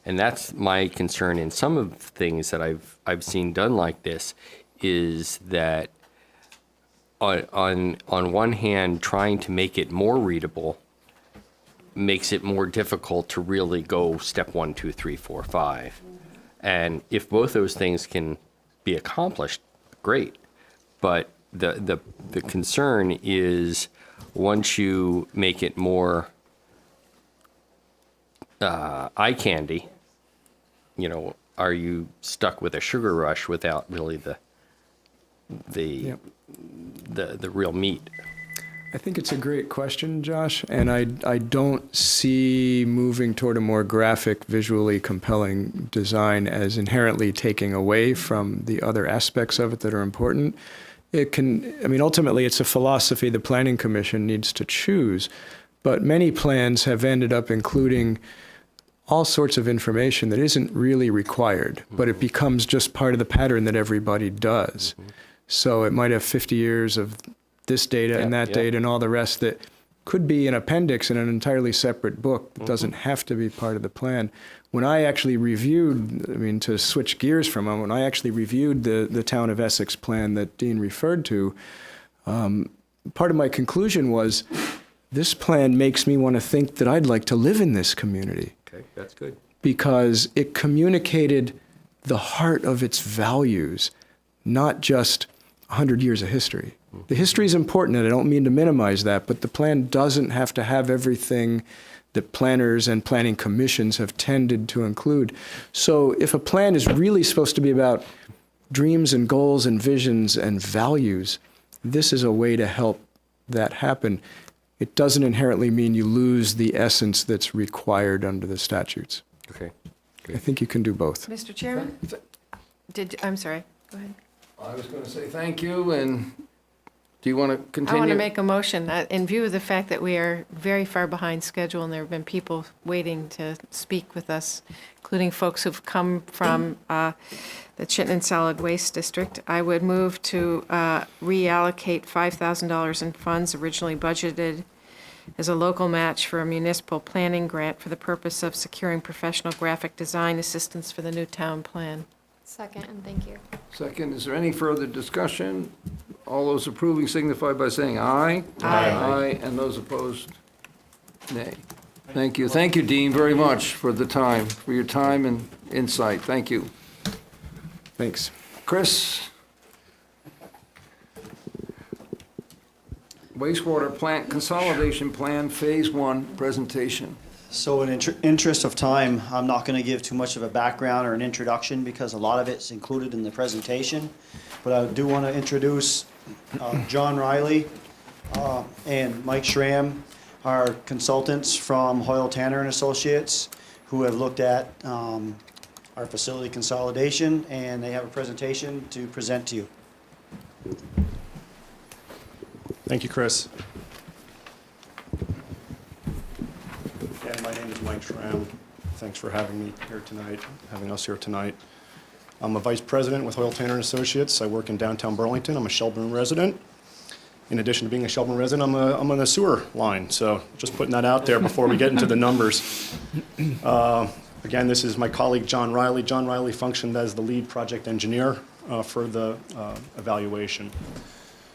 And that's my concern in some of the things that I've seen done like this, is that on one hand, trying to make it more readable makes it more difficult to really go step 1, 2, 3, 4, 5. And if both those things can be accomplished, great. But the concern is, once you make it more eye candy, are you stuck with a sugar rush without really the real meat? I think it's a great question, Josh, and I don't see moving toward a more graphic, visually compelling design as inherently taking away from the other aspects of it that are important. Ultimately, it's a philosophy the Planning Commission needs to choose, but many plans have ended up including all sorts of information that isn't really required, but it becomes just part of the pattern that everybody does. So it might have 50 years of this data and that data and all the rest that could be an appendix in an entirely separate book that doesn't have to be part of the plan. When I actually reviewed, to switch gears from it, when I actually reviewed the Town of Essex plan that Dean referred to, part of my conclusion was, this plan makes me want to think that I'd like to live in this community. Okay, that's good. Because it communicated the heart of its values, not just 100 years of history. The history is important, and I don't mean to minimize that, but the plan doesn't have to have everything that planners and planning commissions have tended to include. So if a plan is really supposed to be about dreams and goals and visions and values, this is a way to help that happen. It doesn't inherently mean you lose the essence that's required under the statutes. Okay. I think you can do both. Mr. Chairman? I'm sorry, go ahead. I was going to say thank you, and do you want to continue? I want to make a motion. In view of the fact that we are very far behind schedule and there have been people waiting to speak with us, including folks who've come from the Chittenden Solid Waste District, I would move to reallocate $5,000 in funds originally budgeted as a local match for a municipal planning grant for the purpose of securing professional graphic design assistance for the new town plan. Second, and thank you. Second, is there any further discussion? All those approving signify by saying aye. Aye. Aye, and those opposed, nay. Thank you. Thank you, Dean, very much for your time and insight. Thank you. Thanks. Chris? Wastewater Plant Consolidation Plan, Phase 1 presentation. So in interest of time, I'm not going to give too much of a background or an introduction because a lot of it's included in the presentation. But I do want to introduce John Riley and Mike Schramm, our consultants from Hoyle Tanner and Associates, who have looked at our facility consolidation, and they have a presentation to present to you. Thank you, Chris. Again, my name is Mike Schramm. Thanks for having me here tonight, having us here tonight. I'm a vice president with Hoyle Tanner and Associates. I work in downtown Burlington. I'm a Shelburne resident. In addition to being a Shelburne resident, I'm on the sewer line. So just putting that out there before we get into the numbers. Again, this is my colleague, John Riley. John Riley functioned as the lead project engineer for the evaluation.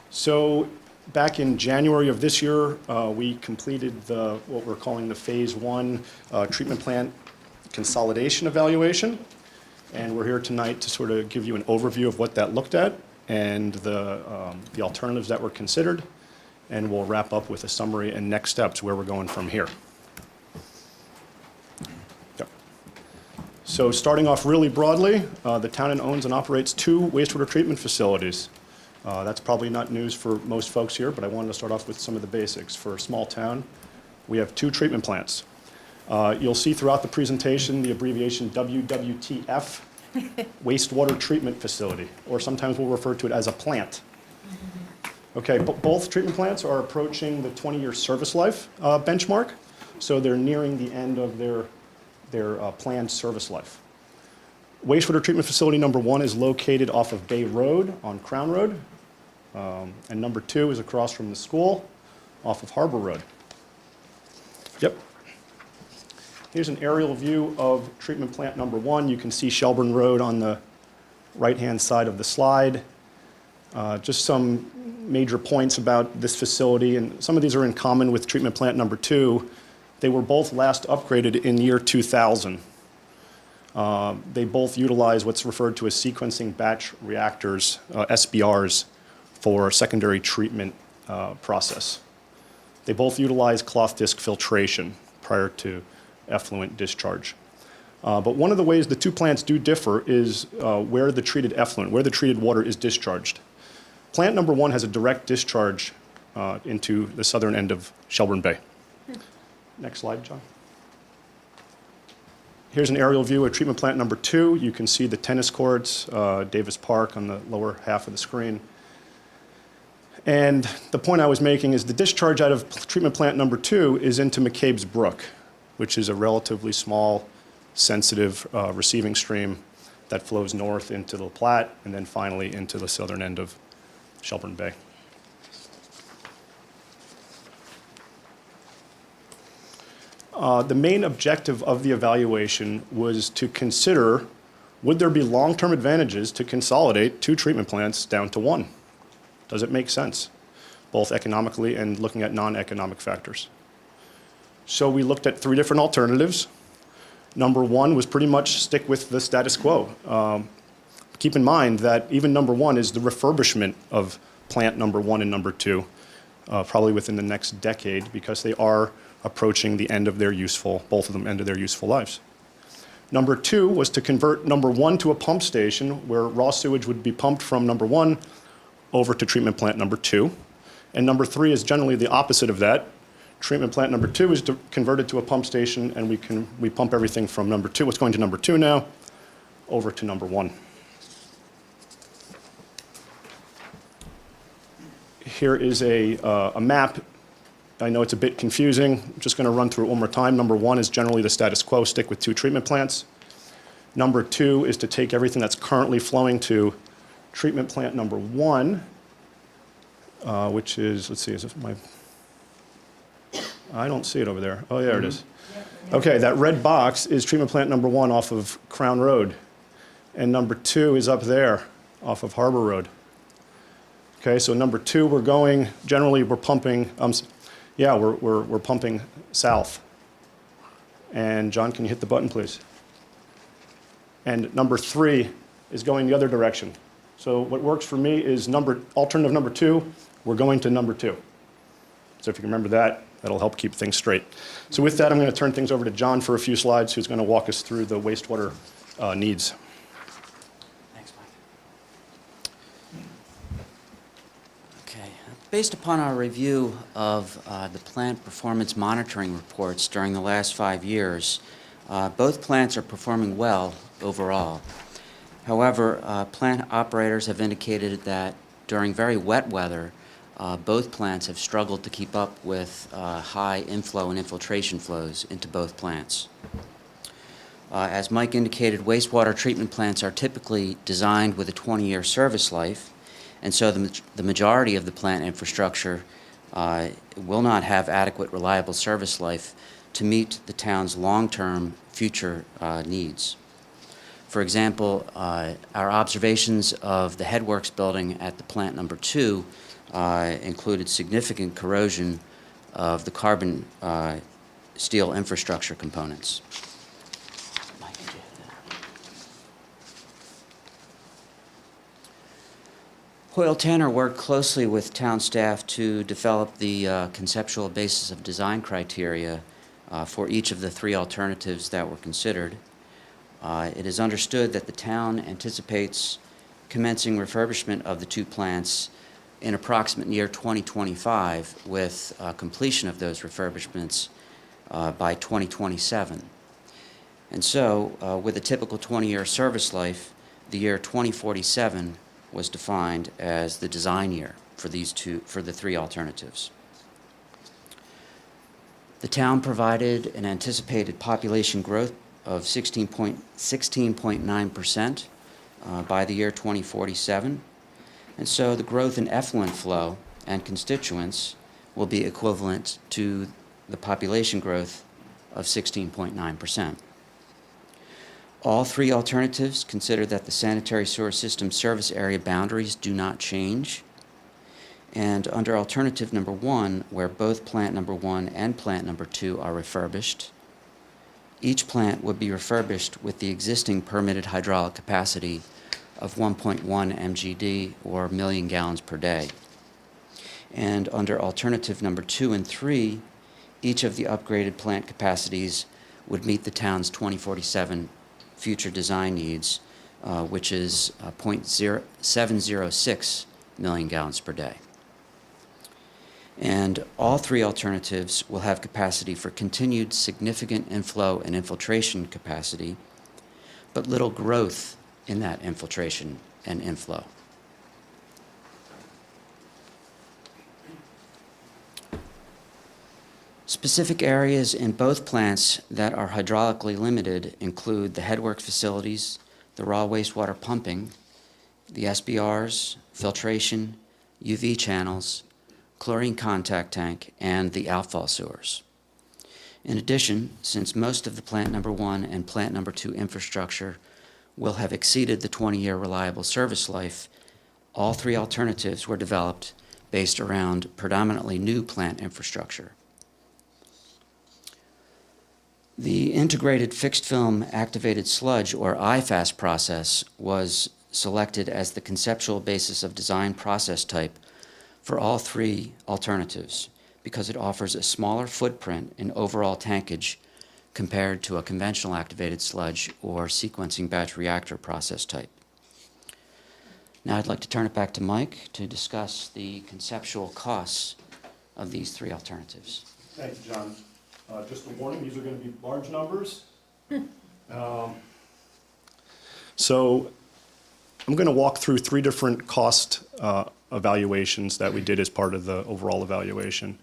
So back in January of this year, we completed what we're calling the Phase 1 treatment plant consolidation evaluation. And we're here tonight to sort of give you an overview of what that looked at and the alternatives that were considered. And we'll wrap up with a summary and next steps where we're going from here. Yep. So starting off really broadly, the town owns and operates 2 wastewater treatment facilities. That's probably not news for most folks here, but I wanted to start off with some of the basics. For a small town, we have 2 treatment plants. You'll see throughout the presentation the abbreviation WWTF, Wastewater Treatment Facility, or sometimes we'll refer to it as a plant. Okay, but both treatment plants are approaching the 20-year service life benchmark, so they're nearing the end of their planned service life. Wastewater treatment facility number 1 is located off of Bay Road on Crown Road, and number 2 is across from the school off of Harbor Road. Yep. Here's an aerial view of treatment plant number 1. You can see Shelburne Road on the right-hand side of the slide. Just some major points about this facility, and some of these are in common with treatment plant number 2. They were both last upgraded in year 2000. They both utilize what's referred to as sequencing batch reactors, SBRs, for secondary treatment process. They both utilize cloth disc filtration prior to effluent discharge. But one of the ways the 2 plants do differ is where the treated effluent, where the treated water is discharged. Plant number 1 has a direct discharge into the southern end of Shelburne Bay. Next slide, John. Here's an aerial view of treatment plant number 2. You can see the tennis courts, Davis Park on the lower half of the screen. And the point I was making is the discharge out of treatment plant number 2 is into McCabe's Brook, which is a relatively small, sensitive receiving stream that flows north into the Platte and then finally into the southern end of Shelburne Bay. The main objective of the evaluation was to consider, would there be long-term advantages to consolidate 2 treatment plants down to 1? Does it make sense, both economically and looking at non-economic factors? So we looked at 3 different alternatives. Number 1 was pretty much stick with the status quo. Keep in mind that even number 1 is the refurbishment of plant number 1 and number 2, probably within the next decade, because they are approaching the end of their useful, both of them end of their useful lives. Number 2 was to convert number 1 to a pump station where raw sewage would be pumped from number 1 over to treatment plant number 2. And number 3 is generally the opposite of that. Treatment plant number 2 is converted to a pump station, and we pump everything from number 2, what's going to number 2 now, over to number 1. Here is a map. I know it's a bit confusing. I'm just going to run through it one more time. Number 1 is generally the status quo, stick with 2 treatment plants. Number 2 is to take everything that's currently flowing to treatment plant number 1, which is, let's see, is it my... I don't see it over there. Oh, there it is. Okay, that red box is treatment plant number 1 off of Crown Road. And number 2 is up there off of Harbor Road. Okay, so number 2, we're going, generally we're pumping, we're pumping south. And John, can you hit the button, please? And number 3 is going the other direction. So what works for me is alternative number 2, we're going to number 2. So if you can remember that, that'll help keep things straight. So with that, I'm going to turn things over to John for a few slides, who's going to walk us through the wastewater needs. Thanks, Mike. Okay. Based upon our review of the plant performance monitoring reports during the last 5 years, both plants are performing well overall. However, plant operators have indicated that during very wet weather, both plants have struggled to keep up with high inflow and infiltration flows into both plants. As Mike indicated, wastewater treatment plants are typically designed with a 20-year service life, and so the majority of the plant infrastructure will not have adequate, reliable service life to meet the town's long-term future needs. For example, our observations of the headworks building at the plant number 2 included significant corrosion of the carbon steel infrastructure components. Hoyle Tanner worked closely with town staff to develop the conceptual basis of design criteria for each of the three alternatives that were considered. It is understood that the town anticipates commencing refurbishment of the two plants in approximate year 2025, with completion of those refurbishments by 2027. And so, with a typical 20-year service life, the year 2047 was defined as the design year for the three alternatives. The town provided an anticipated population growth of 16.9% by the year 2047, and so the growth in effluent flow and constituents will be equivalent to the population growth of 16.9%. All three alternatives consider that the sanitary sewer system service area boundaries do not change. And under alternative number 1, where both plant number 1 and plant number 2 are refurbished, each plant would be refurbished with the existing permitted hydraulic capacity of 1.1 MGD, or million gallons per day. And under alternative number 2 and 3, each of the upgraded plant capacities would meet the town's 2047 future design needs, which is 0.706 million gallons per day. And all three alternatives will have capacity for continued significant inflow and infiltration capacity, but little growth in that infiltration and inflow. Specific areas in both plants that are hydraulically limited include the headworks facilities, the raw wastewater pumping, the SBRs, filtration, UV channels, chlorine contact tank, and the outfall sewers. In addition, since most of the plant number 1 and plant number 2 infrastructure will have exceeded the 20-year reliable service life, all three alternatives were developed based around predominantly new plant infrastructure. The integrated fixed film activated sludge, or IFAS process, was selected as the conceptual basis of design process type for all three alternatives because it offers a smaller footprint in overall tankage compared to a conventional activated sludge or sequencing batch reactor process type. Now I'd like to turn it back to Mike to discuss the conceptual costs of these three alternatives. Thank you, John. Just a warning, these are going to be large numbers. So I'm going to walk through three different cost evaluations that we did as part of the overall evaluation.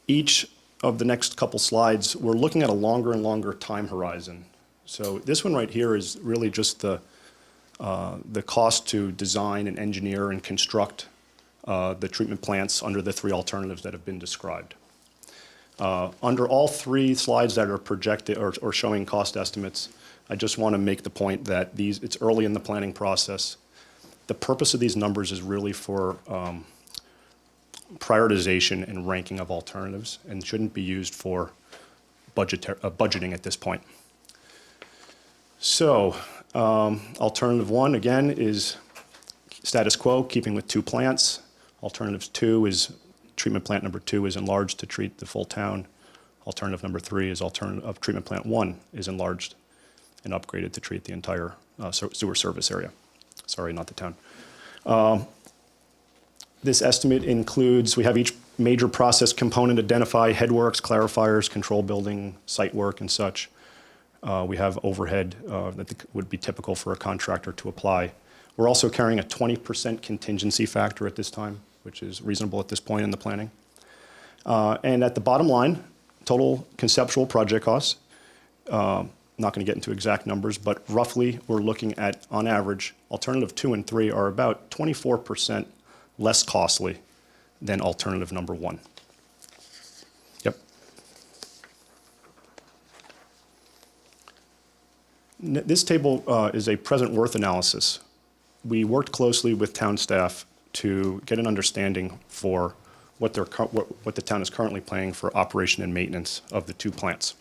Each of the next couple slides, we're looking at a longer and longer time horizon. So this one right here is really just the cost to design and engineer and construct the treatment plants under the three alternatives that have been described. Under all three slides that are projected or showing cost estimates, I just want to make the point that it's early in the planning process. The purpose of these numbers is really for prioritization and ranking of alternatives and shouldn't be used for budgeting at this point. So alternative 1, again, is status quo, keeping with 2 plants. Alternative 2 is treatment plant number 2 is enlarged to treat the full town. Alternative number 3 is treatment plant 1 is enlarged and upgraded to treat the entire sewer service area. Sorry, not the town. This estimate includes, we have each major process component identify, headworks, clarifiers, control building, site work, and such. We have overhead that would be typical for a contractor to apply. We're also carrying a 20% contingency factor at this time, which is reasonable at this point in the planning. And at the bottom line, total conceptual project costs. Not going to get into exact numbers, but roughly we're looking at, on average, alternative 2 and 3 are about 24% less costly than alternative number 1. Yep. This table is a present worth analysis. We worked closely with town staff to get an understanding for what the town is currently paying for operation and maintenance of the 2 plants.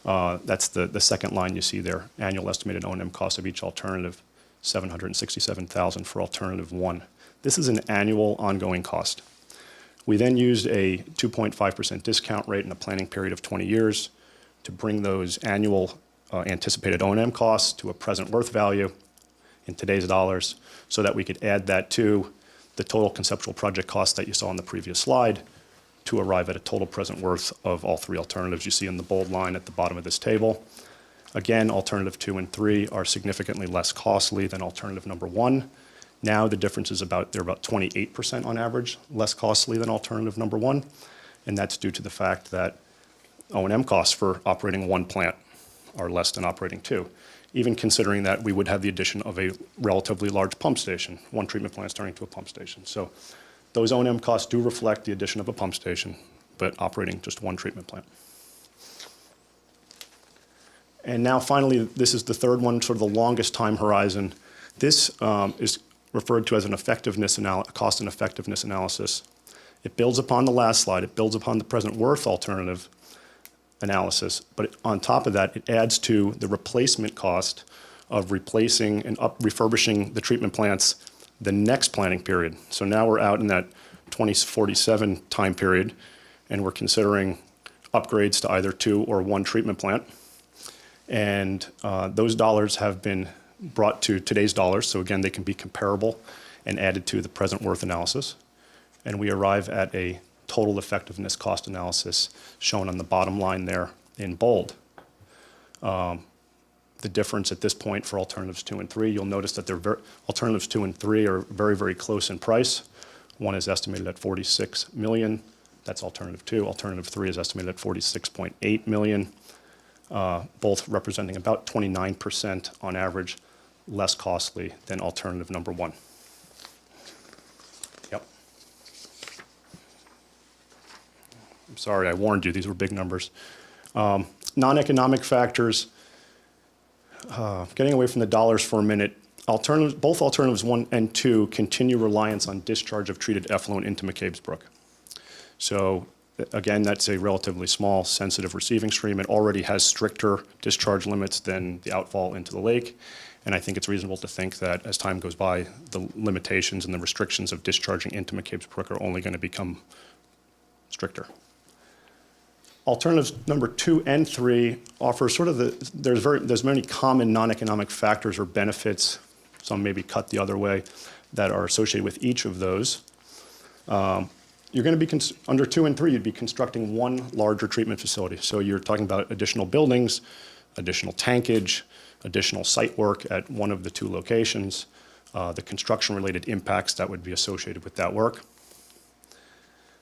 That's the second line you see there, annual estimated O&M cost of each alternative. $767,000 for alternative 1. This is an annual ongoing cost. We then used a 2.5% discount rate in a planning period of 20 years to bring those annual anticipated O&M costs to a present worth value in today's dollars so that we could add that to the total conceptual project cost that you saw on the previous slide to arrive at a total present worth of all three alternatives you see in the bold line at the bottom of this table. Again, alternative 2 and 3 are significantly less costly than alternative number 1. Now the difference is they're about 28% on average less costly than alternative number 1, and that's due to the fact that O&M costs for operating one plant are less than operating 2, even considering that we would have the addition of a relatively large pump station, one treatment plant turning to a pump station. So those O&M costs do reflect the addition of a pump station, but operating just one treatment plant. And now finally, this is the third one, sort of the longest time horizon. This is referred to as an cost and effectiveness analysis. It builds upon the last slide. It builds upon the present worth alternative analysis, but on top of that, it adds to the replacement cost of replacing and refurbishing the treatment plants the next planning period. So now we're out in that 2047 time period, and we're considering upgrades to either 2 or 1 treatment plant. And those dollars have been brought to today's dollars, so again, they can be comparable and added to the present worth analysis. And we arrive at a total effectiveness cost analysis shown on the bottom line there in bold. The difference at this point for alternatives 2 and 3, you'll notice that alternatives 2 and 3 are very, very close in price. One is estimated at $46 million. That's alternative 2. Alternative 3 is estimated at $46.8 million, both representing about 29% on average less costly than alternative number 1. Yep. I'm sorry, I warned you, these were big numbers. Non-economic factors, getting away from the dollars for a minute, both alternatives 1 and 2 continue reliance on discharge of treated effluent into McCabe's Brook. So again, that's a relatively small, sensitive receiving stream. It already has stricter discharge limits than the outfall into the lake. And I think it's reasonable to think that as time goes by, the limitations and the restrictions of discharging into McCabe's Brook are only going to become stricter. Alternatives number 2 and 3 offer sort of there's many common non-economic factors or benefits, some maybe cut the other way, that are associated with each of those. You're going to be, under 2 and 3, you'd be constructing one larger treatment facility. So you're talking about additional buildings, additional tankage, additional site work at one of the 2 locations, the construction-related impacts that would be associated with that work.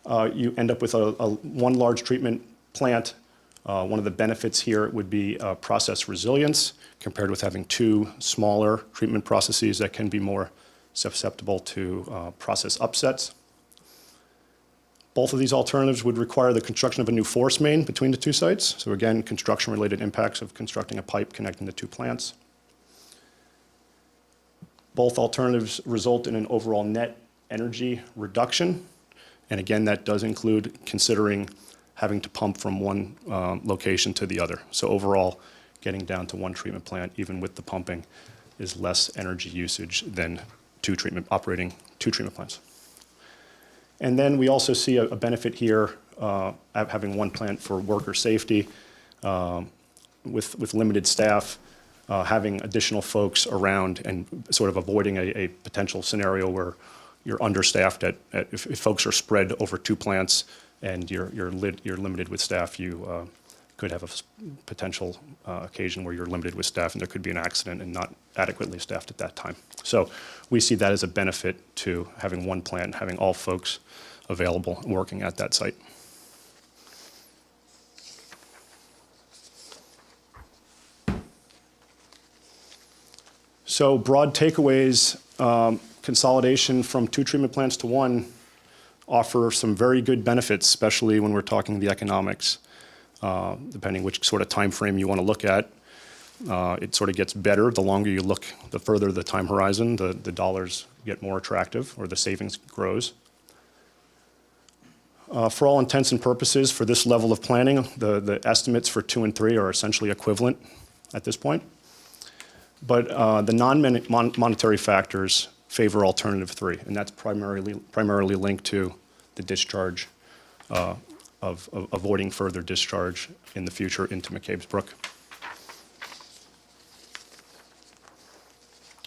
You end up with one large treatment plant. One of the benefits here would be process resilience compared with having 2 smaller treatment processes that can be more susceptible to process upsets. Both of these alternatives would require the construction of a new force main between the 2 sites. So again, construction-related impacts of constructing a pipe connecting the 2 plants. Both alternatives result in an overall net energy reduction. And again, that does include considering having to pump from one location to the other. So overall, getting down to 1 treatment plant, even with the pumping, is less energy usage than operating 2 treatment plants. And then we also see a benefit here having 1 plant for worker safety with limited staff, having additional folks around and sort of avoiding a potential scenario where you're understaffed if folks are spread over 2 plants and you're limited with staff, you could have a potential occasion where you're limited with staff and there could be an accident and not adequately staffed at that time. So we see that as a benefit to having 1 plant and having all folks available working at that site. So broad takeaways, consolidation from 2 treatment plants to 1 offer some very good benefits, especially when we're talking the economics. Depending which sort of time frame you want to look at, it sort of gets better. The longer you look, the further the time horizon, the dollars get more attractive or the savings grows. For all intents and purposes, for this level of planning, the estimates for 2 and 3 are essentially equivalent at this point. But the non-monetary factors favor alternative 3, and that's primarily linked to the discharge of avoiding further discharge in the future into McCabe's Brook.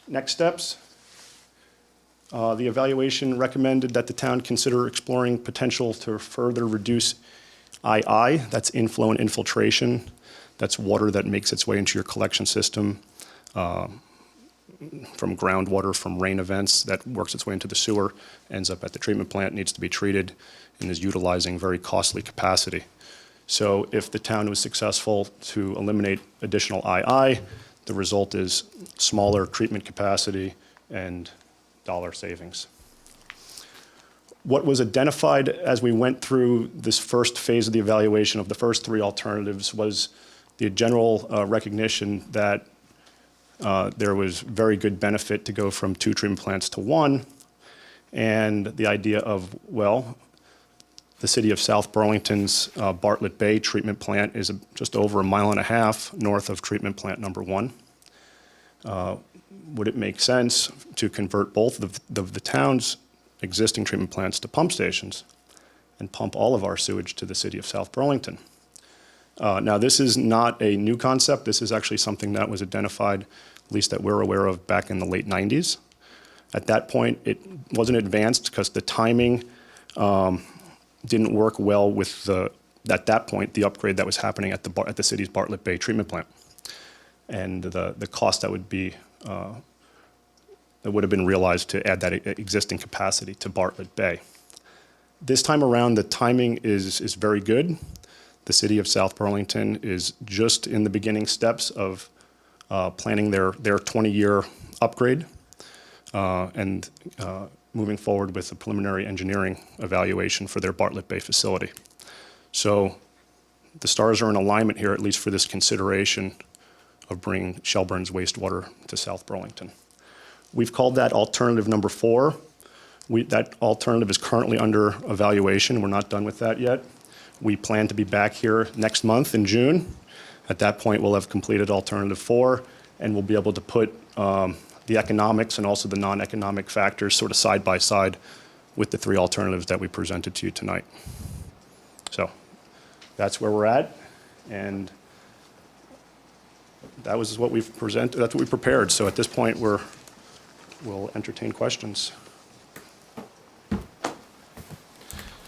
Next steps. The evaluation recommended that the town consider exploring potential to further reduce II, that's inflow and infiltration. That's water that makes its way into your collection system from groundwater, from rain events, that works its way into the sewer, ends up at the treatment plant, needs to be treated, and is utilizing very costly capacity. So if the town was successful to eliminate additional II, the result is smaller treatment capacity and dollar savings. What was identified as we went through this first phase of the evaluation of the first 3 alternatives was the general recognition that there was very good benefit to go from 2 treatment plants to 1, and the idea of, well, the city of South Burlington's Bartlett Bay treatment plant is just over 1.5 miles north of treatment plant number 1. Would it make sense to convert both of the town's existing treatment plants to pump stations and pump all of our sewage to the city of South Burlington? Now, this is not a new concept. This is actually something that was identified, at least that we're aware of, back in the late 90s. At that point, it wasn't advanced because the timing didn't work well with at that point, the upgrade that was happening at the city's Bartlett Bay treatment plant. And the cost that would have been realized to add that existing capacity to Bartlett Bay. This time around, the timing is very good. The city of South Burlington is just in the beginning steps of planning their 20-year upgrade and moving forward with a preliminary engineering evaluation for their Bartlett Bay facility. So the stars are in alignment here, at least for this consideration of bringing Shelburne's wastewater to South Burlington. We've called that alternative number 4. That alternative is currently under evaluation. We're not done with that yet. We plan to be back here next month in June. At that point, we'll have completed alternative 4, and we'll be able to put the economics and also the non-economic factors sort of side by side with the 3 alternatives that we presented to you tonight. So that's where we're at, and that was what we've presented. That's what we prepared. So at this point, we'll entertain questions.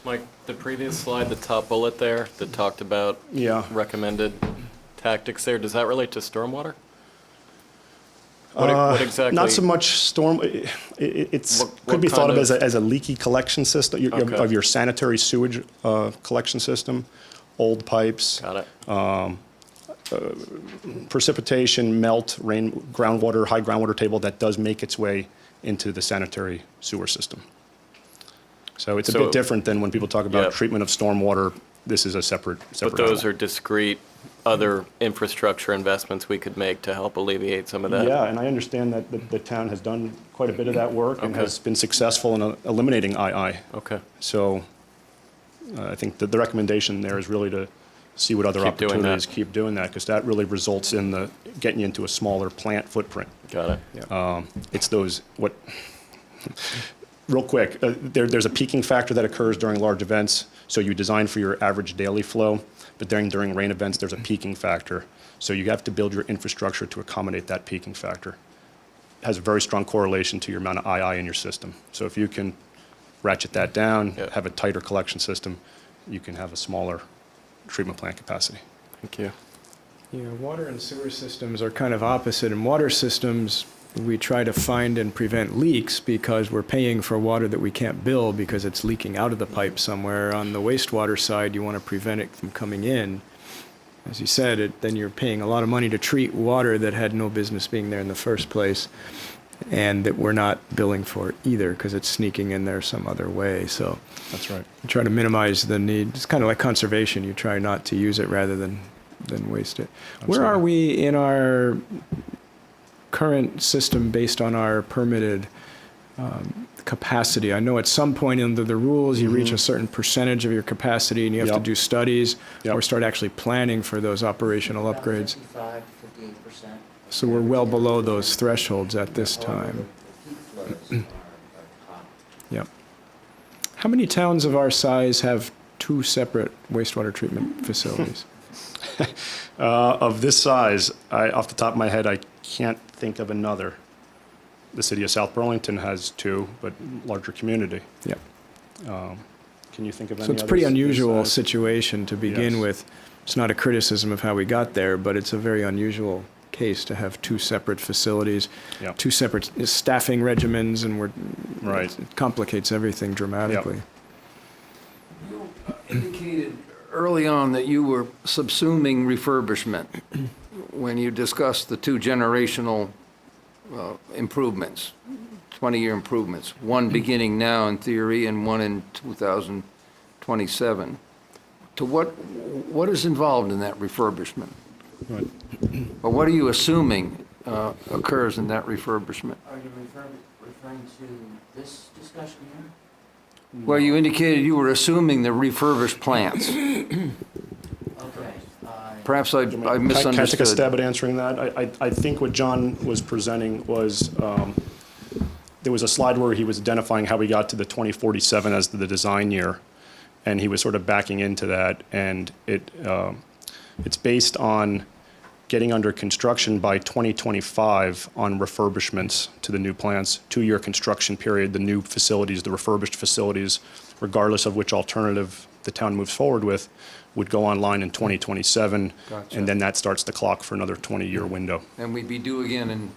Mike, the previous slide, the top bullet there that talked about recommended tactics there, does that relate to stormwater? What exactly? Not so much storm. It could be thought of as a leaky collection system of your sanitary sewage collection system, old pipes. Got it. Precipitation, melt, rain, groundwater, high groundwater table that does make its way into the sanitary sewer system. So it's a bit different than when people talk about treatment of stormwater. This is a separate But those are discrete other infrastructure investments we could make to help alleviate some of that. Yeah, and I understand that the town has done quite a bit of that work and has been successful in eliminating II. Okay. So I think that the recommendation there is really to see what other opportunities keep doing that, because that really results in getting you into a smaller plant footprint. Got it. Yeah. It's those, real quick, there's a peaking factor that occurs during large events. So you design for your average daily flow, but during rain events, there's a peaking factor. So you have to build your infrastructure to accommodate that peaking factor. It has a very strong correlation to your amount of II in your system. So if you can ratchet that down, have a tighter collection system, you can have a smaller treatment plant capacity. Thank you. Yeah, water and sewer systems are kind of opposite. In water systems, we try to find and prevent leaks because we're paying for water that we can't bill because it's leaking out of the pipe somewhere. On the wastewater side, you want to prevent it from coming in. As you said, then you're paying a lot of money to treat water that had no business being there in the first place, and that we're not billing for it either because it's sneaking in there some other way. So that's right. You try to minimize the need. It's kind of like conservation. You try not to use it rather than waste it. Absolutely. Where are we in our current system based on our permitted capacity? I know at some point under the rules you reach a certain percentage of your capacity and you have to do studies or start actually planning for those operational upgrades. 55 to 58%. So we're well below those thresholds at this time. Yep. How many towns of our size have 2 separate wastewater treatment facilities? Of this size, off the top of my head, I can't think of another. The city of South Burlington has 2, but larger community. Yep. Can you think of any So it's a others pretty this unusual size? situation to begin Yes. with. It's not a criticism of how we got there, but it's a very unusual case to have 2 separate facilities, Yep. 2 separate staffing regimens, and Right. it complicates everything dramatically. Indicated early on that you were subsuming refurbishment when you discussed the 2 generational improvements, 20-year improvements, one beginning now in theory and one in 2027. To what is involved in that refurbishment? Right. Or what are you assuming occurs in that refurbishment? Are you referring to this discussion here? Well, you indicated you were assuming the refurbished plants. Okay. Perhaps I Can I take a misunderstood. stab at answering that? I think what John was presenting was, there was a slide where he was identifying how we got to the 2047 as the design year, and he was sort of backing into that, and it's based on getting under construction by 2025 on refurbishments to the new plants, 2-year construction period, the new facilities, the refurbished facilities, regardless of which alternative the town moves forward with, would go online in 2027, Gotcha. and then that starts the clock for another 20-year window. And we'd be due again in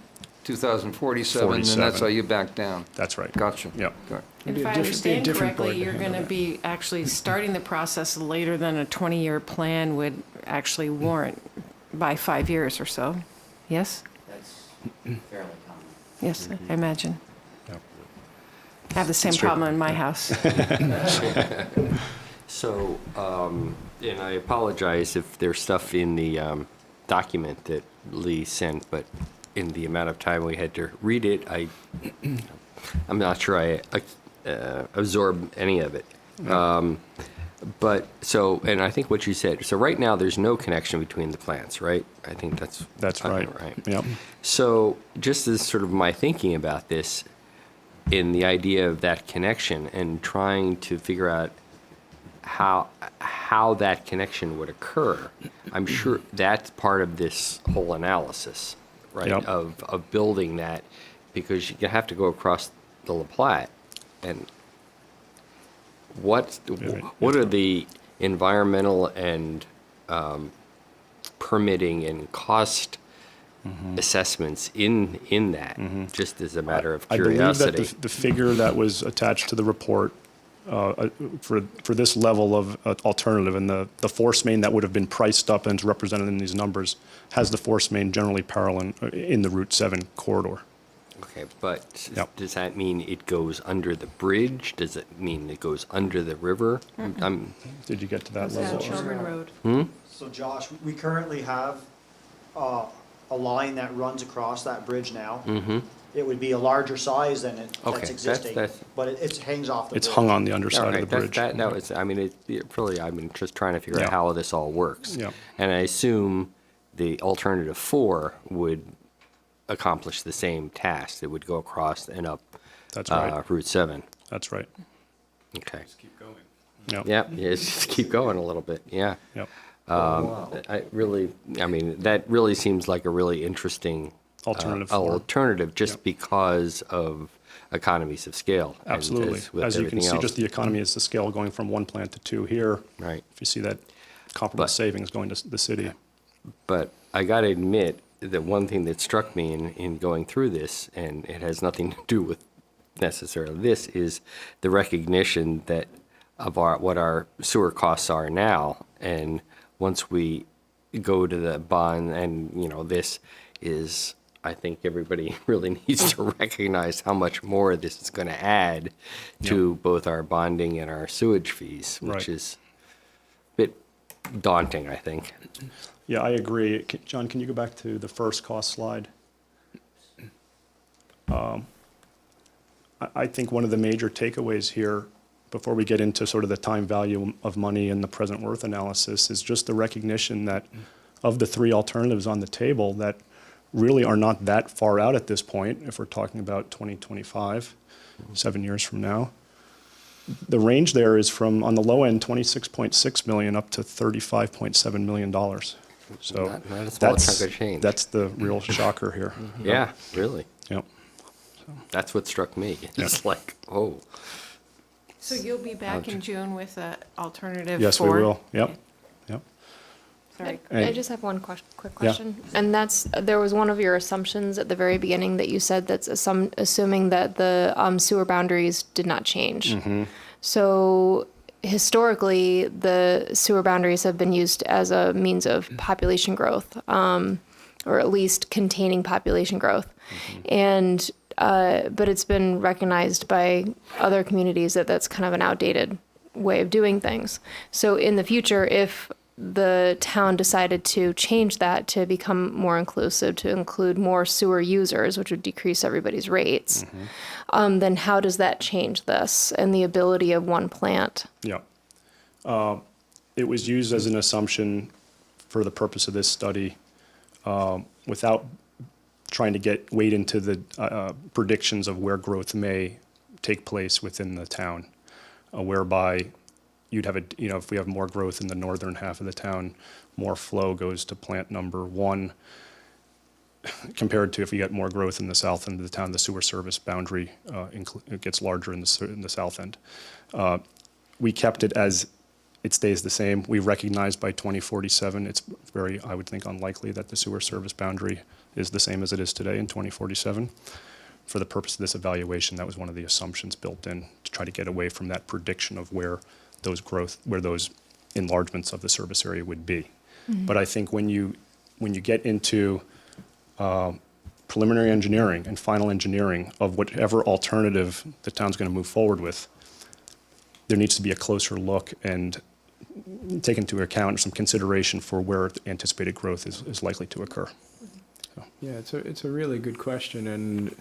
2047, and that's 47. how you back down. That's right. Gotcha. Yep. Good. And if I understand correctly, you're going to be actually starting the process later than a 20-year plan would actually warrant by 5 years or so. Yes? That's fairly common. Yes, I imagine. Yep. I have the same That's true. problem in my house. So, and I apologize if there's stuff in the document that Lee sent, but in the amount of time we had to read it, I'm not sure I absorbed any of it. But so, and I think what you said, so right now there's no connection between the plants, right? I think that's right. Yep. So just as sort of my thinking about this, in the idea of that connection and trying to figure out how that connection would occur, I'm sure that's part of this whole analysis, right? Yep. Of building that, because you have to go across the La Platte, and what are the environmental and permitting and cost assessments in that, just as a matter of curiosity? I believe that the figure that was attached to the report for this level of alternative, and the force main that would have been priced up and is represented in these numbers has the force main generally parallel in the Route 7 corridor. Okay, but Yep. does that mean it goes under the bridge? Does it mean it goes under the river? Did you get to that Goes down level? Shelburne Road. So Josh, we currently have a line that runs across that bridge now. It would be a larger size than Okay, that's that's- existing, but it hangs off the bridge. It's hung on the All underside right, of the bridge. that was, I mean, really, I've been just trying to figure out Yeah. how this all works. Yeah. And I assume the alternative 4 would accomplish the same task. It would go across and up That's right. Route 7. That's right. Okay. Keep going. Yep. Yeah, just keep going a little bit, yeah. Yep. I mean, that really seems like a really interesting Alternative 4. alternative, just Yep. because of economies of scale. and Absolutely. with As you can everything see, else. just the economy is the scale going from one plant to 2 here. Right. If you see that comparable savings going to the city. But I got to admit that one thing that struck me in going through this, and it has nothing to do with necessarily this, is the recognition that of what our sewer costs are now. And once we go to the bond, and this is, I think everybody really needs to recognize how much more this is going to add to both our bonding and our sewage fees, which Right. is a bit daunting, I think. Yeah, I agree. John, can you go back to the first cost slide? I think one of the major takeaways here, before we get into sort of the time value of money and the present worth analysis, is just the recognition that of the 3 alternatives on the table, that really are not that far out at this point, if we're talking about 2025, 7 years from now. The range there is from, on the low end, $26.6 million up to $35.7 million. So Not a small chunk of change. that's the real shocker here. Yeah, really. Yep. That's what struck me. It's like, oh. So you'll be back in June with an alternative? Yes, we will. Yep. Yep. Sorry. I just have one quick question. And that's, there was one of your assumptions at the very beginning that you said that's assuming that the sewer boundaries did not change. So historically, the sewer boundaries have been used as a means of population growth, or at least containing population growth. And but it's been recognized by other communities that that's kind of an outdated way of doing things. So in the future, if the town decided to change that to become more inclusive, to include more sewer users, which would decrease everybody's rates, then how does that change this and the ability of one plant? Yeah. It was used as an assumption for the purpose of this study without trying to wade into the predictions of where growth may take place within the town, whereby you'd have if we have more growth in the northern half of the town, more flow goes to plant number 1, compared to if you get more growth in the south end of the town, the sewer service boundary it gets larger in the south end. We kept it as it stays the same. We recognize by 2047, it's very, I would think, unlikely that the sewer service boundary is the same as it is today in 2047. For the purpose of this evaluation, that was one of the assumptions built in to try to get away from that prediction of where those enlargements of the service area would be. But I think when you get into preliminary engineering and final engineering of whatever alternative the town's going to move forward with, there needs to be a closer look and take into account some consideration for where the anticipated growth is likely to occur. So. Yeah, it's a really good question, and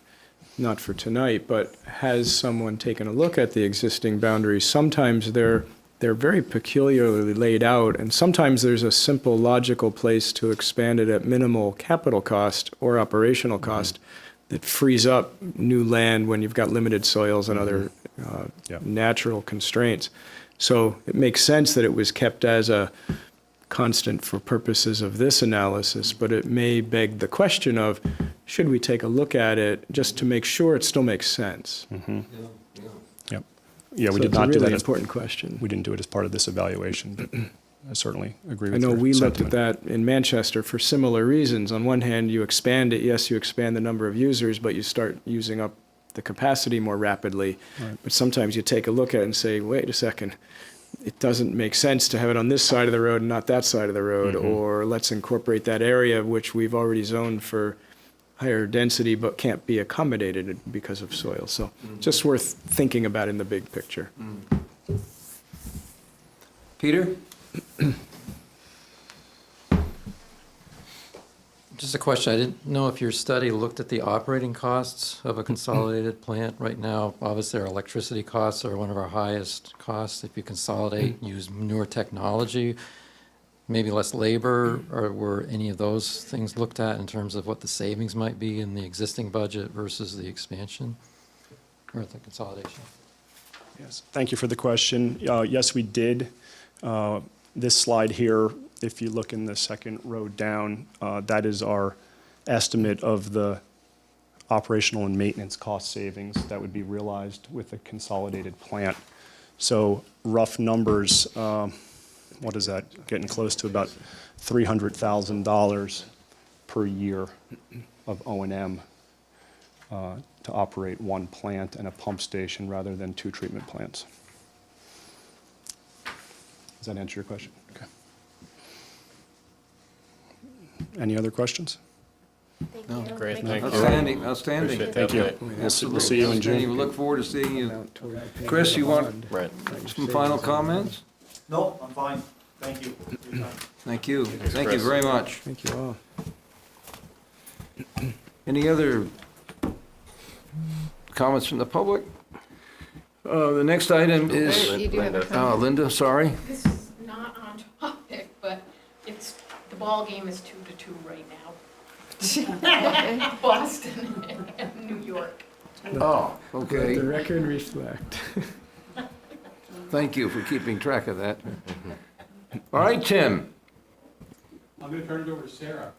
not for tonight, but has someone taken a look at the existing boundaries? Sometimes they're very peculiarly laid out, and sometimes there's a simple logical place to expand it at minimal capital cost or operational cost that frees up new land when you've got limited soils and other natural constraints. So it makes sense that it was kept as a constant for purposes of this analysis, but it may beg the question of, should we take a look at it just to make sure it still makes sense? Yep. Yeah, we So did it's a not do really that. important question. We didn't do it as part of this evaluation, but I certainly agree I with know your we looked at sentiment. that in Manchester for similar reasons. On one hand, you expand it, yes, you expand the number of users, but you start using up the capacity more rapidly. Right. But sometimes you take a look at it and say, wait a second, it doesn't make sense to have it on this side of the road and not that side of the road, or let's incorporate that area which we've already zoned for higher density but can't be accommodated because of soil. So just worth thinking about in the big picture. Peter? Just a question. I didn't know if your study looked at the operating costs of a consolidated plant. Right now, obviously, our electricity costs are one of our highest costs. If you consolidate, use newer technology, maybe less labor, or were any of those things looked at in terms of what the savings might be in the existing budget versus the expansion or the consolidation? Yes, thank you for the question. Yes, we did. This slide here, if you look in the second row down, that is our estimate of the operational and maintenance cost savings that would be realized with a consolidated plant. So rough numbers, what is that? Getting close to about $300,000 per year of O&M to operate one plant and a pump station rather than 2 treatment plants. Does that answer your question? Okay. Any other questions? No, great. Thank you. Outstanding, outstanding. Appreciate Thank you. that. We'll see you in June. We look forward to seeing you. Chris, you want some final comments? No, I'm fine. Thank you. Thank you. Thank you Chris. very much. Thank you all. Any other comments from the public? The next item is, You do have a Linda. comment? Linda, sorry. This is not on topic, but the ball game is 2-2 right now. Boston and New York. Oh, Let okay. the record reflect. Thank you for keeping track of that. All right, Tim. I'm going to turn it over to Sarah.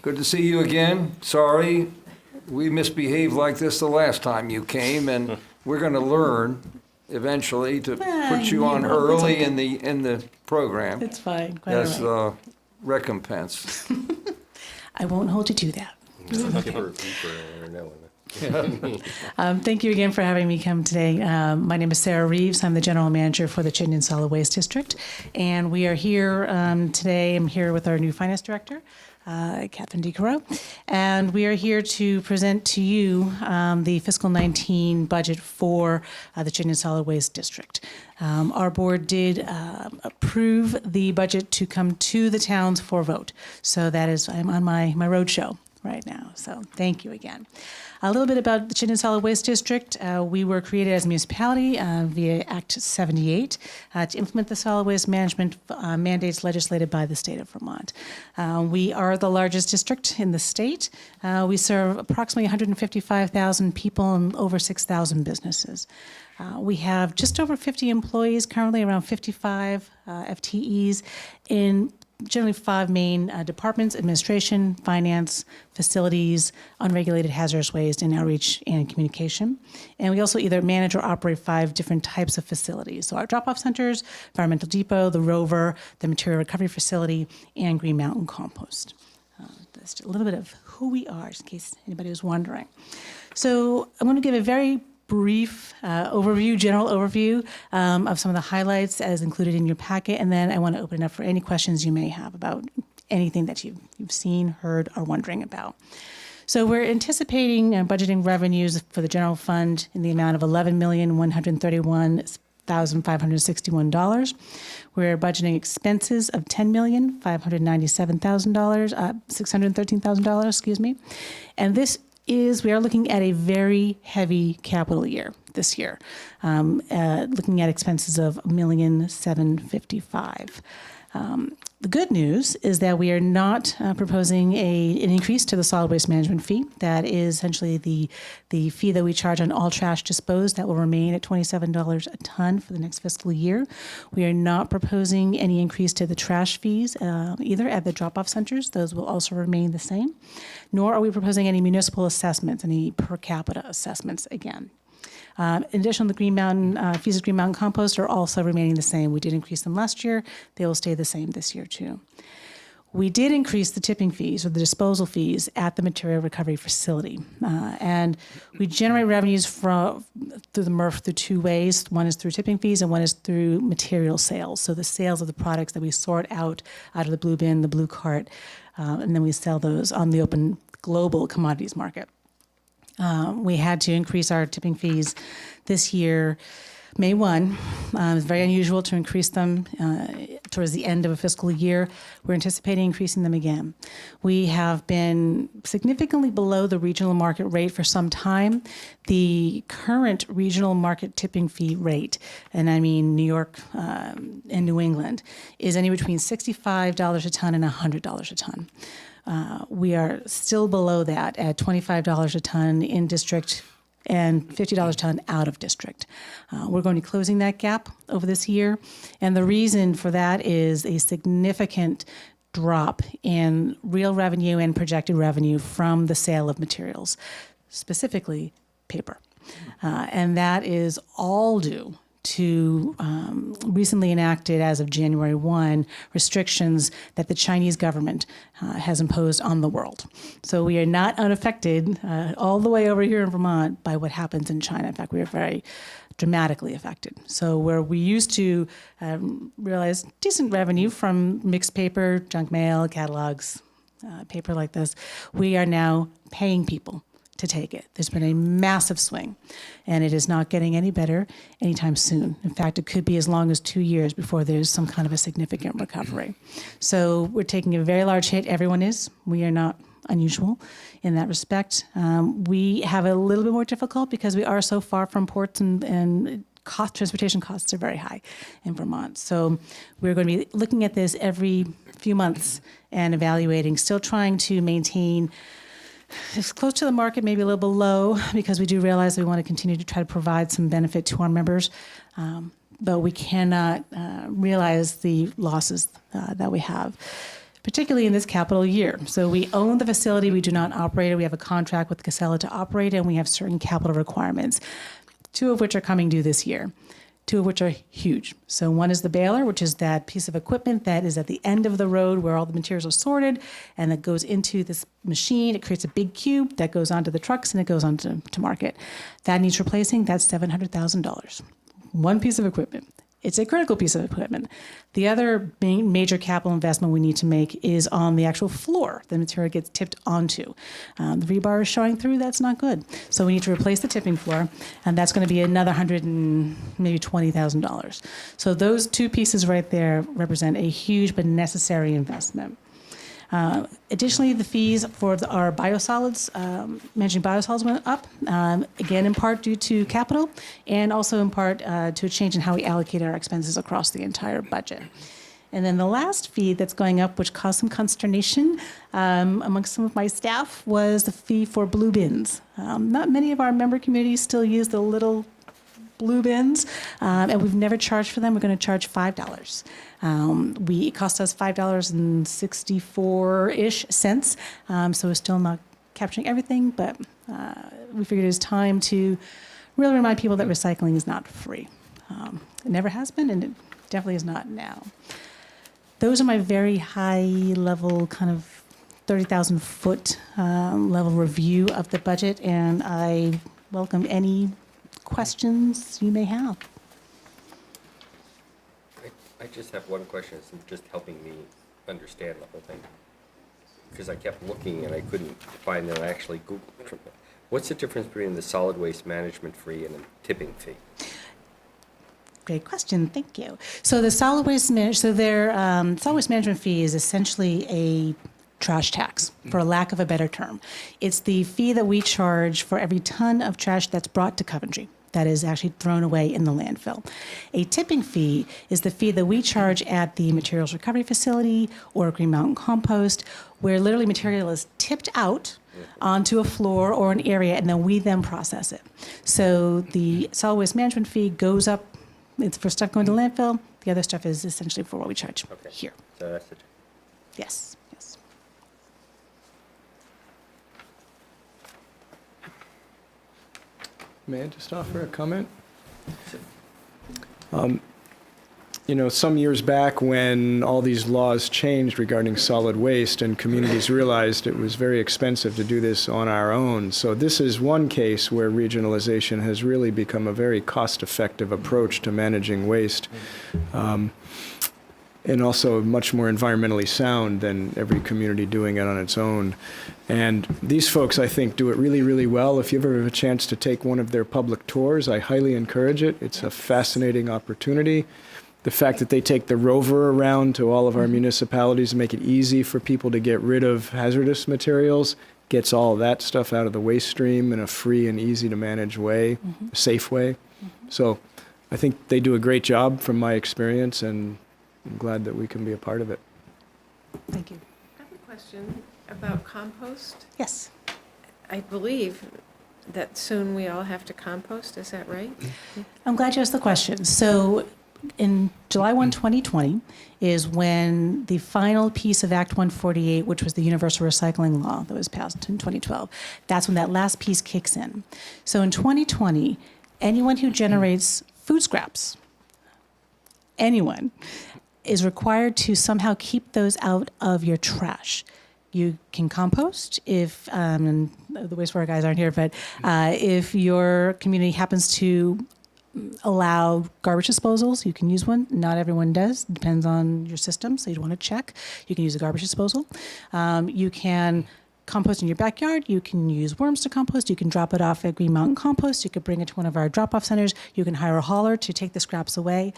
Good to see you again. Sorry, we misbehaved like this the last time you came, and we're going to learn eventually to put you on early in the program. It's fine, quite all as right. recompense. I won't hold you to that. Thank you again for having me come today. My name is Sarah Reeves. I'm the General Manager for the Chittenden Solid Waste District. And we are here today. I'm here with our new Finance Director, Catherine DeCaro. And we are here to present to you the fiscal 19 budget for the Chittenden Solid Waste District. Our board did approve the budget to come to the towns for vote. So that is, I'm on my road show right now. So thank you again. A little bit about the Chittenden Solid Waste District. We were created as a municipality via Act 78 to implement the solid waste management mandates legislated by the state of Vermont. We are the largest district in the state. We serve approximately 155,000 people and over 6,000 businesses. We have just over 50 employees, currently around 55 FTEs in generally 5 main departments: administration, finance, facilities, unregulated hazardous waste, and outreach and communication. And we also either manage or operate 5 different types of facilities. So our drop-off centers, environmental depot, the rover, the material recovery facility, and Green Mountain Compost. Just a little bit of who we are, just in case anybody was wondering. So I'm going to give a very brief general overview of some of the highlights as included in your packet, and then I want to open it up for any questions you may have about anything that you've seen, heard, or wondering about. So we're anticipating budgeting revenues for the general fund in the amount of $11,131,561. We're budgeting expenses of $10,597,613,000, excuse me. And we are looking at a very heavy capital year this year, looking at expenses of $1,755,000. The good news is that we are not proposing an increase to the solid waste management fee. That is essentially the fee that we charge on all trash disposed. That will remain at $27 a ton for the next fiscal year. We are not proposing any increase to the trash fees either at the drop-off centers. Those will also remain the same. Nor are we proposing any municipal assessments, any per capita assessments again. In addition, the Green Mountain fees of Green Mountain Compost are also remaining the same. We did increase them last year. They will stay the same this year too. We did increase the tipping fees or the disposal fees at the material recovery facility. And we generate revenues through the MRF through 2 ways. One is through tipping fees and one is through material sales. So the sales of the products that we sort out of the blue bin, the blue cart, and then we sell those on the open global commodities market. We had to increase our tipping fees this year, May 1. It's very unusual to increase them towards the end of a fiscal year. We're anticipating increasing them again. We have been significantly below the regional market rate for some time. The current regional market tipping fee rate, and I mean New York and New England, is anywhere between $65 a ton and $100 a ton. We are still below that at $25 a ton in district and $50 a ton out of district. We're going to be closing that gap over this year. And the reason for that is a significant drop in real revenue and projected revenue from the sale of materials, specifically paper. And that is all due to recently enacted, as of January 1, restrictions that the Chinese government has imposed on the world. So we are not unaffected all the way over here in Vermont by what happens in China. In fact, we are very dramatically affected. So where we used to realize decent revenue from mixed paper, junk mail, catalogs, paper like this, we are now paying people to take it. There's been a massive swing, and it is not getting any better anytime soon. In fact, it could be as long as 2 years before there's some kind of a significant recovery. So we're taking a very large hit. Everyone is. We are not unusual in that respect. We have a little bit more difficult because we are so far from ports and transportation costs are very high in Vermont. So we're going to be looking at this every few months and evaluating, still trying to maintain as close to the market, maybe a little below, because we do realize we want to continue to try to provide some benefit to our members. But we cannot realize the losses that we have, particularly in this capital year. So we own the facility, we do not operate it. We have a contract with Casella to operate it, and we have certain capital requirements, 2 of which are coming due this year, 2 of which are huge. So one is the baler, which is that piece of equipment that is at the end of the road where all the materials are sorted, and that goes into this machine. It creates a big cube that goes onto the trucks, and it goes on to market. That needs replacing. That's $700,000. One piece of equipment. It's a critical piece of equipment. The other major capital investment we need to make is on the actual floor the material gets tipped onto. The rebar is showing through. That's not good. So we need to replace the tipping floor, and that's going to be another $120,000. So those 2 pieces right there represent a huge but necessary investment. Additionally, the fees for our biosolids, managing biosolids went up, again in part due to capital, and also in part to a change in how we allocate our expenses across the entire budget. And then the last fee that's going up, which caused some consternation amongst some of my staff, was the fee for blue bins. Not many of our member communities still use the little blue bins, and we've never charged for them. We're going to charge $5. It cost us $5.64-ish cents, so we're still not capturing everything, but we figured it was time to really remind people that recycling is not free. It never has been, and it definitely is not now. Those are my very high-level, kind of 30,000-foot level review of the budget, and I welcome any questions you may have. I just have one question. It's just helping me understand the whole thing. Because I kept looking and I couldn't find it. I actually Googled. What's the difference between the solid waste management fee and the tipping fee? Great question. Thank you. So the solid waste solid waste management fee is essentially a trash tax, for lack of a better term. It's the fee that we charge for every ton of trash that's brought to Coventry that is actually thrown away in the landfill. A tipping fee is the fee that we charge at the materials recovery facility or Green Mountain Compost, where literally material is tipped out onto a floor or an area, and then we process it. So the solid waste management fee goes up. It's for stuff going to landfill. The other stuff is essentially for what we charge here. So that's it. Yes. May I just offer a comment? Some years back when all these laws changed regarding solid waste and communities realized it was very expensive to do this on our own. So this is one case where regionalization has really become a very cost-effective approach to managing waste. And also much more environmentally sound than every community doing it on its own. And these folks, I think, do it really, really well. If you ever have a chance to take one of their public tours, I highly encourage it. It's a fascinating opportunity. The fact that they take the rover around to all of our municipalities and make it easy for people to get rid of hazardous materials, gets all of that stuff out of the waste stream in a free and easy to manage way, a safe way. So I think they do a great job from my experience, and I'm glad that we can be a part of it. Thank you. I have a question about compost. Yes. I believe that soon we all have to compost. Is that right? I'm glad you asked the question. So in July 1, 2020 is when the final piece of Act 148, which was the universal recycling law that was passed in 2012, that's when that last piece kicks in. So in 2020, anyone who generates food scraps, anyone, is required to somehow keep those out of your trash. You can compost if, and the wastewater guys aren't here, but if your community happens to allow garbage disposals, you can use one. Not everyone does. Depends on your system, so you'd want to check. You can use a garbage disposal. You can compost in your backyard. You can use worms to compost. You can drop it off at Green Mountain Compost. You could bring it to one of our drop-off centers. You can hire a hauler to take the scraps away.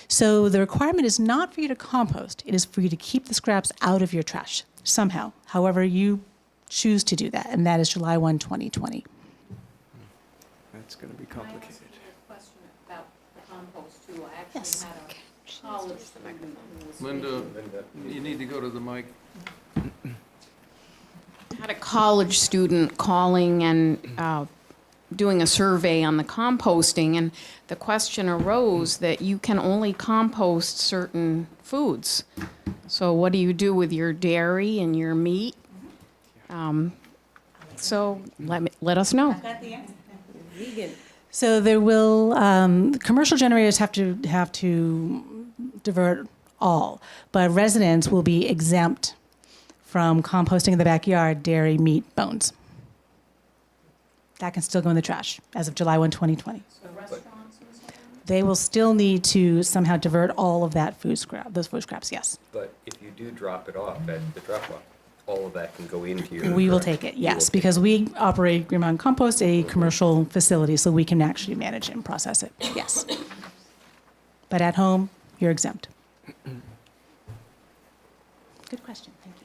So the requirement is not for you to compost. It is for you to keep the scraps out of your trash somehow, however you choose to do that, and that is July 1, 2020. That's going to be complicated. Can I ask you a question about compost too. I actually Yes. had a college student who was Linda, you need to go to the mic. Had a college student calling and doing a survey on the composting, and the question arose that you can only compost certain foods. So what do you do with your dairy and your meat? So let us know. So there will, commercial generators have to divert all, but residents will be exempt from composting in the backyard dairy, meat, bones. That can still go in the trash as of July 1, 2020. They will still need to somehow divert all of that food scrap, those food scraps, yes. But if you do drop it off at the drop-off, all of that can go into your... We will take it, yes, because we operate Green Mountain Compost, a commercial facility, so we can actually manage it and process it, yes. But at home, you're exempt. Good question, thank you.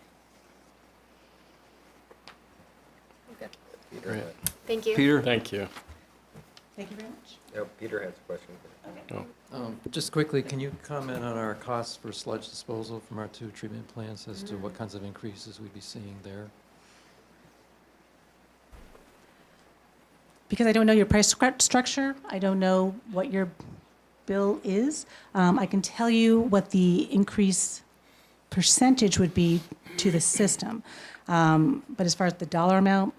Peter, Thank you. Peter? Thank you. Thank you very much. no, Peter has a question. Just quickly, can you comment on our costs for sludge disposal from our 2 treatment plants as to what kinds of increases we'd be seeing there? Because I don't know your price structure, I don't know what your bill is. I can tell you what the increase percentage would be to the system. But as far as the dollar amount,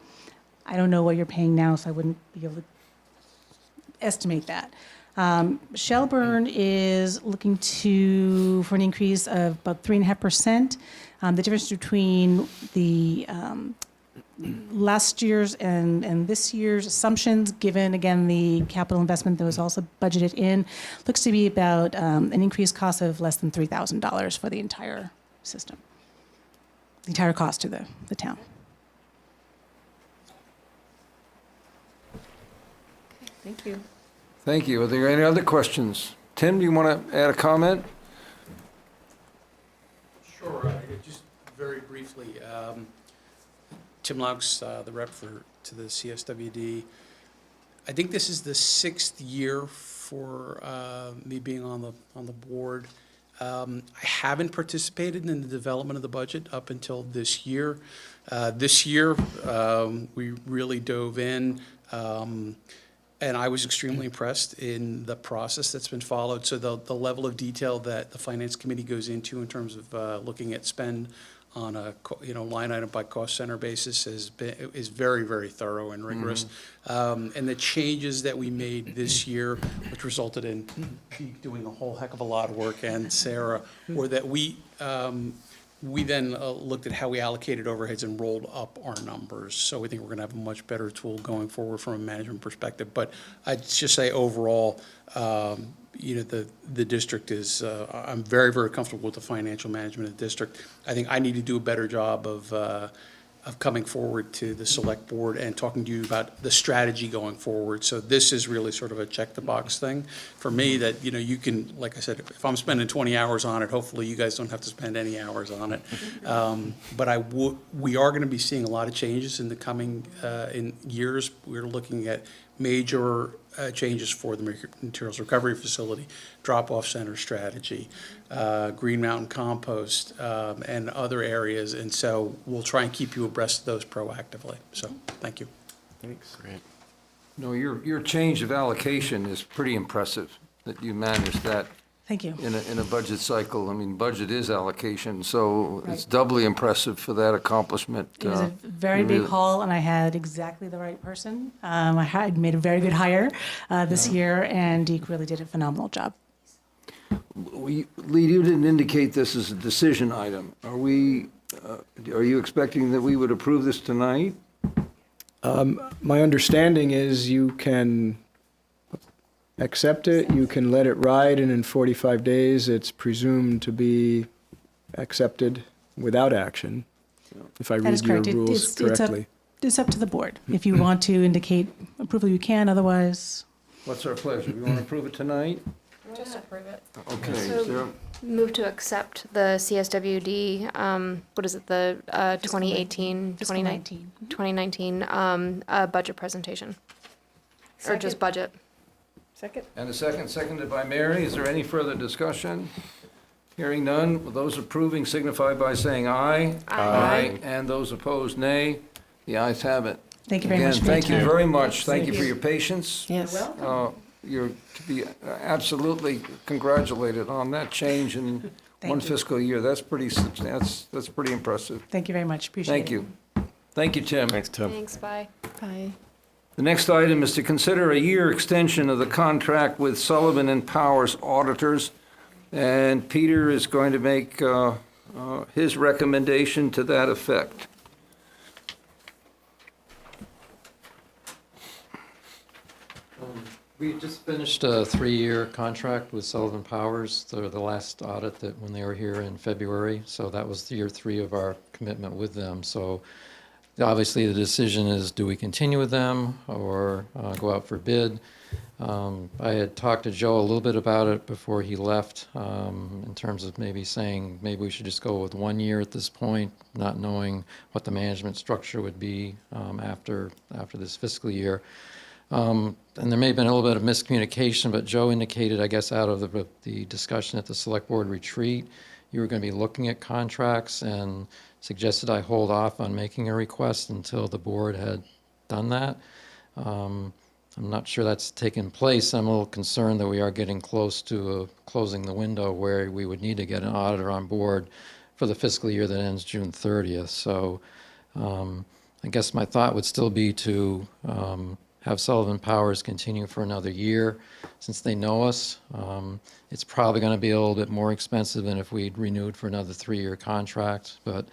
I don't know what you're paying now, so I wouldn't be able to estimate that. Shelburne is looking for an increase of about 3.5%. The difference between the last year's and this year's assumptions, given again the capital investment that was also budgeted in, looks to be about an increased cost of less than $3,000 for the entire system, the entire cost to the town. Thank you. Thank you. Are there any other questions? Tim, do you want to add a comment? Sure, just very briefly. Tim Laux, the rep to the CSWD. I think this is the 6th year for me being on the board. I haven't participated in the development of the budget up until this year. This year, we really dove in. And I was extremely impressed in the process that's been followed. So the level of detail that the Finance Committee goes into in terms of looking at spend on a line item by cost center basis is very, very thorough and rigorous. And the changes that we made this year, which resulted in Pete doing a whole heck of a lot of work, and Sarah, were that we then looked at how we allocated overheads and rolled up our numbers. So we think we're going to have a much better tool going forward from a management perspective. But I'd just say overall, the district is, I'm very, very comfortable with the financial management of the district. I think I need to do a better job of coming forward to the select board and talking to you about the strategy going forward. So this is really sort of a check the box thing for me that, you can, like I said, if I'm spending 20 hours on it, hopefully you guys don't have to spend any hours on it. But we are going to be seeing a lot of changes in the coming in years. We're looking at major changes for the materials recovery facility, drop-off center strategy, Green Mountain compost, and other areas. And so we'll try and keep you abreast of those proactively. So thank you. Thanks. Great. No, your change of allocation is pretty impressive, that you managed that. Thank you. In a budget cycle. I mean, budget is allocation, so it's doubly impressive for that accomplishment. It was a very big haul, and I had exactly the right person. I had made a very good hire this year, and Deke really did a phenomenal job. Lee, you didn't indicate this as a decision item. Are you expecting that we would approve this tonight? My understanding is you can accept it, you can let it ride, and in 45 days, it's presumed to be accepted without action, if I That is read your correct. rules correctly. It's up to the board. If you want to indicate approval, you can, otherwise. What's our pleasure? We want to approve it tonight? Just approve it. Okay. So Sarah? move to accept the CSWD, what is it, the 2018, 2019 budget presentation? Or just budget? Second? And a second, seconded by Mary. Is there any further discussion? Hearing none. Those approving signify by saying aye. Aye. And those opposed, nay. The ayes have it. Thank you very much Again, for your thank you time. very much. Thank Thank you for you. your patience. Yes. You're to be absolutely congratulated on that change in one you. fiscal year. That's pretty, that's pretty impressive. Thank you very much. Appreciate it. Thank you. Thank you, Tim. Thanks, Tim. Thanks, bye. Bye. The next item is to consider a year extension of the contract with Sullivan and Powers auditors. And Peter is going to make his recommendation to that effect. We just finished a 3-year contract with Sullivan Powers, the last audit that when they were here in February. So that was year 3 of our commitment with them. So obviously the decision is, do we continue with them or go out for bid? I had talked to Joe a little bit about it before he left, in terms of maybe saying maybe we should just go with 1 year at this point, not knowing what the management structure would be after this fiscal year. And there may have been a little bit of miscommunication, but Joe indicated, I guess, out of the discussion at the Select Board retreat, you were going to be looking at contracts and suggested I hold off on making a request until the board had done that. I'm not sure that's taken place. I'm a little concerned that we are getting close to closing the window where we would need to get an auditor on board for the fiscal year that ends June 30th. So I guess my thought would still be to have Sullivan Powers continue for another year. Since they know us, it's probably going to be a little bit more expensive than if we'd renewed for another 3-year contract. But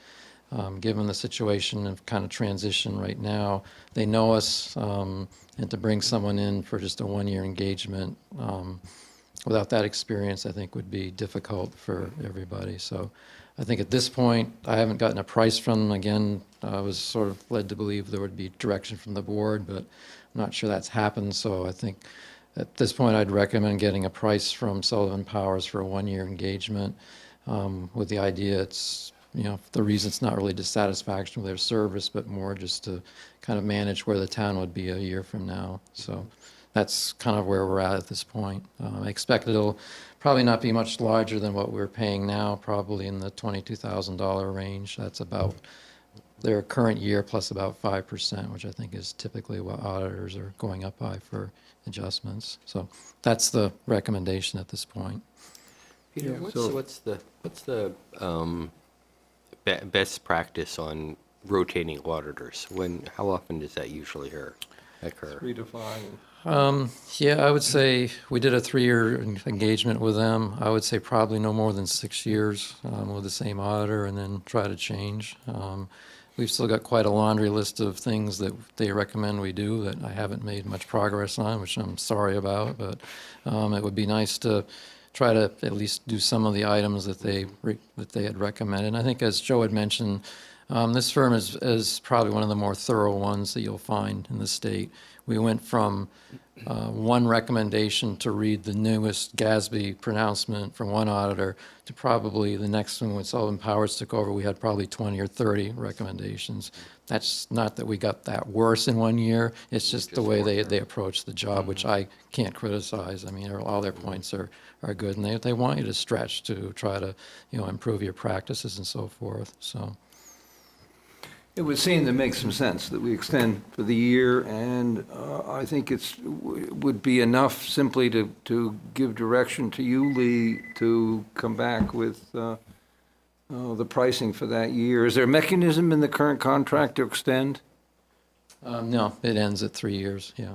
given the situation of kind of transition right now, they know us, and to bring someone in for just a 1-year engagement without that experience, I think would be difficult for everybody. So I think at this point, I haven't gotten a price from them. Again, I was sort of led to believe there would be direction from the board, but I'm not sure that's happened. So I think at this point, I'd recommend getting a price from Sullivan Powers for a 1-year engagement, with the idea it's, the reason it's not really dissatisfaction with their service, but more just to kind of manage where the town would be a year from now. So that's kind of where we're at this point. I expect it'll probably not be much larger than what we're paying now, probably in the $22,000 range. That's about their current year plus about 5%, which I think is typically what auditors are going up by for adjustments. So that's the recommendation at this point. Peter, what's the best practice on rotating auditors? How often does that usually occur? 3 to 5. Yeah, I would say we did a 3-year engagement with them. I would say probably no more than 6 years with the same auditor, and then try to change. We've still got quite a laundry list of things that they recommend we do that I haven't made much progress on, which I'm sorry about, but it would be nice to try to at least do some of the items that they had recommended. And I think, as Joe had mentioned, this firm is probably one of the more thorough ones that you'll find in the state. We went from one recommendation to read the newest GASB pronouncement from one auditor to probably the next one when Sullivan Powers took over, we had probably 20 or 30 recommendations. That's not that we got that worse in 1 year, it's just the way they approach the job, which I can't criticize. I mean, all their points are good, and they want you to stretch to try to, improve your practices and so forth, so. It would seem to make some sense that we extend for the year, and I think would be enough simply to give direction to you, Lee, to come back with the pricing for that year. Is there a mechanism in the current contract to extend? No, it ends at 3 years, yeah.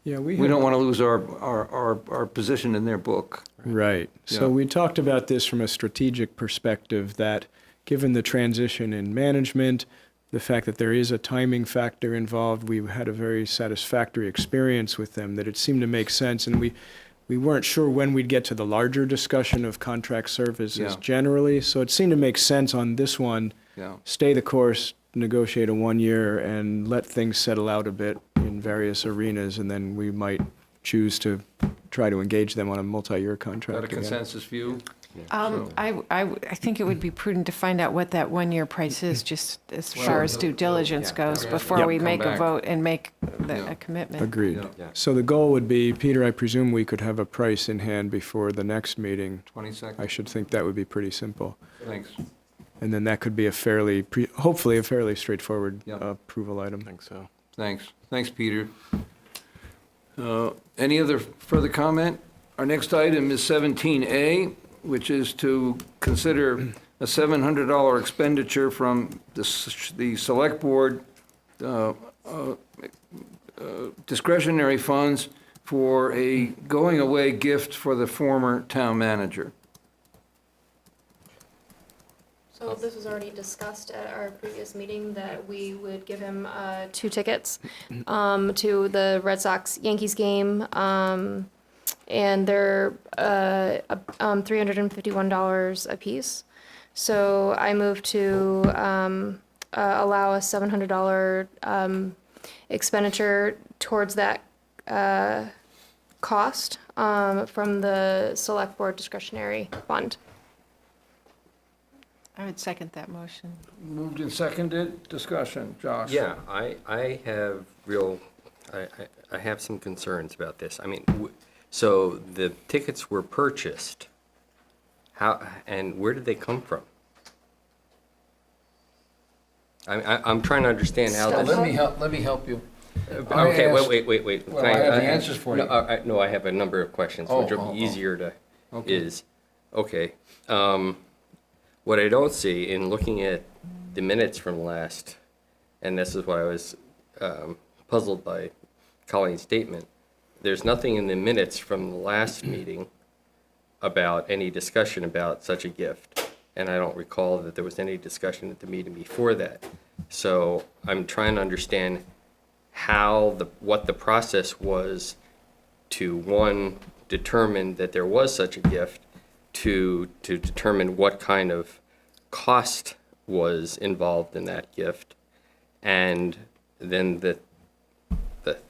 Yeah, We don't want to lose our position in their book. Right. So Yeah. we talked about this from a strategic perspective, that given the transition in management, the fact that there is a timing factor involved, we had a very satisfactory experience with them, that it seemed to make sense. And we weren't sure when we'd get to the larger discussion of contract services Yeah. generally. So it seemed to make sense on this one, Yeah. stay the course, negotiate a 1 year, and let things settle out a bit in various arenas, and then we might choose to try to engage them on a multi-year Is contract. that a again. consensus view? I think it would be prudent to find out what that one-year price is, just as far as due diligence goes, before we Come make a back. vote and make a commitment. Agreed. Yeah. So the goal would be, Peter, I presume we could have a price in hand before the next meeting. 20 seconds. I should think that would be pretty simple. Thanks. And then that could be hopefully a fairly straightforward Yep. approval item. I think so. Thanks. Thanks, Peter. Any other further comment? Our next item is 17A, which is to consider a $700 expenditure from the Select Board discretionary funds for a going-away gift for the former town manager. So this was already discussed at our previous meeting that we would give him 2 tickets to the Red Sox-Yankees game, and they're $351 apiece. So I move to allow a $700 expenditure towards that cost from the Select Board discretionary fund. I would second that motion. Moved and seconded. Discussion. Josh? Yeah, I have I have some concerns about this. I mean, so the tickets were purchased. How and where did they come from? I'm trying to understand how this. Let me help you. Okay, wait. Well, I have the answers for you. No, I have a number of questions, which will be easier to, okay. What I don't see in looking at the minutes from last, and this is why I was puzzled by Colleen's statement, there's nothing in the minutes from the last meeting about any discussion about such a gift. And I don't recall that there was any discussion at the meeting before that. So I'm trying to understand what the process was to, one, determine that there was such a gift, to determine what kind of cost was involved in that gift, and then the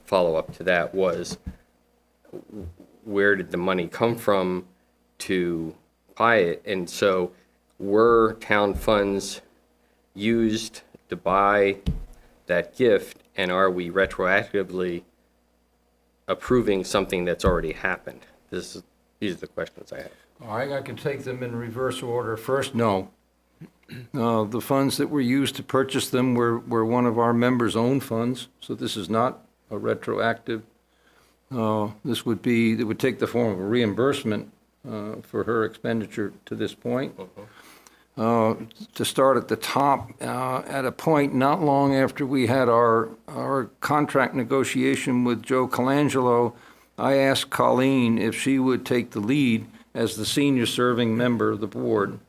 follow-up to that was, where did the money come from to buy it? And so were town funds used to buy that gift, and are we retroactively approving something that's already happened? These are the questions I have. All right, I can take them in reverse order. First, no. The funds that were used to purchase them were one of our members' own funds, so this is not a retroactive. It would take the form of a reimbursement for her expenditure to this point. To start at the top, at a point not long after we had our contract negotiation with Joe Colangelo, I asked Colleen if she would take the lead as the senior serving member of the board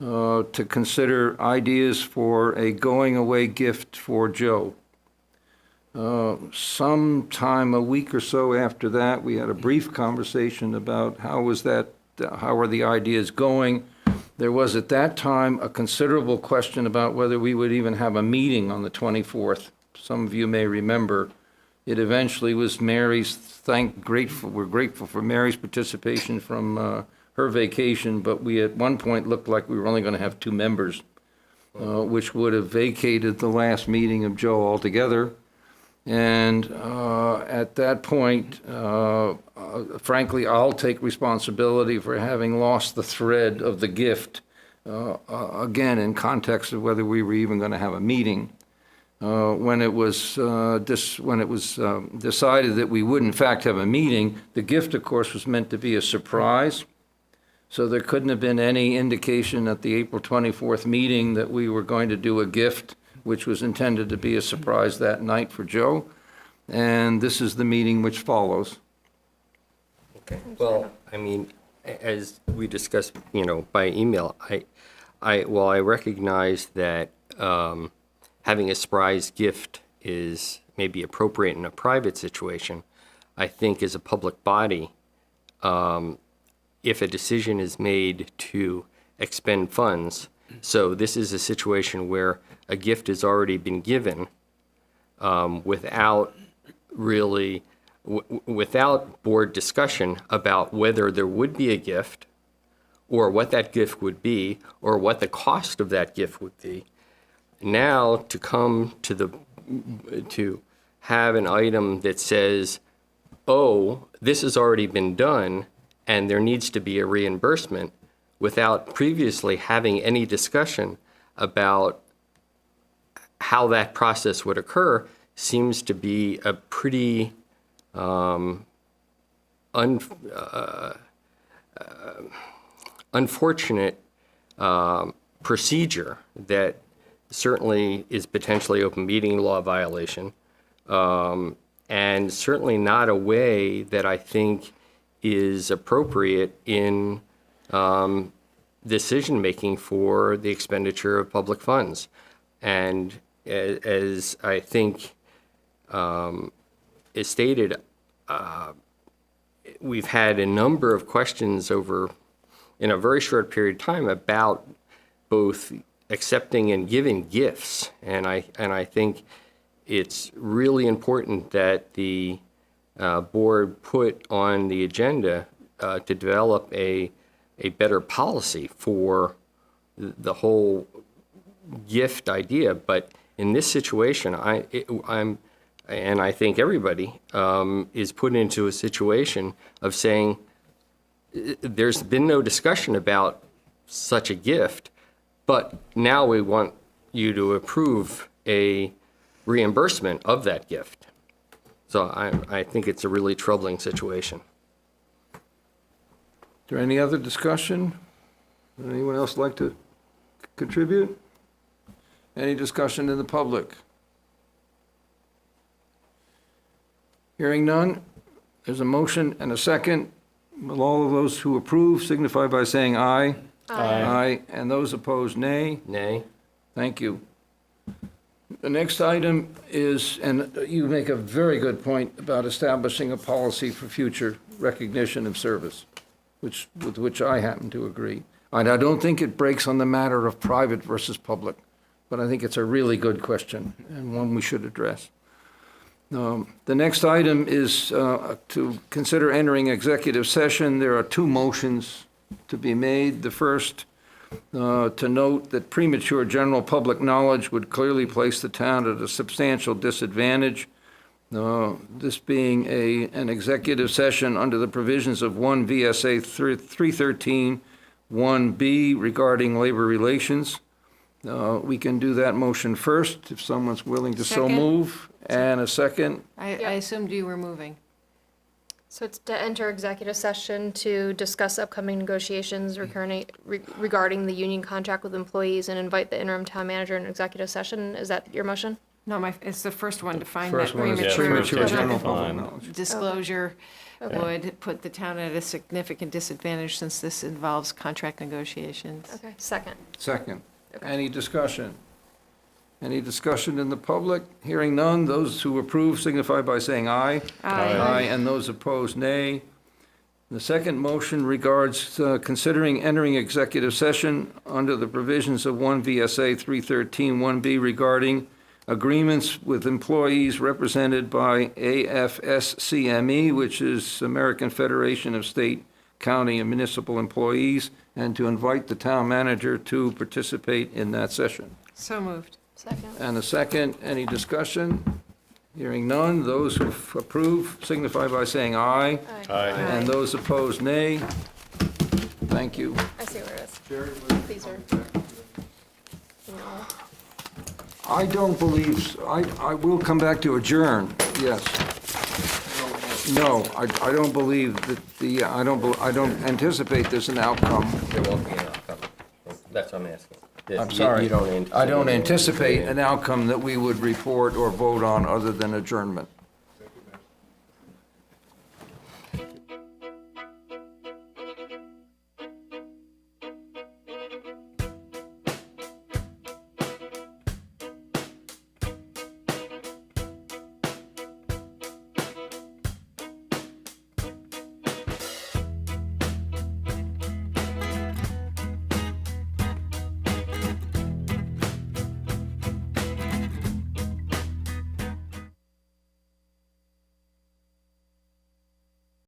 to consider ideas for a going-away gift for Joe. Sometime a week or so after that, we had a brief conversation about how are the ideas going. There was at that time a considerable question about whether we would even have a meeting on the 24th. Some of you may remember. It eventually was Mary's, we're grateful for Mary's participation from her vacation, but we at one point looked like we were only going to have 2 members, which would have vacated the last meeting of Joe altogether. And at that point, frankly, I'll take responsibility for having lost the thread of the gift, again, in context of whether we were even going to have a meeting. When it was decided that we would in fact have a meeting, the gift, of course, was meant to be a surprise. So there couldn't have been any indication at the April 24th meeting that we were going to do a gift, which was intended to be a surprise that night for Joe. And this is the meeting which follows. Okay. Well, I mean, as we discussed, by email, I recognize that having a surprise gift is maybe appropriate in a private situation. I think as a public body, if a decision is made to expend funds, so this is a situation where a gift has already been given without without board discussion about whether there would be a gift or what that gift would be, or what the cost of that gift would be. Now to come to have an item that says, oh, this has already been done and there needs to be a reimbursement without previously having any discussion about how that process would occur seems to be a pretty unfortunate procedure that certainly is potentially open meeting law violation, and certainly not a way that I think is appropriate in decision-making for the expenditure of public funds. And as I think is stated, we've had a number of questions in a very short period of time about both accepting and giving gifts. And I think it's really important that the board put on the agenda to develop a better policy for the whole gift idea. But in this situation, I think everybody is put into a situation of saying there's been no discussion about such a gift, but now we want you to approve a reimbursement of that gift. So I think it's a really troubling situation. Is there any other discussion? Would anyone else like to contribute? Any discussion in the public? Hearing none, there's a motion and a second. Will all of those who approve signify by saying aye? Aye. Aye. And those opposed, nay? Nay. Thank you. The next item is, and you make a very good point about establishing a policy for future recognition of service, with which I happen to agree. And I don't think it breaks on the matter of private versus public, but I think it's a really good question and one we should address. The next item is to consider entering executive session. There are two motions to be made. The first, to note that premature general public knowledge would clearly place the town at a substantial disadvantage. This being an executive session under the provisions of 1 VSA 313 1B regarding labor relations. We can do that motion first, if someone's willing to so Second. move. And a second. I assumed you were moving. So it's to enter executive session to discuss upcoming negotiations regarding the union contract with employees and invite the interim town manager in executive session. Is that your motion? No, it's the first one to find First that one is premature general public Fine. knowledge. disclosure would put the town at a significant disadvantage since this involves contract negotiations. Okay, second. Second. Any discussion? Any discussion in the public? Hearing none, those who approve signify by saying aye. Aye. Aye, and those opposed, nay. The second motion regards considering entering executive session under the provisions of 1 VSA 313 1B regarding agreements with employees represented by AFSCME, which is American Federation of State, County, and Municipal Employees, and to invite the town manager to participate in that session. So moved. Second. And a second, any discussion? Hearing none, those who approve signify by saying aye. Aye. And those opposed, nay. Thank you. I see where it is. These are. I don't believe, I will come back to adjourn, yes. No, I don't believe that I don't anticipate there's an outcome. There won't be an outcome. That's what I'm asking. I'm sorry. You don't anticipate I don't anticipate an outcome that we would report or vote on other than adjournment.